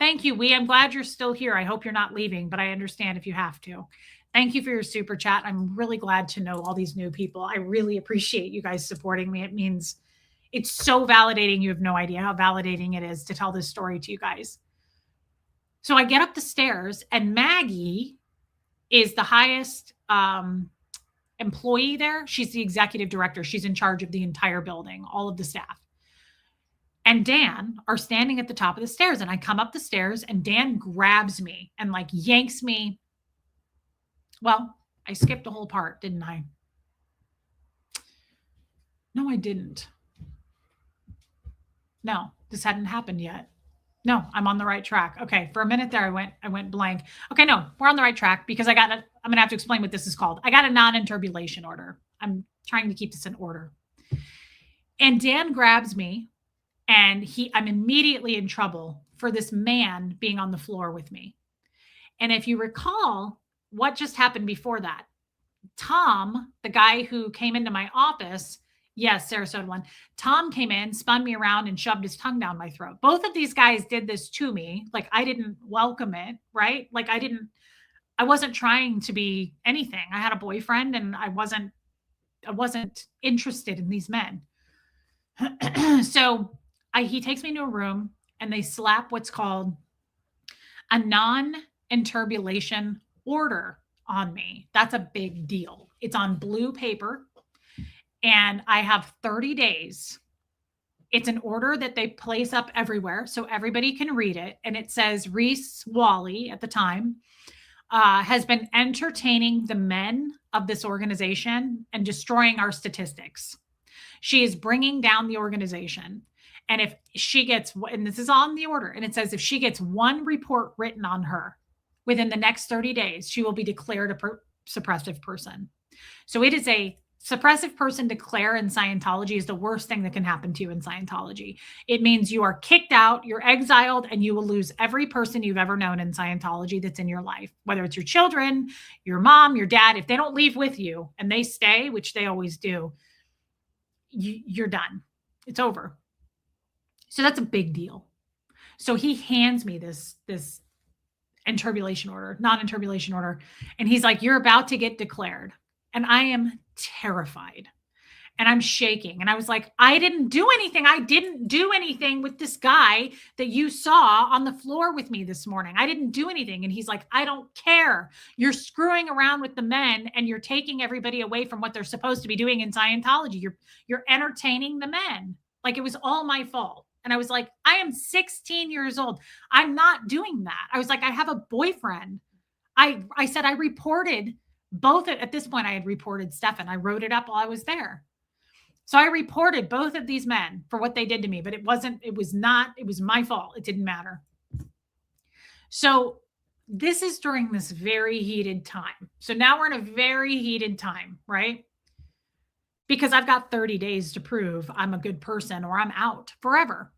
thank you, I'm glad you're still here. I hope you're not leaving, but I understand if you have to. Thank you for your super chat. I'm really glad to know all these new people. I really appreciate you guys supporting me. It means it's so validating. You have no idea how validating it is to tell this story to you guys. So I get up the stairs and Maggie is the highest employee there. She's the executive director. She's in charge of the entire building, all of the staff. And Dan are standing at the top of the stairs. And I come up the stairs and Dan grabs me and like yanks me. Well, I skipped a whole part, didn't I? No, I didn't. No, this hadn't happened yet. No, I'm on the right track. Okay. For a minute there, I went blank. Okay. No, we're on the right track because I'm going to have to explain what this is called. I got a non-interpolation order. I'm trying to keep this in order. And Dan grabs me and I'm immediately in trouble for this man being on the floor with me. And if you recall what just happened before that, Tom, the guy who came into my office, yes, Sarasota one. Tom came in, spun me around and shoved his tongue down my throat. Both of these guys did this to me. Like I didn't welcome it, right? Like I wasn't trying to be anything. I had a boyfriend and I wasn't interested in these men. So he takes me to a room and they slap what's called a non-interpolation order on me. That's a big deal. It's on blue paper. And I have 30 days. It's an order that they place up everywhere so everybody can read it. And it says Reese Wally at the time has been entertaining the men of this organization and destroying our statistics. She is bringing down the organization. And if she gets, and this is on the order, and it says if she gets one report written on her within the next 30 days, she will be declared a suppressive person. So it is a suppressive person declare in Scientology is the worst thing that can happen to you in Scientology. It means you are kicked out, you're exiled, and you will lose every person you've ever known in Scientology that's in your life, whether it's your children, your mom, your dad. If they don't leave with you and they stay, which they always do, you're done. It's over. So that's a big deal. So he hands me this non-intubulation order. And he's like, you're about to get declared. And I am terrified and I'm shaking. And I was like, I didn't do anything. I didn't do anything with this guy that you saw on the floor with me this morning. I didn't do anything. And he's like, I don't care. You're screwing around with the men and you're taking everybody away from what they're supposed to be doing in Scientology. You're entertaining the men. Like it was all my fault. And I was like, I am 16 years old. I'm not doing that. I was like, I have a boyfriend. I said I reported both at this point. I had reported Stefan. I wrote it up while I was there. So I reported both of these men for what they did to me, but it was my fault. It didn't matter. So this is during this very heated time. So now we're in a very heated time, right? Because I've got 30 days to prove I'm a good person or I'm out forever.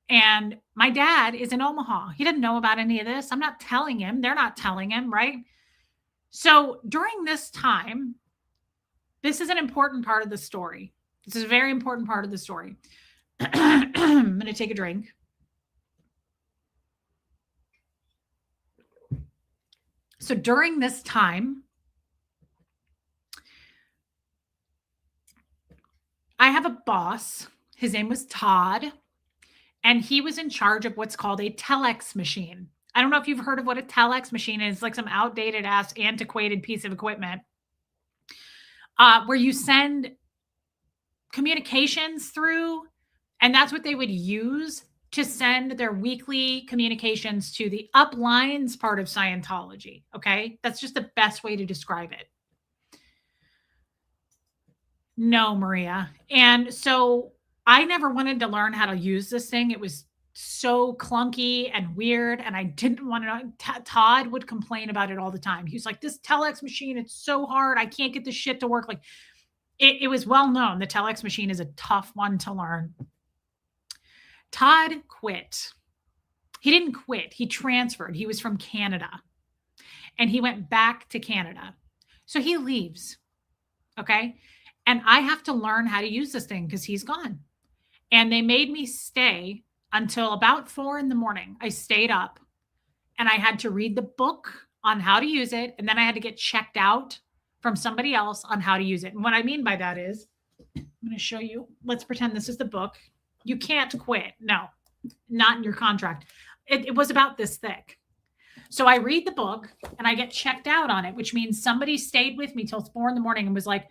And my dad is in Omaha. He didn't know about any of this. I'm not telling him. They're not telling him, right? So during this time, this is an important part of the story. This is a very important part of the story. I'm going to take a drink. So during this time, I have a boss. His name was Todd, and he was in charge of what's called a telex machine. I don't know if you've heard of what a telex machine is. It's like some outdated ass antiquated piece of equipment where you send communications through, and that's what they would use to send their weekly communications to the uplines part of Scientology. Okay. That's just the best way to describe it. No, Maria. And so I never wanted to learn how to use this thing. It was so clunky and weird. And I didn't want to, Todd would complain about it all the time. He was like, this telex machine, it's so hard. I can't get this shit to work. Like it was well known. The telex machine is a tough one to learn. Todd quit. He didn't quit. He transferred. He was from Canada and he went back to Canada. So he leaves. Okay. And I have to learn how to use this thing because he's gone. And they made me stay until about 4 a.m. I stayed up and I had to read the book on how to use it. And then I had to get checked out from somebody else on how to use it. And what I mean by that is, I'm going to show you. Let's pretend this is the book. You can't quit. No, not in your contract. It was about this thick. So I read the book and I get checked out on it, which means somebody stayed with me till 4 a.m. and was like,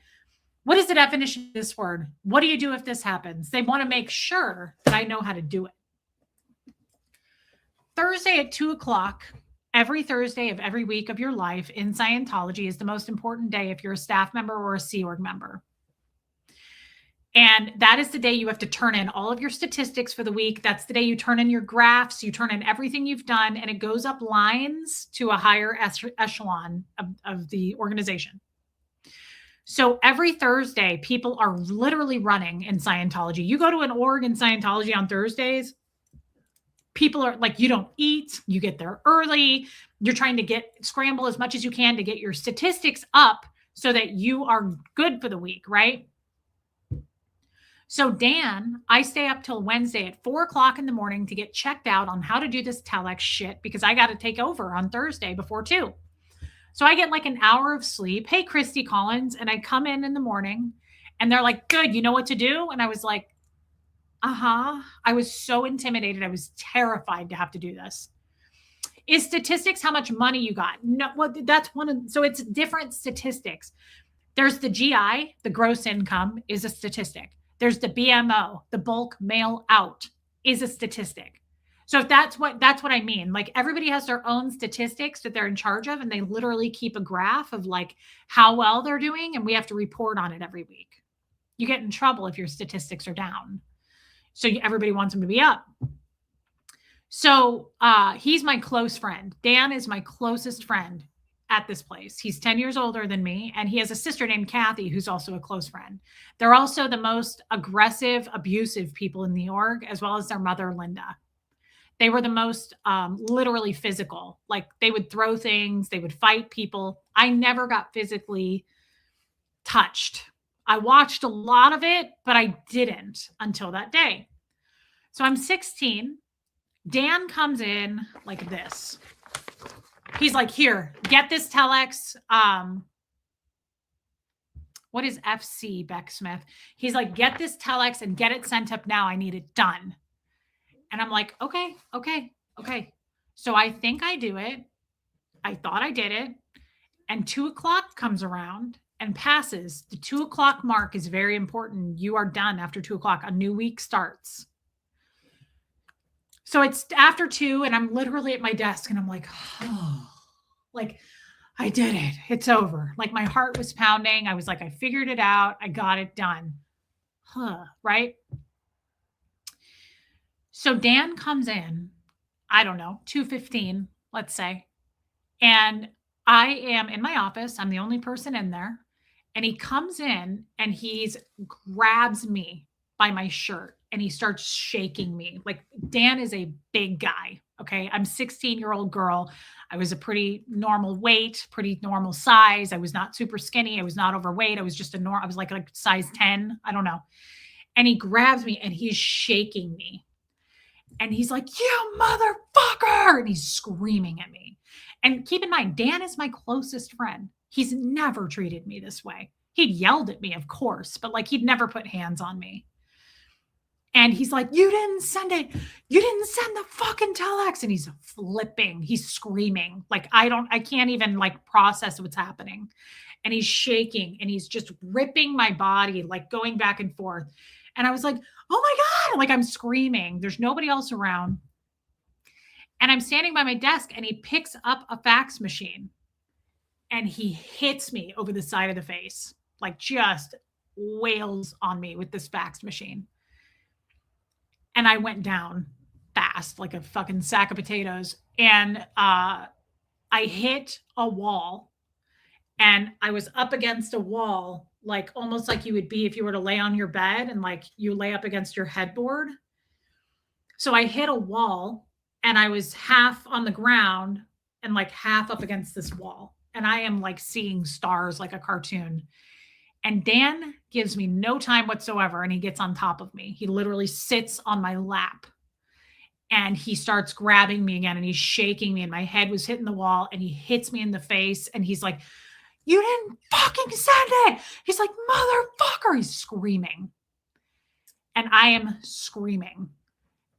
what is the definition of this word? What do you do if this happens? They want to make sure that I know how to do it. Thursday at 2:00, every Thursday of every week of your life in Scientology is the most important day if you're a staff member or a Sea Org member. And that is the day you have to turn in all of your statistics for the week. That's the day you turn in your graphs, you turn in everything you've done, and it goes up lines to a higher echelon of the organization. So every Thursday, people are literally running in Scientology. You go to an org in Scientology on Thursdays, people are like, you don't eat, you get there early. You're trying to scramble as much as you can to get your statistics up so that you are good for the week, right? So Dan, I stay up till Wednesday at 4:00 a.m. to get checked out on how to do this telex shit because I got to take over on Thursday before 2. So I get like an hour of sleep. Hey, Christy Collins. And I come in the morning and they're like, good, you know what to do? And I was like, I was so intimidated. I was terrified to have to do this. Is statistics how much money you got? No, well, that's so it's different statistics. There's the GI, the gross income is a statistic. There's the BMO, the bulk mail out is a statistic. So that's what I mean. Like everybody has their own statistics that they're in charge of, and they literally keep a graph of like how well they're doing. And we have to report on it every week. You get in trouble if your statistics are down. So everybody wants him to be up. So he's my close friend. Dan is my closest friend at this place. He's 10 years older than me, and he has a sister named Kathy, who's also a close friend. They're also the most aggressive, abusive people in the org, as well as their mother, Linda. They were the most literally physical. Like they would throw things, they would fight people. I never got physically touched. I watched a lot of it, but I didn't until that day. So I'm 16. Dan comes in like this. He's like, here, get this telex. What is FC, Beck Smith? He's like, get this telex and get it sent up now. I need it done. And I'm like, okay. So I think I do it. I thought I did it. And 2:00 comes around and passes. The 2:00 mark is very important. You are done after 2:00. A new week starts. So it's after 2 and I'm literally at my desk and I'm like, oh, like I did it. It's over. Like my heart was pounding. I was like, I figured it out. I got it done. Right? So Dan comes in, I don't know, 2:15, let's say. And I am in my office. I'm the only person in there. And he comes in and grabs me by my shirt and he starts shaking me. Like Dan is a big guy. Okay. I'm a 16-year-old girl. I was a pretty normal weight, pretty normal size. I was not super skinny. I was not overweight. I was just I was like size 10. I don't know. And he grabs me and he's shaking me. And he's like, you motherfucker. And he's screaming at me. And keep in mind, Dan is my closest friend. He's never treated me this way. He'd yelled at me, of course, but like he'd never put hands on me. And he's like, you didn't send it. You didn't send the fucking telex. And he's flipping. He's screaming. Like, I can't even like process what's happening. And he's shaking and he's just ripping my body, like going back and forth. And I was like, oh my God, like I'm screaming. There's nobody else around. And I'm standing by my desk and he picks up a fax machine and he hits me over the side of the face, like just wails on me with this fax machine. And I went down fast, like a fucking sack of potatoes. And I hit a wall and I was up against a wall, like almost like you would be if you were to lay on your bed and like you lay up against your headboard. So I hit a wall and I was half on the ground and like half up against this wall. And I am like seeing stars like a cartoon. And Dan gives me no time whatsoever. And he gets on top of me. He literally sits on my lap and he starts grabbing me again and he's shaking me and my head was hitting the wall and he hits me in the face. And he's like, you didn't fucking send it. He's like, motherfucker. He's screaming. And I am screaming.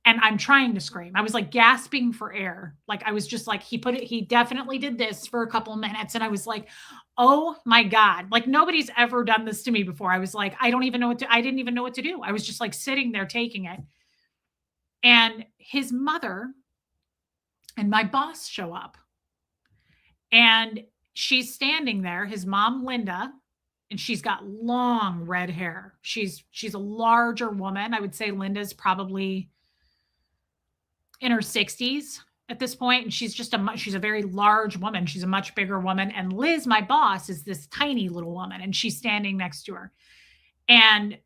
And I'm trying to scream. I was like gasping for air. Like I was just like, he definitely did this for a couple of minutes. And I was like, oh my God, like nobody's ever done this to me before. I was like, I didn't even know what to do. I was just like sitting there taking it. And his mother and my boss show up and she's standing there, his mom, Linda, and she's got long red hair. She's a larger woman. I would say Linda's probably in her 60s at this point. And she's a very large woman. She's a much bigger woman. And Liz, my boss, is this tiny little woman and she's standing next to her. And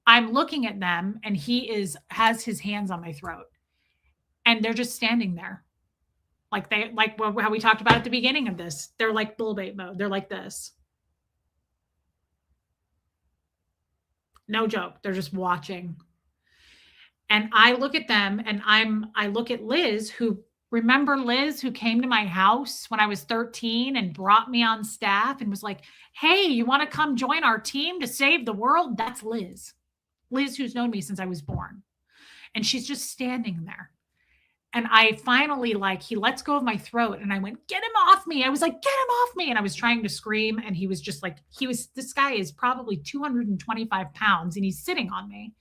I'm looking at them and he has his hands on my throat and they're just standing there. Like how we talked about at the beginning of this, they're like bull bait mode. They're like this. No joke. They're just watching. And I look at them and I look at Liz, remember Liz who came to my house when I was 13 and brought me on staff and was like, hey, you want to come join our team to save the world? That's Liz. Liz, who's known me since I was born. And she's just standing there. And I finally he lets go of my throat and I went, get him off me. I was like, get him off me. And I was trying to scream. And he was just like, this guy is probably 225 pounds and he's sitting on me.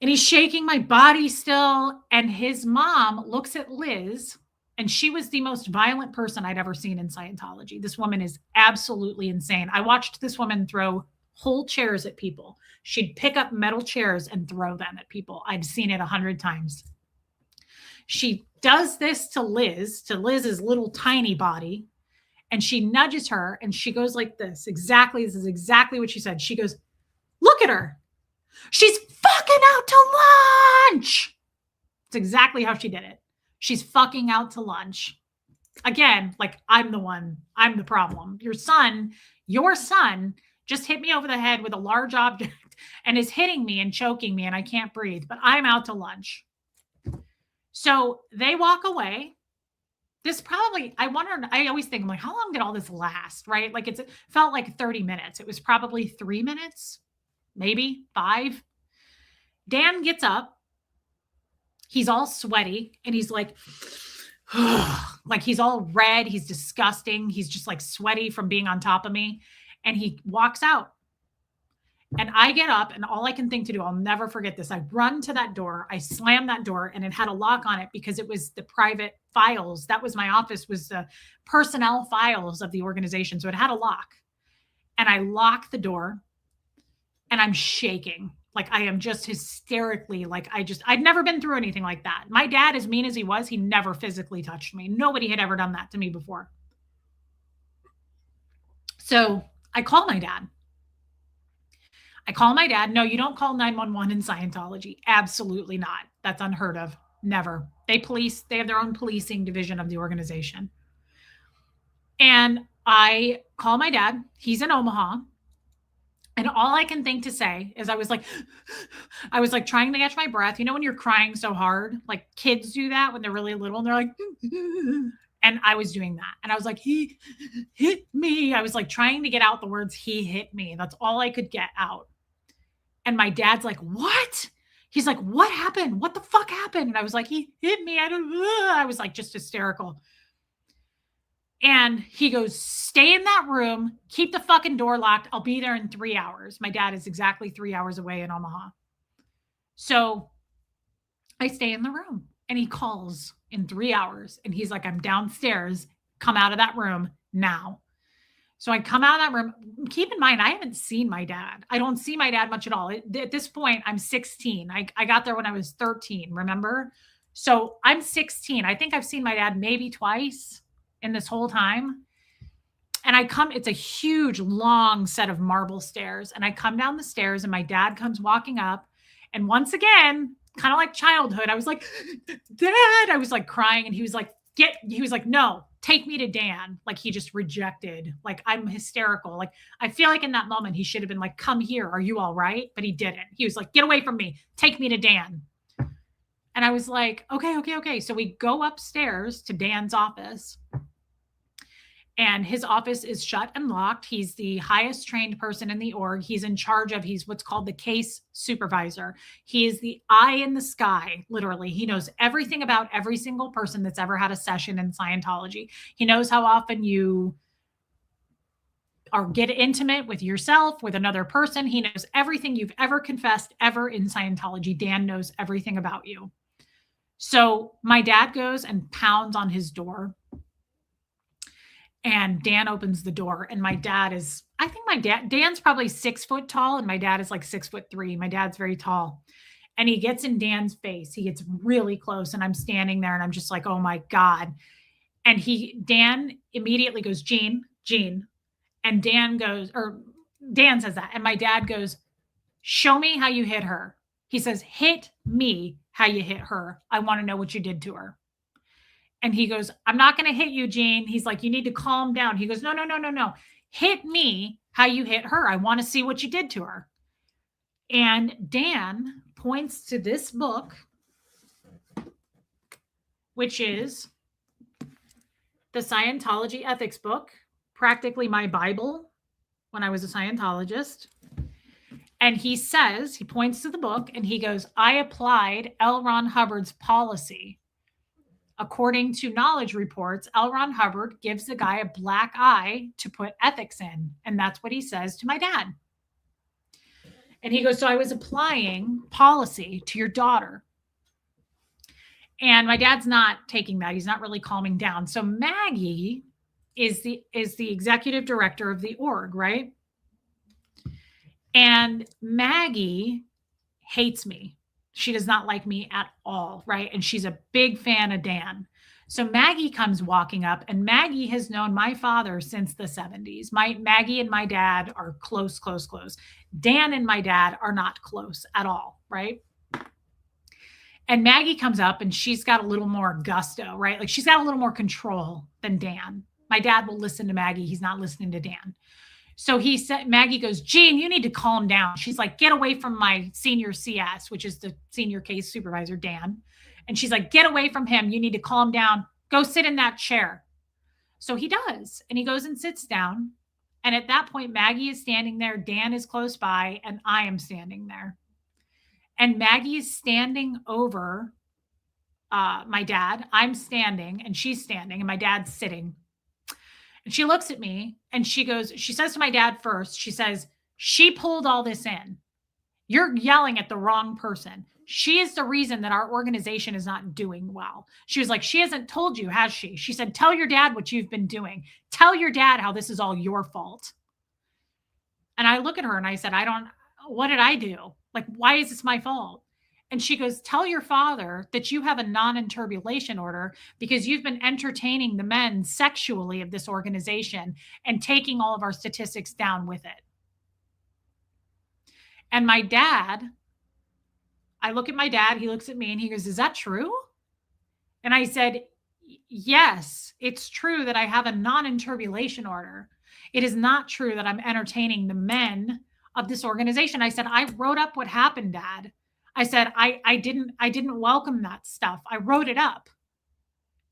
And he's shaking my body still. And his mom looks at Liz, and she was the most violent person I'd ever seen in Scientology. This woman is absolutely insane. I watched this woman throw whole chairs at people. She'd pick up metal chairs and throw them at people. I've seen it 100 times. She does this to Liz's little tiny body, and she nudges her and she goes like this. Exactly. This is exactly what she said. She goes, look at her. She's fucking out to lunch. It's exactly how she did it. She's fucking out to lunch. Again, like I'm the problem. Your son just hit me over the head with a large object and is hitting me and choking me and I can't breathe, but I'm out to lunch. So they walk away. I always think, I'm like, how long did all this last? Right? Like it felt like 30 minutes. It was probably 3 minutes, maybe 5. Dan gets up. He's all sweaty and he's like, like he's all red. He's disgusting. He's just like sweaty from being on top of me. And he walks out. And I get up and all I can think to do, I'll never forget this. I run to that door. I slam that door and it had a lock on it because it was the private files. That was my office, was the personnel files of the organization. So it had a lock. And I lock the door and I'm shaking. Like I am just hysterically, like I'd never been through anything like that. My dad, as mean as he was, he never physically touched me. Nobody had ever done that to me before. So I call my dad. No, you don't call 911 in Scientology. Absolutely not. That's unheard of. Never. They have their own policing division of the organization. And I call my dad. He's in Omaha. And all I can think to say is I was like trying to catch my breath. You know, when you're crying so hard, like kids do that when they're really little and they're like, and I was doing that. And I was like, he hit me. I was like trying to get out the words, he hit me. That's all I could get out. And my dad's like, what? He's like, what happened? What the fuck happened? And I was like, he hit me. I was like just hysterical. And he goes, stay in that room, keep the fucking door locked. I'll be there in 3 hours. My dad is exactly 3 hours away in Omaha. So I stay in the room and he calls in 3 hours and he's like, I'm downstairs. Come out of that room now. So I come out of that room. Keep in mind, I haven't seen my dad. I don't see my dad much at all. At this point, I'm 16. I got there when I was 13, remember? So I'm 16. I think I've seen my dad maybe twice in this whole time. And it's a huge, long set of marble stairs. And I come down the stairs and my dad comes walking up. And once again, kind of like childhood, I was like, Dad, I was like crying. And he was like, no, take me to Dan. Like he just rejected, like I'm hysterical. Like I feel like in that moment, he should have been like, come here. Are you all right? But he didn't. He was like, get away from me. Take me to Dan. And I was like, okay. So we go upstairs to Dan's office. And his office is shut and locked. He's the highest trained person in the org. He's in charge of, he's what's called the case supervisor. He is the eye in the sky, literally. He knows everything about every single person that's ever had a session in Scientology. He knows how often you get intimate with yourself, with another person. He knows everything you've ever confessed ever in Scientology. Dan knows everything about you. So my dad goes and pounds on his door. And Dan opens the door and Dan's probably 6 foot tall and my dad is like 6'3". My dad's very tall. And he gets in Dan's face. He gets really close and I'm standing there and I'm just like, oh my God. And Dan immediately goes, Gene. And Dan says that. And my dad goes, show me how you hit her. He says, hit me how you hit her. I want to know what you did to her. And he goes, I'm not going to hit you, Gene. He's like, you need to calm down. He goes, no. Hit me how you hit her. I want to see what you did to her. And Dan points to this book, which is the Scientology ethics book, practically my Bible when I was a Scientologist. And he points to the book and he goes, I applied L. Ron Hubbard's policy. According to knowledge reports, L. Ron Hubbard gives the guy a black eye to put ethics in. And that's what he says to my dad. And he goes, so I was applying policy to your daughter. And my dad's not taking that. He's not really calming down. So Maggie is the executive director of the org, right? And Maggie hates me. She does not like me at all, right? And she's a big fan of Dan. So Maggie comes walking up, and Maggie has known my father since the 70s. Maggie and my dad are close, close, close. Dan and my dad are not close at all, right? And Maggie comes up and she's got a little more gusto, right? Like she's got a little more control than Dan. My dad will listen to Maggie. He's not listening to Dan. So he said, Maggie goes, Jean, you need to calm down. She's like, get away from my senior CS, which is the senior case supervisor, Dan. And she's like, get away from him. You need to calm down. Go sit in that chair. So he does. And he goes and sits down. And at that point, Maggie is standing there. Dan is close by, and I am standing there. And Maggie is standing over my dad. I'm standing, and she's standing, and my dad's sitting. And she looks at me and she says to my dad first, she says, she pulled all this in. You're yelling at the wrong person. She is the reason that our organization is not doing well. She was like, she hasn't told you, has she? She said, tell your dad what you've been doing. Tell your dad how this is all your fault. And I look at her and I said, what did I do? Like, why is this my fault? And she goes, tell your father that you have a non-interbulation order because you've been entertaining the men sexually of this organization and taking all of our statistics down with it. And my dad, I look at my dad, he looks at me and he goes, is that true? And I said, yes, it's true that I have a non-interbulation order. It is not true that I'm entertaining the men of this organization. I said, I wrote up what happened, Dad. I said, I didn't welcome that stuff. I wrote it up.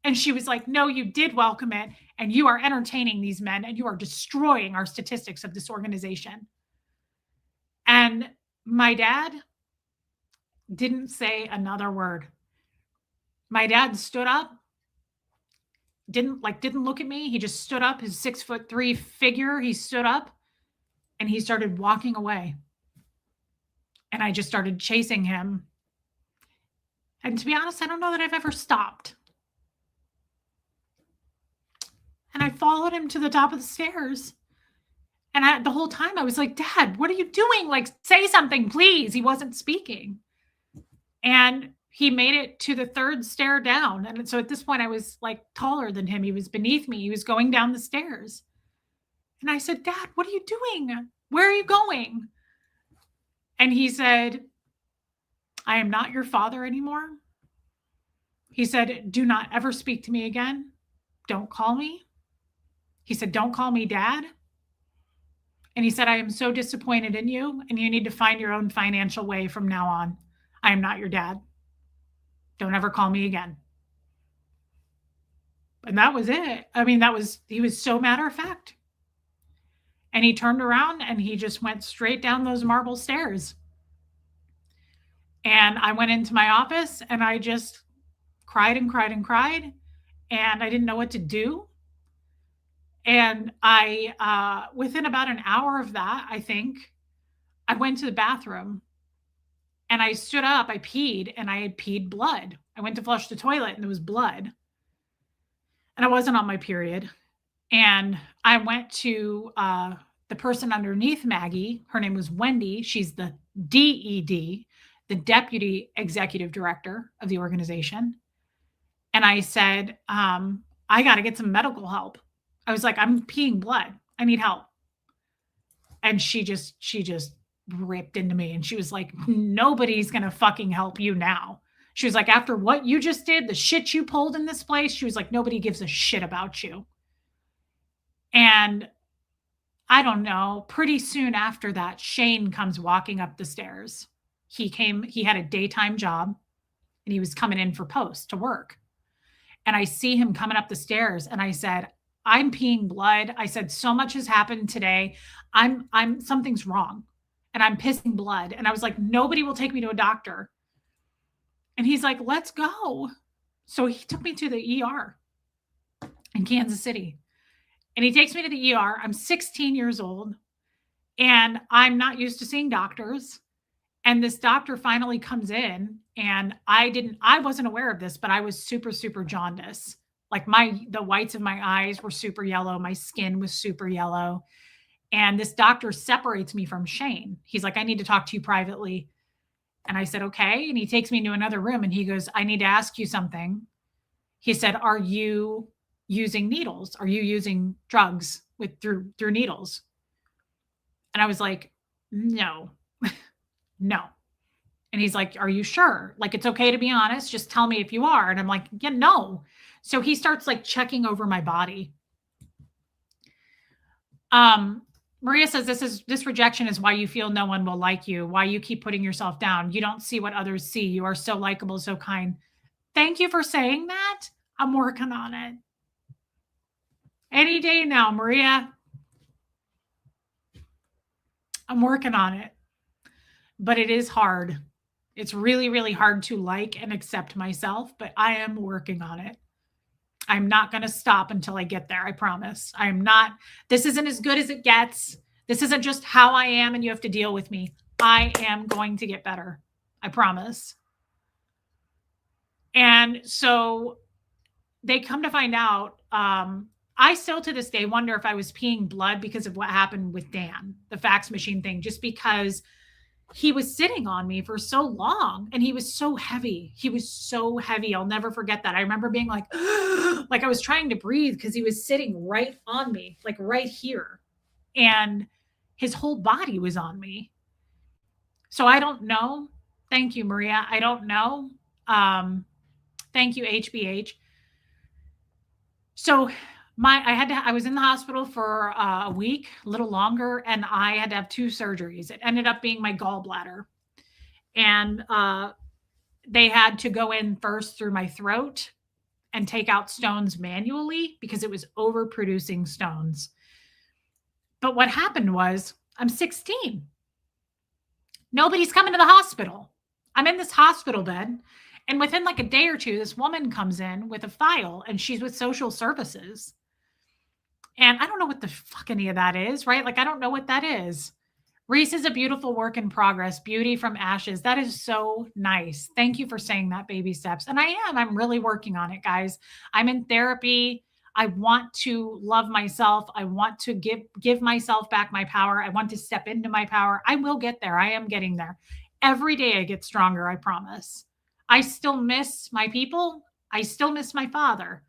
And she was like, no, you did welcome it. And you are entertaining these men and you are destroying our statistics of this organization. And my dad didn't say another word. My dad stood up, didn't look at me. He just stood up, his 6'3" figure. He stood up and he started walking away. And I just started chasing him. And to be honest, I don't know that I've ever stopped. And I followed him to the top of the stairs. And the whole time I was like, Dad, what are you doing? Like, say something, please. He wasn't speaking. And he made it to the third stair down. And so at this point, I was like taller than him. He was beneath me. He was going down the stairs. And I said, Dad, what are you doing? Where are you going? And he said, I am not your father anymore. He said, do not ever speak to me again. Don't call me. He said, don't call me Dad. And he said, I am so disappointed in you, and you need to find your own financial way from now on. I am not your dad. Don't ever call me again. And that was it. I mean, he was so matter of fact. And he turned around and he just went straight down those marble stairs. And I went into my office and I just cried and cried and cried. And I didn't know what to do. And I, within about an hour of that, I think, I went to the bathroom and I stood up, I peed, and I had peed blood. I went to flush the toilet and there was blood. And I wasn't on my period. And I went to the person underneath Maggie. Her name was Wendy. She's the DED, the Deputy Executive Director of the organization. And I said, I got to get some medical help. I was like, I'm peeing blood. I need help. And she just ripped into me. And she was like, nobody's going to fucking help you now. She was like, after what you just did, the shit you pulled in this place, she was like, nobody gives a shit about you. And I don't know, pretty soon after that, Shane comes walking up the stairs. He had a daytime job and he was coming in for post to work. And I see him coming up the stairs and I said, I'm peeing blood. I said, so much has happened today. Something's wrong and I'm pissing blood. And I was like, nobody will take me to a doctor. And he's like, let's go. So he took me to the ER in Kansas City. And he takes me to the ER. I'm 16 years old and I'm not used to seeing doctors. And this doctor finally comes in and I wasn't aware of this, but I was super, super jaundiced. Like the whites of my eyes were super yellow. My skin was super yellow. And this doctor separates me from Shane. He's like, I need to talk to you privately. And I said, okay. And he takes me into another room and he goes, I need to ask you something. He said, are you using needles? Are you using drugs through needles? And I was like, no, no. And he's like, are you sure? Like, it's okay to be honest. Just tell me if you are. And I'm like, yeah, no. So he starts like checking over my body. Maria says, this rejection is why you feel no one will like you, why you keep putting yourself down. You don't see what others see. You are so likable, so kind. Thank you for saying that. I'm working on it. Any day now, Maria. I'm working on it. But it is hard. It's really, really hard to like and accept myself, but I am working on it. I'm not going to stop until I get there. I promise. I am not. This isn't as good as it gets. This isn't just how I am and you have to deal with me. I am going to get better. I promise. And so they come to find out, I still to this day wonder if I was peeing blood because of what happened with Dan, the fax machine thing, just because he was sitting on me for so long and he was so heavy. He was so heavy. I'll never forget that. I remember being like, like I was trying to breathe because he was sitting right on me, like right here. And his whole body was on me. So I don't know. Thank you, Maria. I don't know. Thank you, HBH. So I was in the hospital for a week, a little longer, and I had to have 2 surgeries. It ended up being my gallbladder. And they had to go in first through my throat and take out stones manually because it was overproducing stones. But what happened was I'm 16. Nobody's coming to the hospital. I'm in this hospital bed. And within like a day or two, this woman comes in with a file and she's with social services. And I don't know what the fuck any of that is, right? Like, I don't know what that is. Reese is a beautiful work in progress. Beauty from ashes. That is so nice. Thank you for saying that, baby steps. And I'm really working on it, guys. I'm in therapy. I want to love myself. I want to give myself back my power. I want to step into my power. I will get there. I am getting there. Every day I get stronger, I promise. I still miss my people. I still miss my father.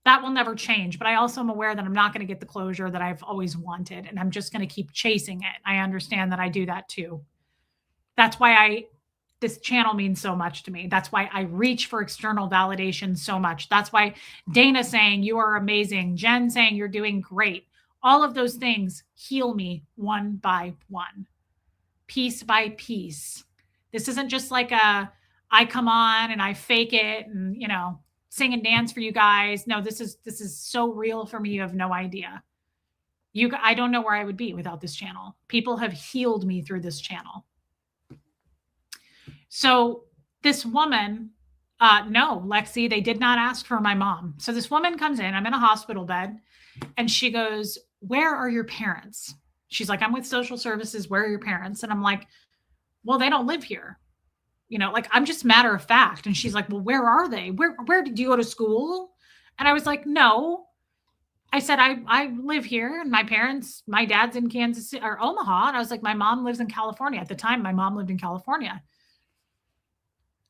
That will never change. But I also am aware that I'm not going to get the closure that I've always wanted. And I'm just going to keep chasing it. I understand that I do that too. That's why this channel means so much to me. That's why I reach for external validation so much. That's why Dana saying you are amazing, Jen saying you're doing great. All of those things heal me one by one, piece by piece. This isn't just like I come on and I fake it and, sing and dance for you guys. No, this is so real for me. You have no idea. I don't know where I would be without this channel. People have healed me through this channel. So this woman, no, Lexi, they did not ask for my mom. So this woman comes in, I'm in a hospital bed, and she goes, where are your parents? She's like, I'm with social services. Where are your parents? And I'm like, well, they don't live here. Like, I'm just matter of fact. And she's like, well, where are they? Where did you go to school? And I was like, no. I said, I live here and my dad's in Kansas City or Omaha. And I was like, my mom lives in California. At the time, my mom lived in California.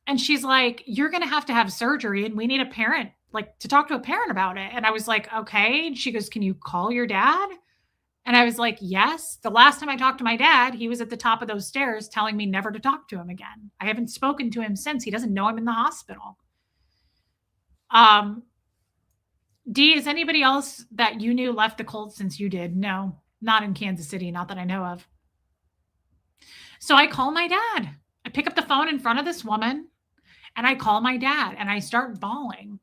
And she's like, you're going to have surgery and we need a parent, like to talk to a parent about it. And I was like, okay. And she goes, can you call your dad? And I was like, yes. The last time I talked to my dad, he was at the top of those stairs telling me never to talk to him again. I haven't spoken to him since. He doesn't know I'm in the hospital. D, is anybody else that you knew left the cult since you did? No, not in Kansas City, not that I know of. So I call my dad. I pick up the phone in front of this woman and I call my dad and I start bawling.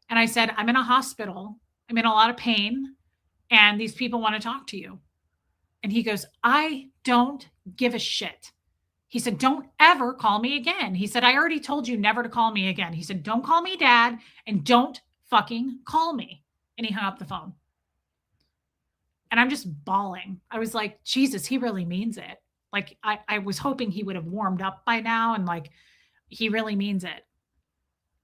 And I said, I'm in a hospital. I'm in a lot of pain. And these people want to talk to you. And he goes, I don't give a shit. He said, don't ever call me again. He said, I already told you never to call me again. He said, don't call me dad and don't fucking call me. And he hung up the phone. And I'm just bawling. I was like, Jesus, he really means it. Like, I was hoping he would have warmed up by now. And like, he really means it.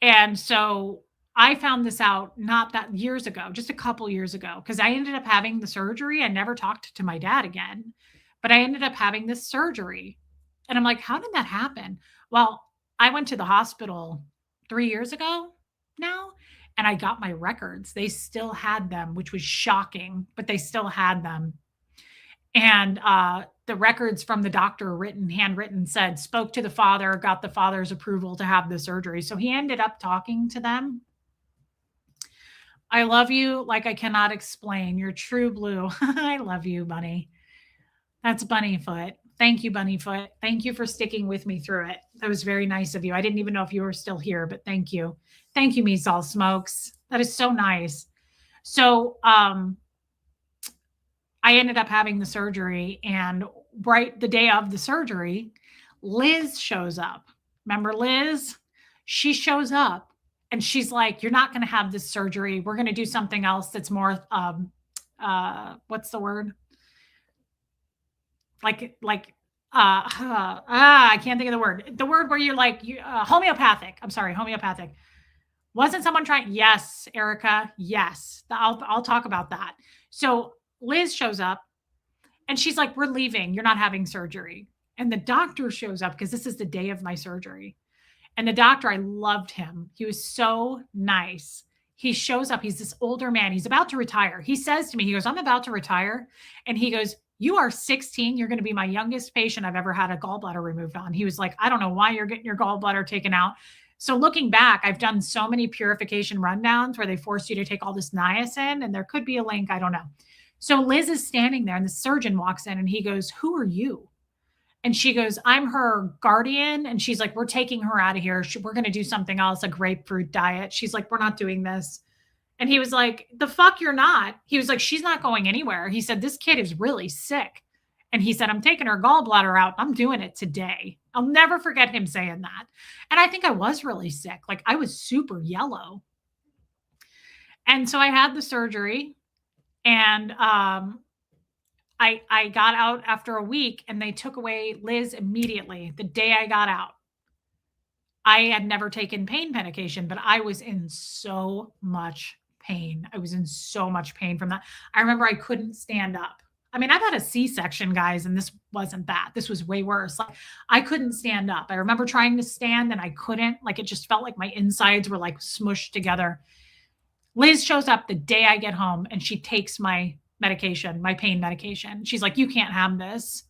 And so I found this out not that years ago, just a couple years ago, because I ended up having the surgery. I never talked to my dad again, but I ended up having this surgery. And I'm like, how did that happen? Well, I went to the hospital 3 years ago now, and I got my records. They still had them, which was shocking, but they still had them. And the records from the doctor, handwritten, said, spoke to the father, got the father's approval to have the surgery. So he ended up talking to them. I love you like I cannot explain. You're true blue. I love you, Bunny. That's Bunnyfoot. Thank you, Bunnyfoot. Thank you for sticking with me through it. That was very nice of you. I didn't even know if you were still here, but thank you. Thank you, Meats All Smokes. That is so nice. So I ended up having the surgery, and right the day of the surgery, Liz shows up. Remember Liz? She shows up and she's like, "You're not going to have this surgery. We're going to do something else that's more what's the word? I can't think of the word. The word where you're like homeopathic. I'm sorry, homeopathic. Wasn't someone trying? Yes, Erica. Yes, I'll talk about that. So Liz shows up and she's like, "We're leaving. You're not having surgery." And the doctor shows up because this is the day of my surgery. And the doctor, I loved him. He was so nice. He shows up. He's this older man. He's about to retire. He says to me, he goes, "I'm about to retire." And he goes, "You are 16. You're going to be my youngest patient I've ever had a gallbladder removed on." He was like, "I don't know why you're getting your gallbladder taken out." So looking back, I've done so many purification rundowns where they force you to take all this niacin, and there could be a link. I don't know. So Liz is standing there and the surgeon walks in and he goes, "Who are you?" And she goes, "I'm her guardian." And she's like, "We're taking her out of here. We're going to do something else, a grapefruit diet." She's like, "We're not doing this." And he was like, "The fuck you're not?" He was like, "She's not going anywhere." He said, "This kid is really sick." And he said, "I'm taking her gallbladder out. I'm doing it today." I'll never forget him saying that. And I think I was really sick. Like I was super yellow. And so I had the surgery, and I got out after a week, and they took away Liz immediately the day I got out. I had never taken pain medication, but I was in so much pain. I was in so much pain from that. I remember I couldn't stand up. I mean, I've had a C-section, guys, and this wasn't that. This was way worse. Like I couldn't stand up. I remember trying to stand and I couldn't. Like it just felt like my insides were like smushed together. Liz shows up the day I get home and she takes my medication, my pain medication. She's like, "You can't have this."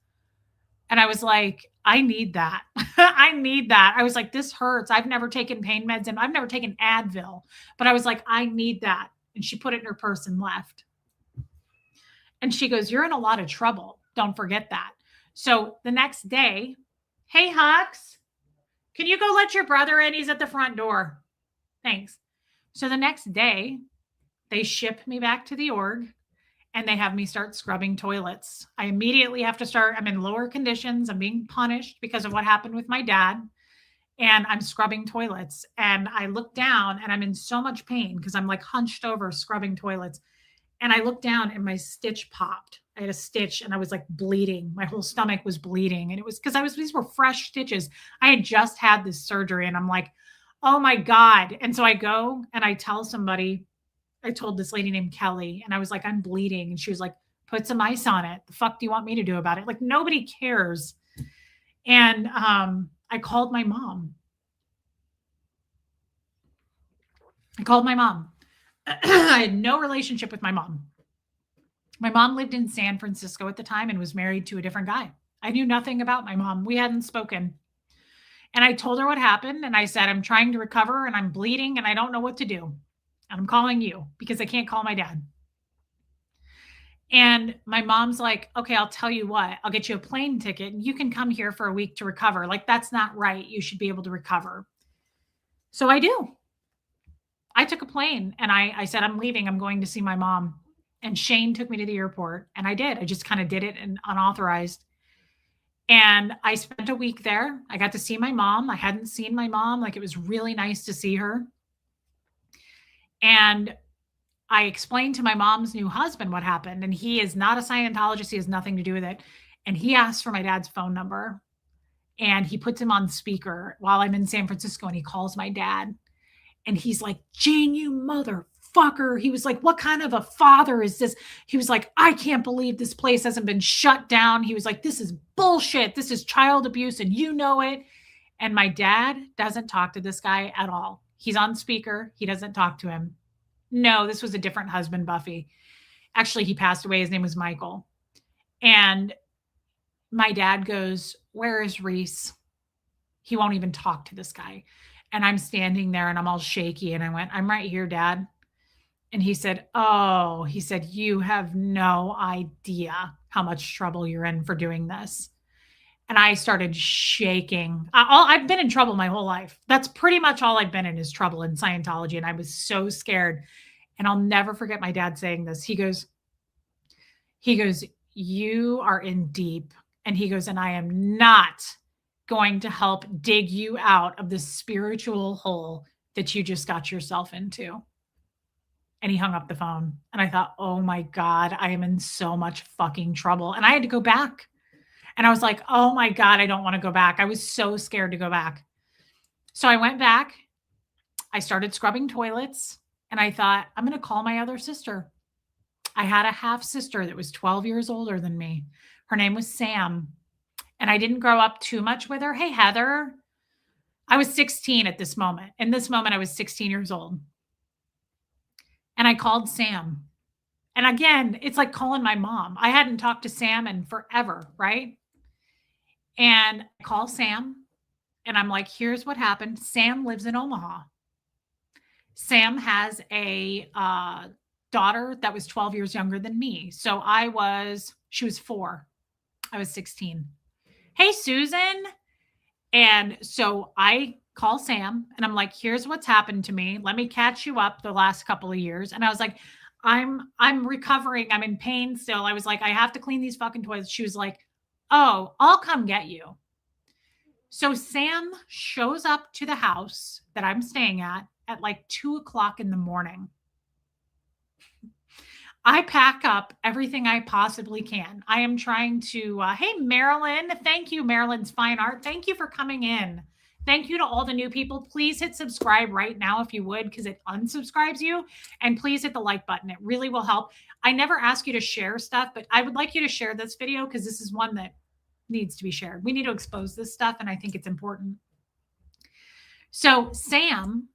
And I was like, "I need that." I need that. I was like, "This hurts. I've never taken pain meds and I've never taken Advil." But I was like, "I need that." And she put it in her purse and left. And she goes, "You're in a lot of trouble. Don't forget that." So the next day, "Hey, Hux, can you go let your brother in? He's at the front door." "Thanks." So the next day, they ship me back to the org and they have me start scrubbing toilets. I immediately have to start. I'm in lower conditions. I'm being punished because of what happened with my dad. And I'm scrubbing toilets. And I look down and I'm in so much pain because I'm like hunched over scrubbing toilets. And I looked down and my stitch popped. I had a stitch and I was like bleeding. My whole stomach was bleeding. And it was because these were fresh stitches. I had just had this surgery and I'm like, "Oh my God." And so I go and I tell somebody, I told this lady named Kelly, and I was like, "I'm bleeding." And she was like, "Put some ice on it. The fuck do you want me to do about it?" Like nobody cares. And I called my mom. I had no relationship with my mom. My mom lived in San Francisco at the time and was married to a different guy. I knew nothing about my mom. We hadn't spoken. And I told her what happened. And I said, "I'm trying to recover and I'm bleeding and I don't know what to do. And I'm calling you because I can't call my dad." And my mom's like, "Okay, I'll tell you what, I'll get you a plane ticket and you can come here for a week to recover. Like, that's not right. You should be able to recover." So I do. I took a plane and I said, "I'm leaving. I'm going to see my mom." And Shane took me to the airport and I did. I just kind of did it and unauthorized. And I spent a week there. I got to see my mom. I hadn't seen my mom. Like, it was really nice to see her. And I explained to my mom's new husband what happened. And he is not a Scientologist. He has nothing to do with it. And he asked for my dad's phone number and he puts him on speaker while I'm in San Francisco and he calls my dad. And he's like, Jane, you motherfucker. He was like, what kind of a father is this? He was like, I can't believe this place hasn't been shut down. He was like, this is bullshit. This is child abuse and you know it. And my dad doesn't talk to this guy at all. He's on speaker. He doesn't talk to him. No, this was a different husband, Buffy. Actually, he passed away. His name was Michael. And my dad goes, where is Reese? He won't even talk to this guy. And I'm standing there and I'm all shaky. And I went, I'm right here, Dad. And he said, oh, he said, you have no idea how much trouble you're in for doing this. And I started shaking. I've been in trouble my whole life. That's pretty much all I've been in is trouble in Scientology. And I was so scared. And I'll never forget my dad saying this. He goes, you are in deep. And he goes, and I am not going to help dig you out of the spiritual hole that you just got yourself into. And he hung up the phone. And I thought, oh my God, I am in so much fucking trouble. And I had to go back. And I was like, oh my God, I don't want to go back. I was so scared to go back. So I went back. I started scrubbing toilets. And I thought, I'm going to call my other sister. I had a half sister that was 12 years older than me. Her name was Sam. And I didn't grow up too much with her. Hey, Heather. I was 16 at this moment. In this moment, I was 16 years old. And I called Sam. And again, it's like calling my mom. I hadn't talked to Sam in forever, right? And I call Sam. And I'm like, here's what happened. Sam lives in Omaha. Sam has a daughter that was 12 years younger than me. So she was 4. I was 16. Hey, Susan. And so I call Sam and I'm like, here's what's happened to me. Let me catch you up the last couple of years. And I was like, I'm recovering. I'm in pain still. I was like, I have to clean these fucking toilets. She was like, oh, I'll come get you. So Sam shows up to the house that I'm staying at like 2:00 in the morning. I pack up everything I possibly can. I am trying to, hey, Marilyn. Thank you, Marilyn's Fine Art. Thank you for coming in. Thank you to all the new people. Please hit subscribe right now if you would, because it unsubscribes you. And please hit the like button. It really will help. I never ask you to share stuff, but I would like you to share this video because this is one that needs to be shared. We need to expose this stuff, and I think it's important. So Sam,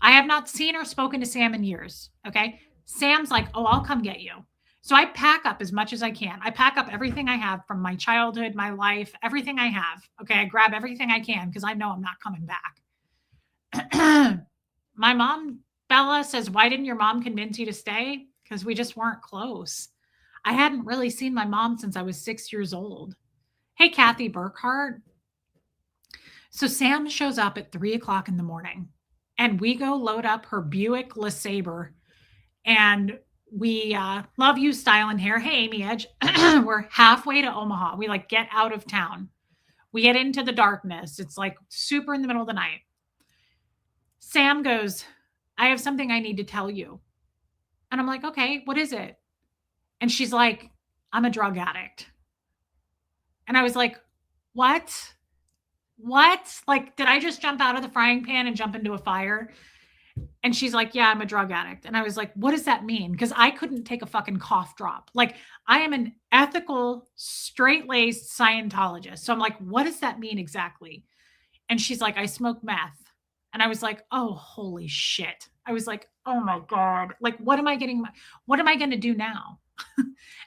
I have not seen or spoken to Sam in years, okay? Sam's like, oh, I'll come get you. So I pack up as much as I can. I pack up everything I have from my childhood, my life, everything I have. Okay. I grab everything I can because I know I'm not coming back. My mom, Bella, says, why didn't your mom convince you to stay? Because we just weren't close. I hadn't really seen my mom since I was 6 years old. Hey, Kathy Burkhart. So Sam shows up at 3:00 in the morning and we go load up her Buick LeSabre. And we love you, Style and Hair. Hey, Amy Edge. We're halfway to Omaha. We like get out of town. We get into the darkness. It's like super in the middle of the night. Sam goes, I have something I need to tell you. And I'm like, okay, what is it? And she's like, I'm a drug addict. And I was like, what? Like, did I just jump out of the frying pan and jump into a fire? And she's like, yeah, I'm a drug addict. And I was like, what does that mean? Because I couldn't take a fucking cough drop. Like, I am an ethical, straight-laced Scientologist. So I'm like, what does that mean exactly? And she's like, I smoke meth. And I was like, oh, holy shit. I was like, oh my God. Like, what am I going to do now?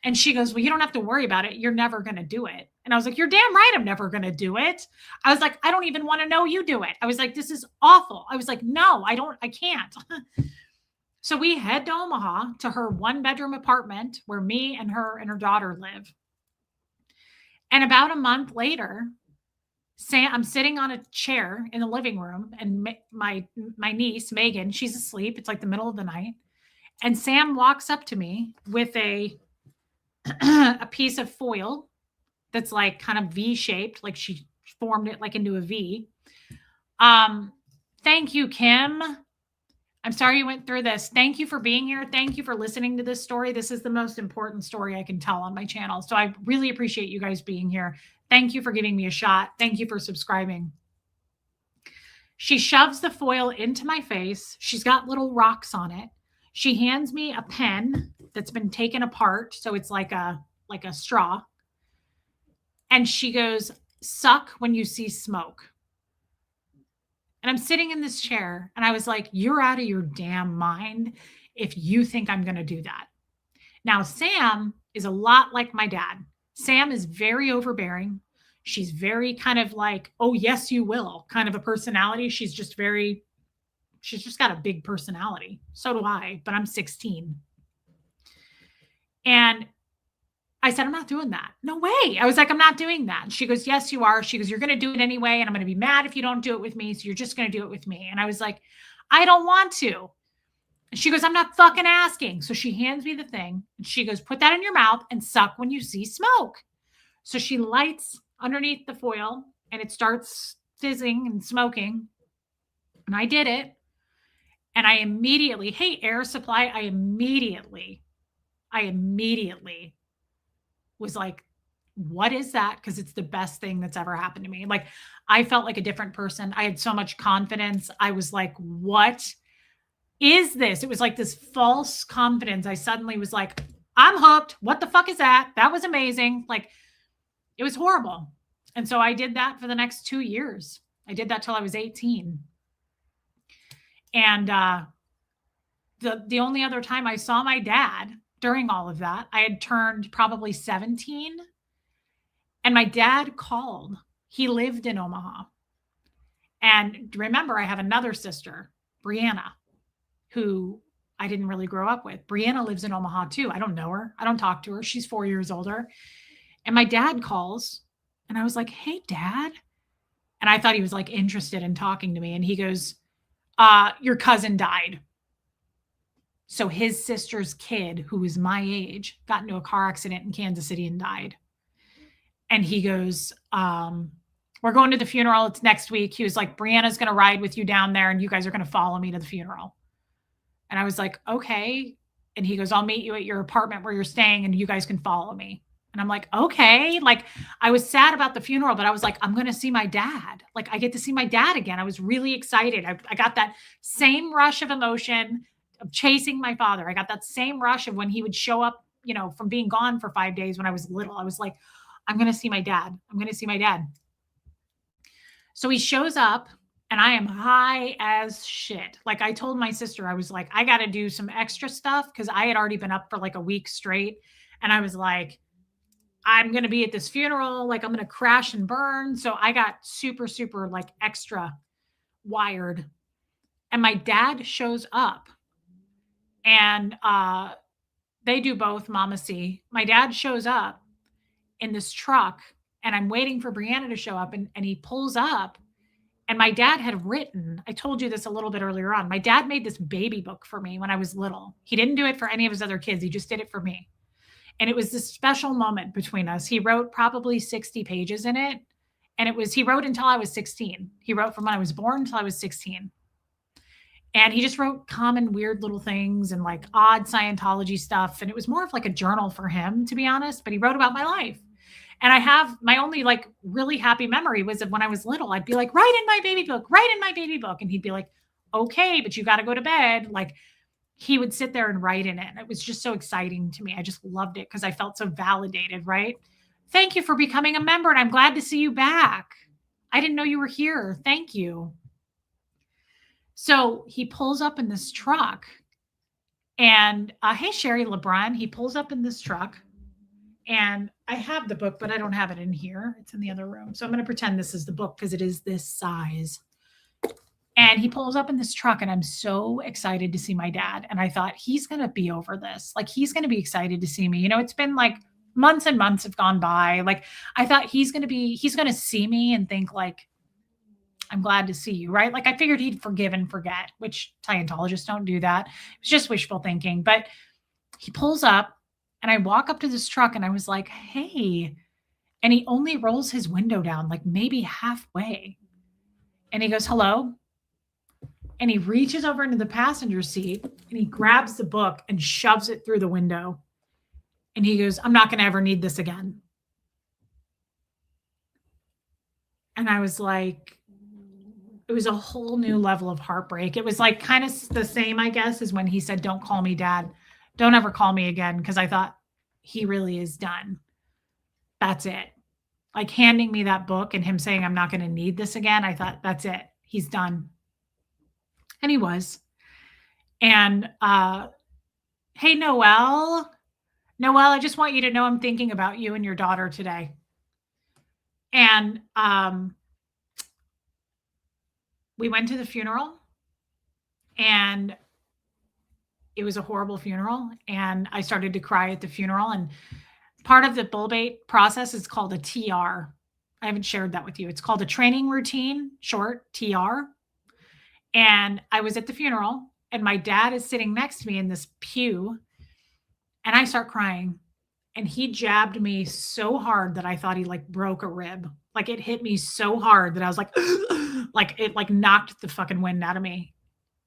And she goes, well, you don't have to worry about it. You're never going to do it. And I was like, you're damn right. I'm never going to do it. I was like, I don't even want to know you do it. I was like, this is awful. I was like, no, I can't. So we head to Omaha to her 1-bedroom apartment where me and her daughter live. And about a month later, I'm sitting on a chair in the living room and my niece, Megan, she's asleep. It's like the middle of the night. And Sam walks up to me with a piece of foil that's like kind of V-shaped, like she formed it like into a V. Thank you, Kim. I'm sorry you went through this. Thank you for being here. Thank you for listening to this story. This is the most important story I can tell on my channel. So I really appreciate you guys being here. Thank you for giving me a shot. Thank you for subscribing. She shoves the foil into my face. She's got little rocks on it. She hands me a pen that's been taken apart, so it's like a straw. And she goes, "Suck when you see smoke." And I'm sitting in this chair and I was like, "You're out of your damn mind if you think I'm going to do that." Now, Sam is a lot like my dad. Sam is very overbearing. She's very kind of like, "Oh, yes, you will," kind of a personality. She's just got a big personality. So do I, but I'm 16. And I said, "I'm not doing that." "No way." I was like, "I'm not doing that." And she goes, "Yes, you are." She goes, "You're going to do it anyway. And I'm going to be mad if you don't do it with me. So you're just going to do it with me." And I was like, "I don't want to." And she goes, "I'm not fucking asking." So she hands me the thing and she goes, "Put that in your mouth and suck when you see smoke." So she lights underneath the foil and it starts fizzing and smoking. And I did it. And I immediately, hey, air supply, I immediately was like, "What is that?" Because it's the best thing that's ever happened to me. Like, I felt like a different person. I had so much confidence. I was like, "What is this?" It was like this false confidence. I suddenly was like, "I'm hooked. What the fuck is that? That was amazing." Like, it was horrible. And so I did that for the next 2 years. I did that till I was 18. And the only other time I saw my dad during all of that, I had turned probably 17. And my dad called. He lived in Omaha. And remember, I have another sister, Brianna, who I didn't really grow up with. Brianna lives in Omaha too. I don't know her. I don't talk to her. She's 4 years older. And my dad calls and I was like, "Hey, Dad." And I thought he was like interested in talking to me. And he goes, "Your cousin died." So his sister's kid, who was my age, got into a car accident in Kansas City and died. And he goes, "We're going to the funeral. It's next week." He was like, "Brianna's going to ride with you down there and you guys are going to follow me to the funeral." And I was like, "Okay." And he goes, "I'll meet you at your apartment where you're staying and you guys can follow me." And I'm like, "Okay." Like, I was sad about the funeral, but I was like, I'm going to see my dad. Like, I get to see my dad again. I was really excited. I got that same rush of emotion of chasing my father. I got that same rush of when he would show up, from being gone for 5 days when I was little. I was like, I'm going to see my dad. I'm going to see my dad. So he shows up and I am high as shit. Like, I told my sister, I was like, I got to do some extra stuff because I had already been up for like a week straight. And I was like, I'm going to be at this funeral. Like, I'm going to crash and burn. So I got super, super like extra wired. And my dad shows up and they do both, Mama C. My dad shows up in this truck and I'm waiting for Brianna to show up and he pulls up and my dad had written, I told you this a little bit earlier on. My dad made this baby book for me when I was little. He didn't do it for any of his other kids. He just did it for me. And it was this special moment between us. He wrote probably 60 pages in it. And he wrote until I was 16. He wrote from when I was born until I was 16. And he just wrote common weird little things and like odd Scientology stuff. And it was more of like a journal for him, to be honest, but he wrote about my life. And I have my only like really happy memory was of when I was little. I'd be like, "Write in my baby book, write in my baby book." And he'd be like, "Okay, but you got to go to bed." Like, he would sit there and write in it. And it was just so exciting to me. I just loved it because I felt so validated, right? "Thank you for becoming a member. And I'm glad to see you back. I didn't know you were here. Thank you." So he pulls up in this truck and, hey, Sherry LeBron, he pulls up in this truck and I have the book, but I don't have it in here. It's in the other room. So I'm going to pretend this is the book because it is this size. And he pulls up in this truck and I'm so excited to see my dad. And I thought, he's going to be over this. Like, he's going to be excited to see me. It's been like months and months have gone by. Like, I thought he's going to see me and think like, I'm glad to see you, right? Like, I figured he'd forgive and forget, which Scientologists don't do that. It's just wishful thinking. But he pulls up and I walk up to this truck and I was like, "Hey." And he only rolls his window down, like maybe halfway. And he goes, "Hello." And he reaches over into the passenger seat and he grabs the book and shoves it through the window. And he goes, "I'm not going to ever need this again." And I was like, it was a whole new level of heartbreak. It was like kind of the same, I guess, as when he said, "Don't call me dad. Don't ever call me again," because I thought he really is done. That's it. Like handing me that book and him saying, "I'm not going to need this again." I thought, that's it. He's done. And he was. And hey, Noelle. Noelle, I just want you to know I'm thinking about you and your daughter today. And we went to the funeral, and it was a horrible funeral. And I started to cry at the funeral. And part of the bullbait process is called a TR. I haven't shared that with you. It's called a training routine, short TR. And I was at the funeral, and my dad is sitting next to me in this pew, and I start crying. And he jabbed me so hard that I thought he like broke a rib. Like it hit me so hard that I was like, like it like knocked the fucking wind out of me.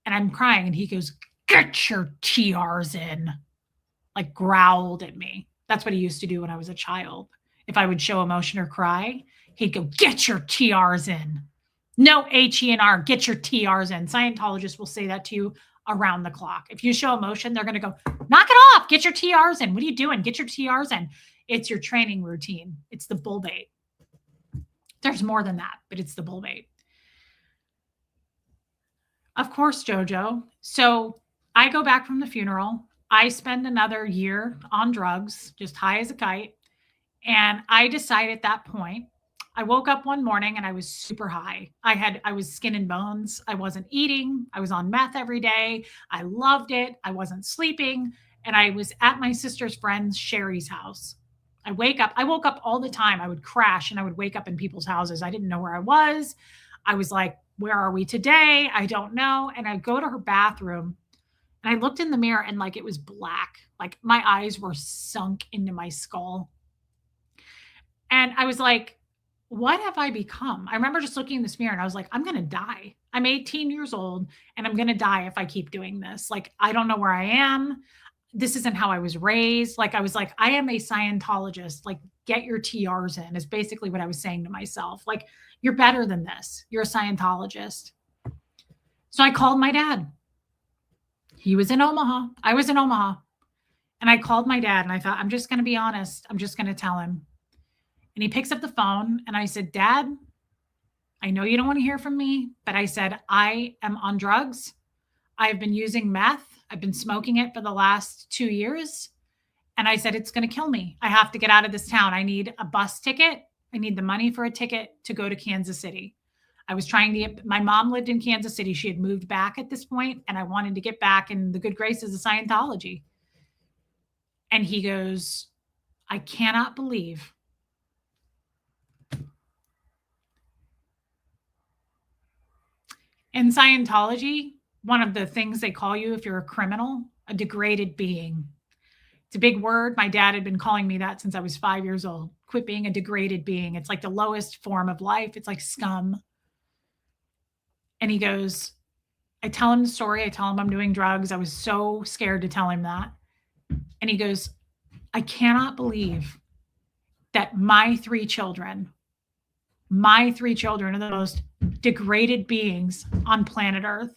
And I'm crying, and he goes, "Get your TRs in." Like growled at me. That's what he used to do when I was a child. If I would show emotion or cry, he'd go, "Get your TRs in." No H-E-N-R, get your TRs in. Scientologists will say that to you around the clock. If you show emotion, they're going to go, "Knock it off. Get your TRs in. What are you doing? Get your TRs in." It's your training routine. It's the bull bait. There's more than that, but it's the bull bait. Of course, Jojo. So I go back from the funeral. I spend another year on drugs, just high as a kite. And I decided at that point, I woke up one morning and I was super high. I was skin and bones. I wasn't eating. I was on meth every day. I loved it. I wasn't sleeping. And I was at my sister's friend Sherry's house. I woke up all the time. I would crash and I would wake up in people's houses. I didn't know where I was. I was like, "Where are we today? I don't know." And I go to her bathroom, and I looked in the mirror, and like it was black. Like my eyes were sunk into my skull. And I was like, "What have I become?" I remember just looking in this mirror, and I was like, "I'm going to die. I'm 18 years old, and I'm going to die if I keep doing this. Like, I don't know where I am. This isn't how I was raised." Like, I was like, "I am a Scientologist. Like, get your TRs in," is basically what I was saying to myself. Like, you're better than this. You're a Scientologist. So I called my dad. He was in Omaha. I was in Omaha. And I called my dad, and I thought, I'm just going to be honest. I'm just going to tell him. And he picks up the phone, and I said, "Dad, I know you don't want to hear from me, but I said, I am on drugs. I've been using meth. I've been smoking it for the last 2 years. And I said, it's going to kill me. I have to get out of this town. I need a bus ticket. I need the money for a ticket to go to Kansas City." I was trying to get, my mom lived in Kansas City. She had moved back at this point, and I wanted to get back in the good graces of Scientology. And he goes, "I cannot believe in Scientology, one of the things they call you if you're a criminal, a degraded being." It's a big word. My dad had been calling me that since I was 5 years old. Quit being a degraded being. It's like the lowest form of life. It's like scum. And he goes, I tell him the story. I tell him I'm doing drugs. I was so scared to tell him that. And he goes, "I cannot believe that my three children are the most degraded beings on planet Earth,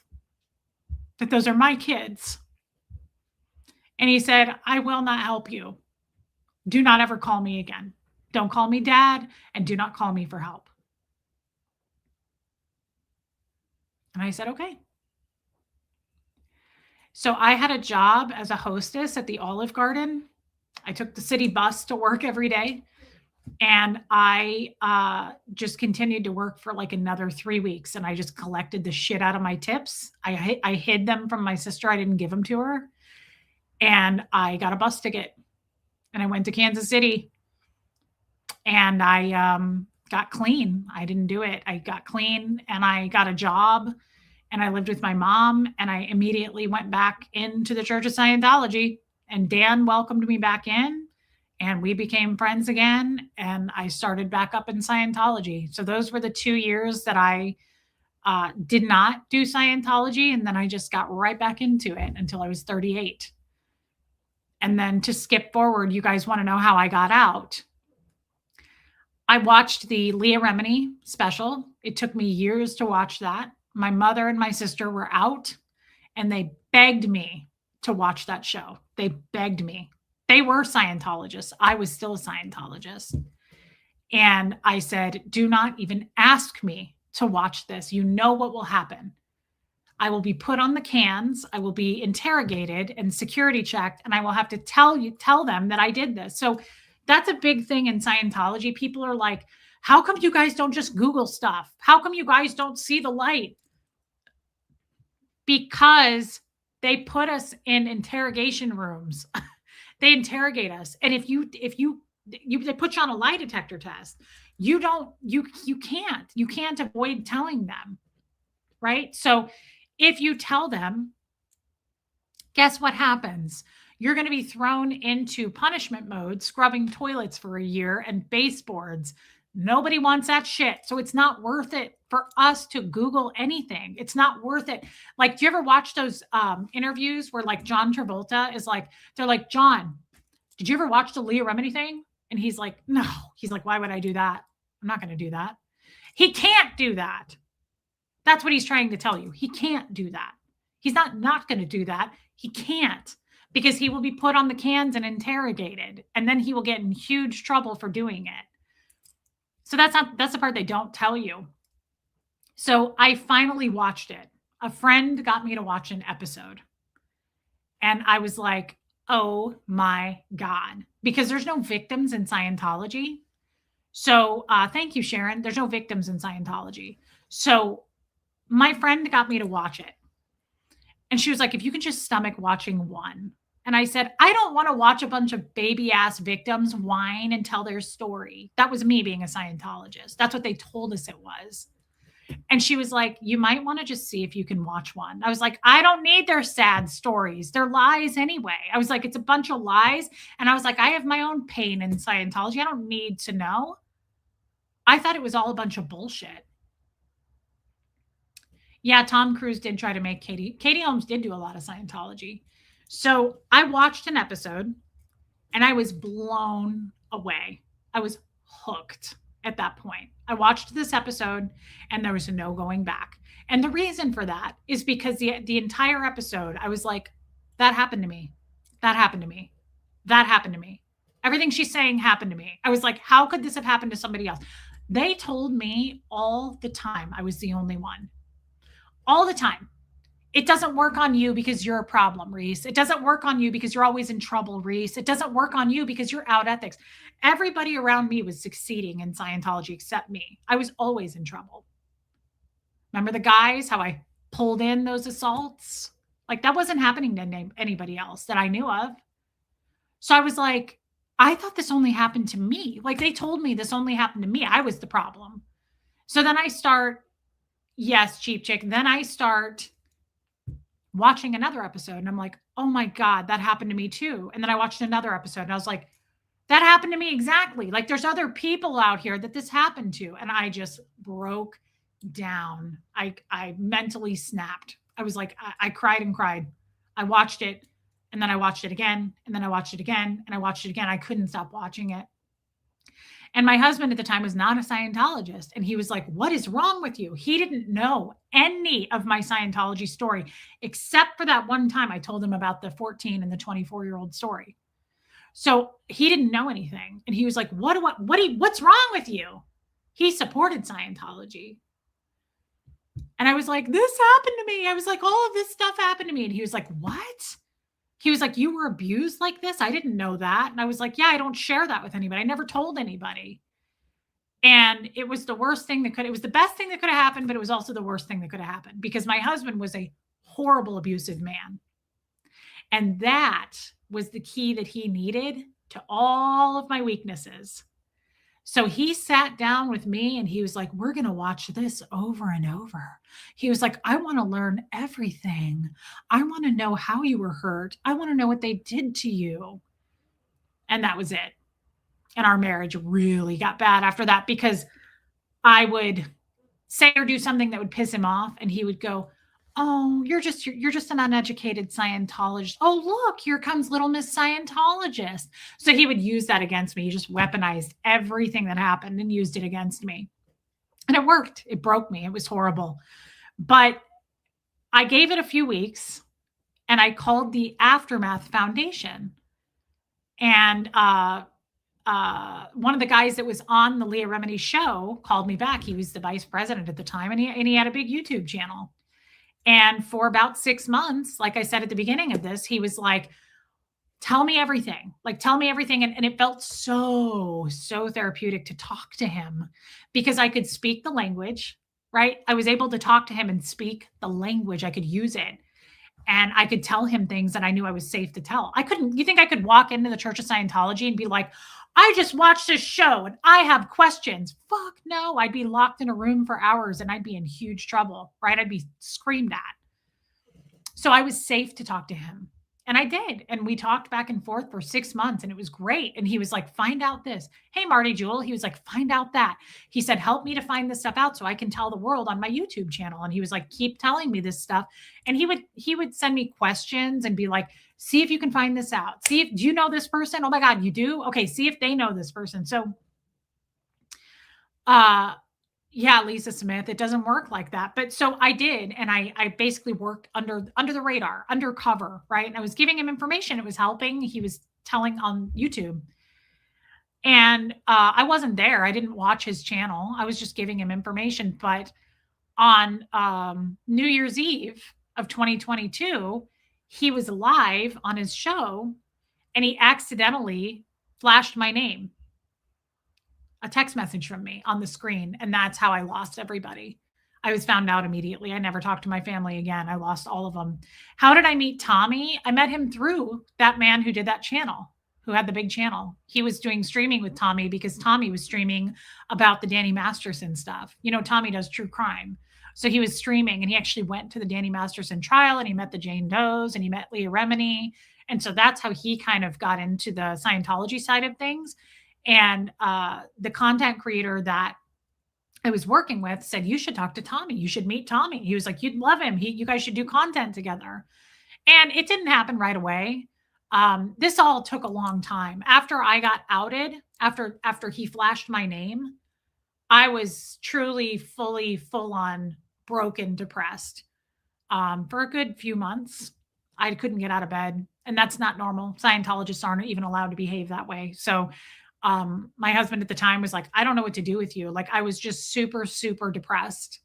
that those are my kids." And he said, "I will not help you. Do not ever call me again. Don't call me dad, and do not call me for help." And I said, "Okay." So I had a job as a hostess at the Olive Garden. I took the city bus to work every day. And I just continued to work for like another 3 weeks. And I just collected the shit out of my tips. I hid them from my sister. I didn't give them to her. And I got a bus ticket. And I went to Kansas City. And I got clean. I didn't do it. I got clean, and I got a job, and I lived with my mom, and I immediately went back into the Church of Scientology, and Dan welcomed me back in, and we became friends again, and I started back up in Scientology. So those were the 2 years that I did not do Scientology, and then I just got right back into it until I was 38. And then to skip forward, you guys want to know how I got out. I watched the Leah Remini special. It took me years to watch that. my mother and my sister were out and they begged me to watch that show. They begged me. They were Scientologists. I was still a Scientologist. And I said, do not even ask me to watch this. You know what will happen. I will be put on the cans. I will be interrogated and security checked, and I will have to tell them that I did this. So that's a big thing in Scientology. People are like, how come you guys don't just Google stuff? How come you guys don't see the light? Because they put us in interrogation rooms. They interrogate us. And if they put you on a lie detector test, you can't avoid telling them. Right? So if you tell them, guess what happens? You're going to be thrown into punishment mode, scrubbing toilets for a year and baseboards. Nobody wants that shit. So it's not worth it for us to Google anything. It's not worth it. Like, do you ever watch those interviews where like John Travolta is like, they're like, John, did you ever watch the Leah Remini thing? And he's like, no. He's like, why would I do that? I'm not going to do that. He can't do that. That's what he's trying to tell you. He can't do that. He's not going to do that. He can't, because he will be put on the cans and interrogated, and then he will get in huge trouble for doing it. So that's the part they don't tell you. So I finally watched it. A friend got me to watch an episode, and I was like, oh my God, because there's no victims in Scientology. So thank you, Sharon. There's no victims in Scientology. So my friend got me to watch it. And she was like, if you can just stomach watching one. And I said, I don't want to watch a bunch of baby ass victims whine and tell their story. That was me being a Scientologist. That's what they told us it was. And she was like, you might want to just see if you can watch one. I was like, I don't need their sad stories. They're lies anyway. I was like, it's a bunch of lies. And I was like, I have my own pain in Scientology. I don't need to know. I thought it was all a bunch of bullshit. Yeah, Tom Cruise did try to make Katie Holmes did do a lot of Scientology. So I watched an episode and I was blown away. I was hooked at that point. I watched this episode and there was no going back. And the reason for that is because the entire episode, I was like, that happened to me. That happened to me. That happened to me. Everything she's saying happened to me. I was like, how could this have happened to somebody else? They told me all the time I was the only one. All the time. It doesn't work on you because you're a problem, Reese. It doesn't work on you because you're always in trouble, Reese. It doesn't work on you because you're out ethics. Everybody around me was succeeding in Scientology except me. I was always in trouble. Remember the guys, how I pulled in those assaults? Like, that wasn't happening to anybody else that I knew of. So I was like, I thought this only happened to me. Like, they told me this only happened to me. I was the problem. So then I start, yes, cheap chick. Then I start watching another episode and I'm like, oh my God, that happened to me too. And then I watched another episode and I was like, that happened to me exactly. Like, there's other people out here that this happened to. And I just broke down. I mentally snapped. I was like, I cried and cried. I watched it and then I watched it again and then I watched it again and I watched it again. I couldn't stop watching it. And my husband at the time was not a Scientologist. And he was like, what is wrong with you? He didn't know any of my Scientology story, except for that one time I told him about the 14 and the 24-year-old story. So he didn't know anything. And he was like, what's wrong with you? He supported Scientology. And I was like, this happened to me. I was like, all of this stuff happened to me. And he was like, what? He was like, you were abused like this? I didn't know that. And I was like, yeah, I don't share that with anybody. I never told anybody. And it was the worst thing it was the best thing that could have happened, but it was also the worst thing that could have happened because my husband was a horrible, abusive man. And that was the key that he needed to all of my weaknesses. So he sat down with me and he was like, we're going to watch this over and over. He was like, I want to learn everything. I want to know how you were hurt. I want to know what they did to you. And that was it. And our marriage really got bad after that because I would say or do something that would piss him off. And he would go, oh, you're just an uneducated Scientologist. Oh, look, here comes little Miss Scientologist. So he would use that against me. He just weaponized everything that happened and used it against me. And it worked. It broke me. It was horrible. But I gave it a few weeks and I called the Aftermath Foundation. And one of the guys that was on the Leah Remini show called me back. He was the vice president at the time, and he had a big YouTube channel. And for about 6 months, like I said at the beginning of this, he was like, tell me everything. Like, tell me everything. And it felt so therapeutic to talk to him because I could speak the language, right? I was able to talk to him and speak the language. I could use it. And I could tell him things that I knew I was safe to tell. You think I could walk into the Church of Scientology and be like, I just watched this show and I have questions? Fuck no. I'd be locked in a room for hours and I'd be in huge trouble, right? I'd be screamed at. So I was safe to talk to him. And I did. And we talked back and forth for 6 months and it was great. And he was like, find out this. Hey, Marty Jewel. He was like, find out that. He said, help me to find this stuff out so I can tell the world on my YouTube channel. And he was like, keep telling me this stuff. And he would send me questions and be like, see if you can find this out. Do you know this person? Oh my God, you do? Okay. See if they know this person. So, yeah, Lisa Smith, it doesn't work like that. But so I did. And I basically worked under the radar, undercover, right? And I was giving him information. It was helping. He was telling on YouTube. And I wasn't there. I didn't watch his channel. I was just giving him information. But on New Year's Eve of 2022, he was live on his show and he accidentally flashed my name. A text message from me on the screen. And that's how I lost everybody. I was found out immediately. I never talked to my family again. I lost all of them. How did I meet Tommy? I met him through that man who did that channel, who had the big channel. He was doing streaming with Tommy because Tommy was streaming about the Danny Masterson stuff. You know, Tommy does true crime. So he was streaming and he actually went to the Danny Masterson trial and he met the Jane Does and he met Leah Remini. And so that's how he kind of got into the Scientology side of things. And the content creator that I was working with said, you should talk to Tommy. You should meet Tommy. He was like, you'd love him. You guys should do content together. And it didn't happen right away. This all took a long time. After I got outed, after he flashed my name, I was truly full on broken, depressed for a good few months. I couldn't get out of bed. And that's not normal. Scientologists aren't even allowed to behave that way. So my husband at the time was like, I don't know what to do with you. Like I was just super depressed.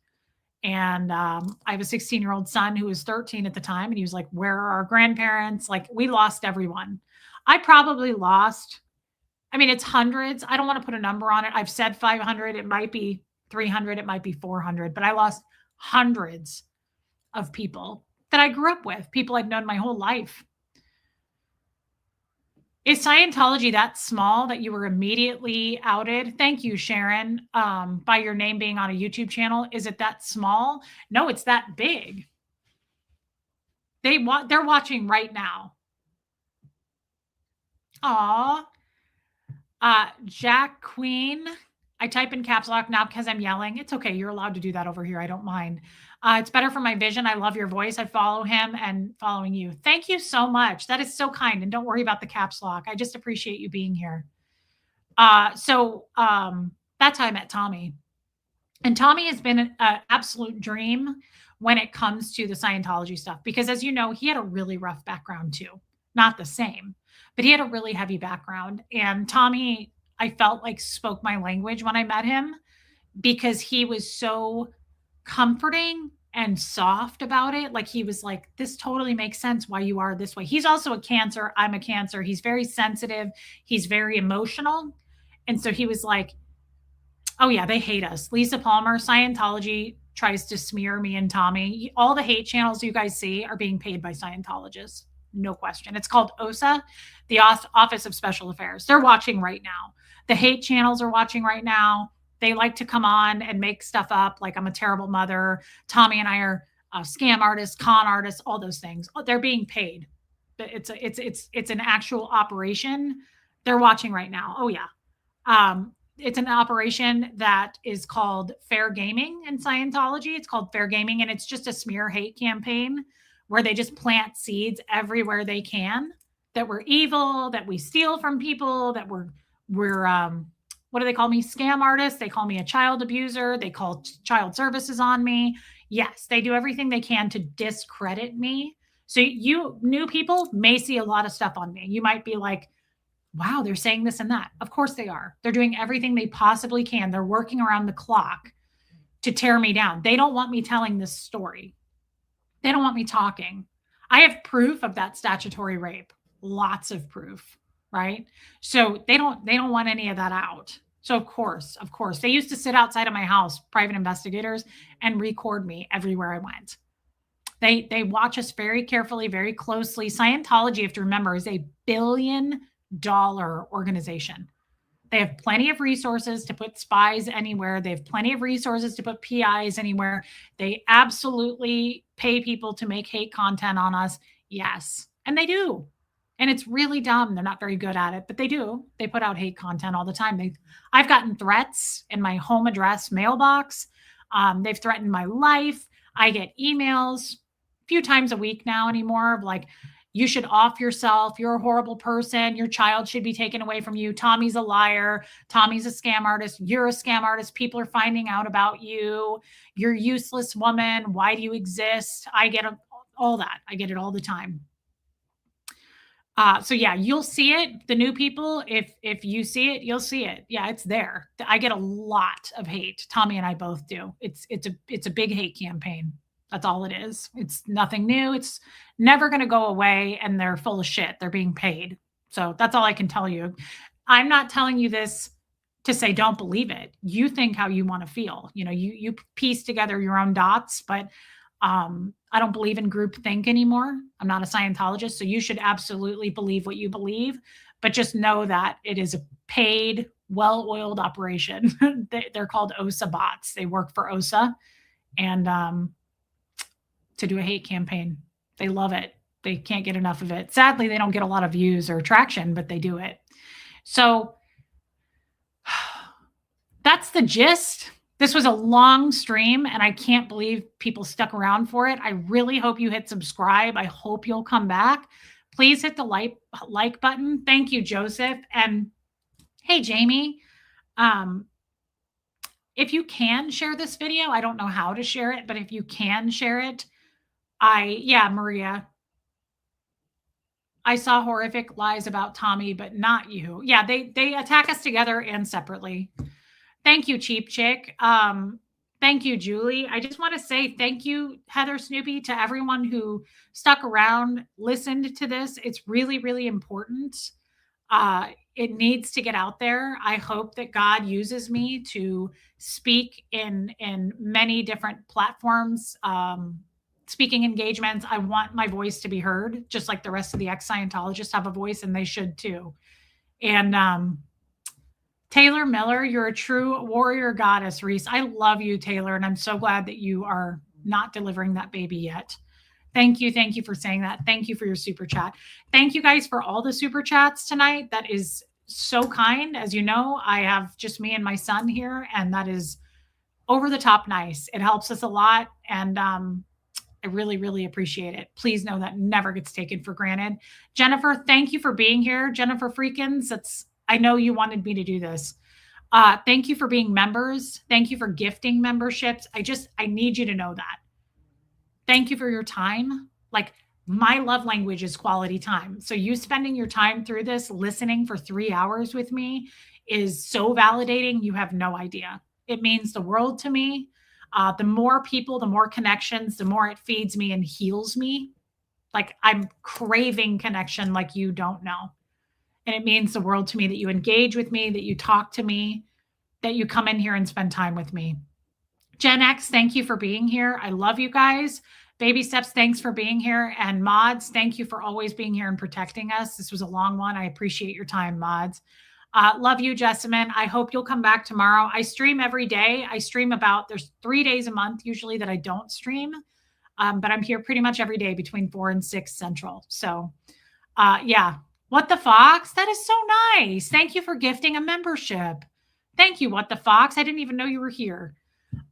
And I have a 16-year-old son who was 13 at the time. And he was like, where are our grandparents? Like we lost everyone. I probably lost, I mean, it's hundreds. I don't want to put a number on it. I've said 500. It might be 300. It might be 400, but I lost hundreds of people that I grew up with, people I've known my whole life. Is Scientology that small that you were immediately outed? Thank you, Sharon, by your name being on a YouTube channel. Is it that small? No, it's that big. They're watching right now. Aw. Jack Queen. I type in caps lock now because I'm yelling. It's okay. You're allowed to do that over here. I don't mind. It's better for my vision. I love your voice. I follow him and following you. Thank you so much. That is so kind. And don't worry about the caps lock. I just appreciate you being here. So that's how I met Tommy. And Tommy has been an absolute dream when it comes to the Scientology stuff, because as you know, he had a really rough background too. Not the same, but he had a really heavy background. And Tommy, I felt like spoke my language when I met him because he was so comforting and soft about it. Like he was like, this totally makes sense why you are this way. He's also a Cancer. I'm a Cancer. He's very sensitive. He's very emotional. And so he was like, oh yeah, they hate us. Lisa Palmer, Scientology tries to smear me and Tommy. All the hate channels you guys see are being paid by Scientologists. No question. It's called OSA, the Office of Special Affairs. They're watching right now. The hate channels are watching right now. They like to come on and make stuff up like I'm a terrible mother. Tommy and I are scam artists, con artists, all those things. They're being paid. But it's an actual operation. They're watching right now. Oh yeah. It's an operation that is called Fair Gaming in Scientology. It's called Fair Gaming, and it's just a smear hate campaign where they just plant seeds everywhere they can that we're evil, that we steal from people, that we're what do they call me? Scam artists. They call me a child abuser. They call child services on me. Yes, they do everything they can to discredit me. So you new people may see a lot of stuff on me. You might be like, wow, they're saying this and that. Of course they are. They're doing everything they possibly can. They're working around the clock to tear me down. They don't want me telling this story. They don't want me talking. I have proof of that statutory rape. Lots of proof, right? So they don't want any of that out. So of course, they used to sit outside of my house, private investigators, and record me everywhere I went. They watch us very carefully, very closely. Scientology, you have to remember, is $1 billion organization. They have plenty of resources to put spies anywhere. They have plenty of resources to put PIs anywhere. They absolutely pay people to make hate content on us. Yes. And they do. And it's really dumb. They're not very good at it, but they do. They put out hate content all the time. I've gotten threats in my home address mailbox. They've threatened my life. I get emails a few times a week now anymore of like, you should off yourself. You're a horrible person. Your child should be taken away from you. Tommy's a liar. Tommy's a scam artist. You're a scam artist. People are finding out about you. You're a useless woman. Why do you exist? I get all that. I get it all the time. So yeah, you'll see it. The new people, if you see it, you'll see it. Yeah, it's there. I get a lot of hate. Tommy and I both do. It's a big hate campaign. That's all it is. It's nothing new. It's never going to go away, and they're full of shit. They're being paid. So that's all I can tell you. I'm not telling you this to say don't believe it. You think how you want to feel. You piece together your own dots, but I don't believe in group think anymore. I'm not a Scientologist, so you should absolutely believe what you believe, but just know that it is a paid, well-oiled operation. They're called OSA bots. They work for OSA, and to do a hate campaign. They love it. They can't get enough of it. Sadly, they don't get a lot of views or traction, but they do it. So that's the gist. This was a long stream, and I can't believe people stuck around for it. I really hope you hit subscribe. I hope you'll come back. Please hit the like button. Thank you, Joseph. And hey, Jamie, if you can share this video, I don't know how to share it, but if you can share it, Maria, I saw horrific lies about Tommy, but not you. Yeah, they attack us together and separately. Thank you, Cheap Chick. Thank you, Julie. I just want to say thank you, Heather Snoopy, to everyone who stuck around, listened to this. It's really, really important. It needs to get out there. I hope that God uses me to speak in many different platforms, speaking engagements. I want my voice to be heard, just like the rest of the ex-Scientologists have a voice, and they should too. And Taylor Miller, you're a true warrior goddess, Reese. I love you, Taylor, and I'm so glad that you are not delivering that baby yet. Thank you. Thank you for saying that. Thank you for your super chat. Thank you guys for all the super chats tonight. That is so kind. As you know, I have just me and my son here, and that is over the top nice. It helps us a lot, and I really, really appreciate it. Please know that never gets taken for granted. Jennifer, thank you for being here. Jennifer Freakins, I know you wanted me to do this. Thank you for being members. Thank you for gifting memberships. I need you to know that. Thank you for your time. Like, my love language is quality time. So you spending your time through this, listening for 3 hours with me is so validating. You have no idea. It means the world to me. The more people, the more connections, the more it feeds me and heals me. Like, I'm craving connection like you don't know. And it means the world to me that you engage with me, that you talk to me, that you come in here and spend time with me. Gen X, thank you for being here. I love you guys. Baby Steps, thanks for being here. And Mods, thank you for always being here and protecting us. This was a long one. I appreciate your time, Mods. Love you, Jessamine. I hope you'll come back tomorrow. I stream every day. I stream there's 3 days a month usually that I don't stream. But I'm here pretty much every day between 4 and 6 Central. So yeah. What the Fox? That is so nice. Thank you for gifting a membership. Thank you, What the Fox. I didn't even know you were here.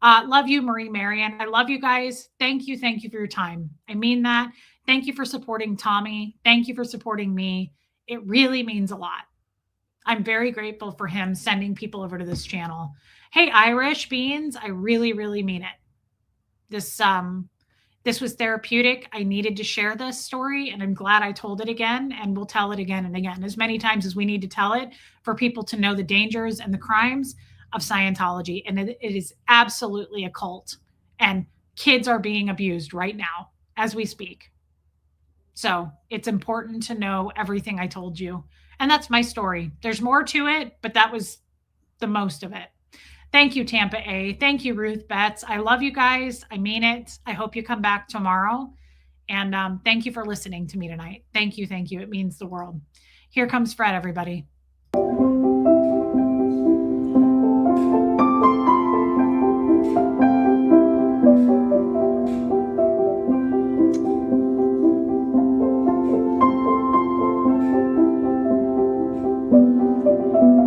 Love you, Marie Marion. I love you guys. Thank you. Thank you for your time. I mean that. Thank you for supporting Tommy. Thank you for supporting me. It really means a lot. I'm very grateful for him sending people over to this channel. Hey, Irish Beans, I really, really mean it. This was therapeutic. I needed to share this story, and I'm glad I told it again, and we'll tell it again and again, as many times as we need to tell it for people to know the dangers and the crimes of Scientology. And it is absolutely a cult, and kids are being abused right now as we speak. So it's important to know everything I told you. And that's my story. There's more to it, but that was the most of it. Thank you, Tampa A. Thank you, Ruth Betts. I love you guys. I mean it. I hope you come back tomorrow. And thank you for listening to me tonight. Thank you. Thank you. It means the world. Here comes Fred, everybody.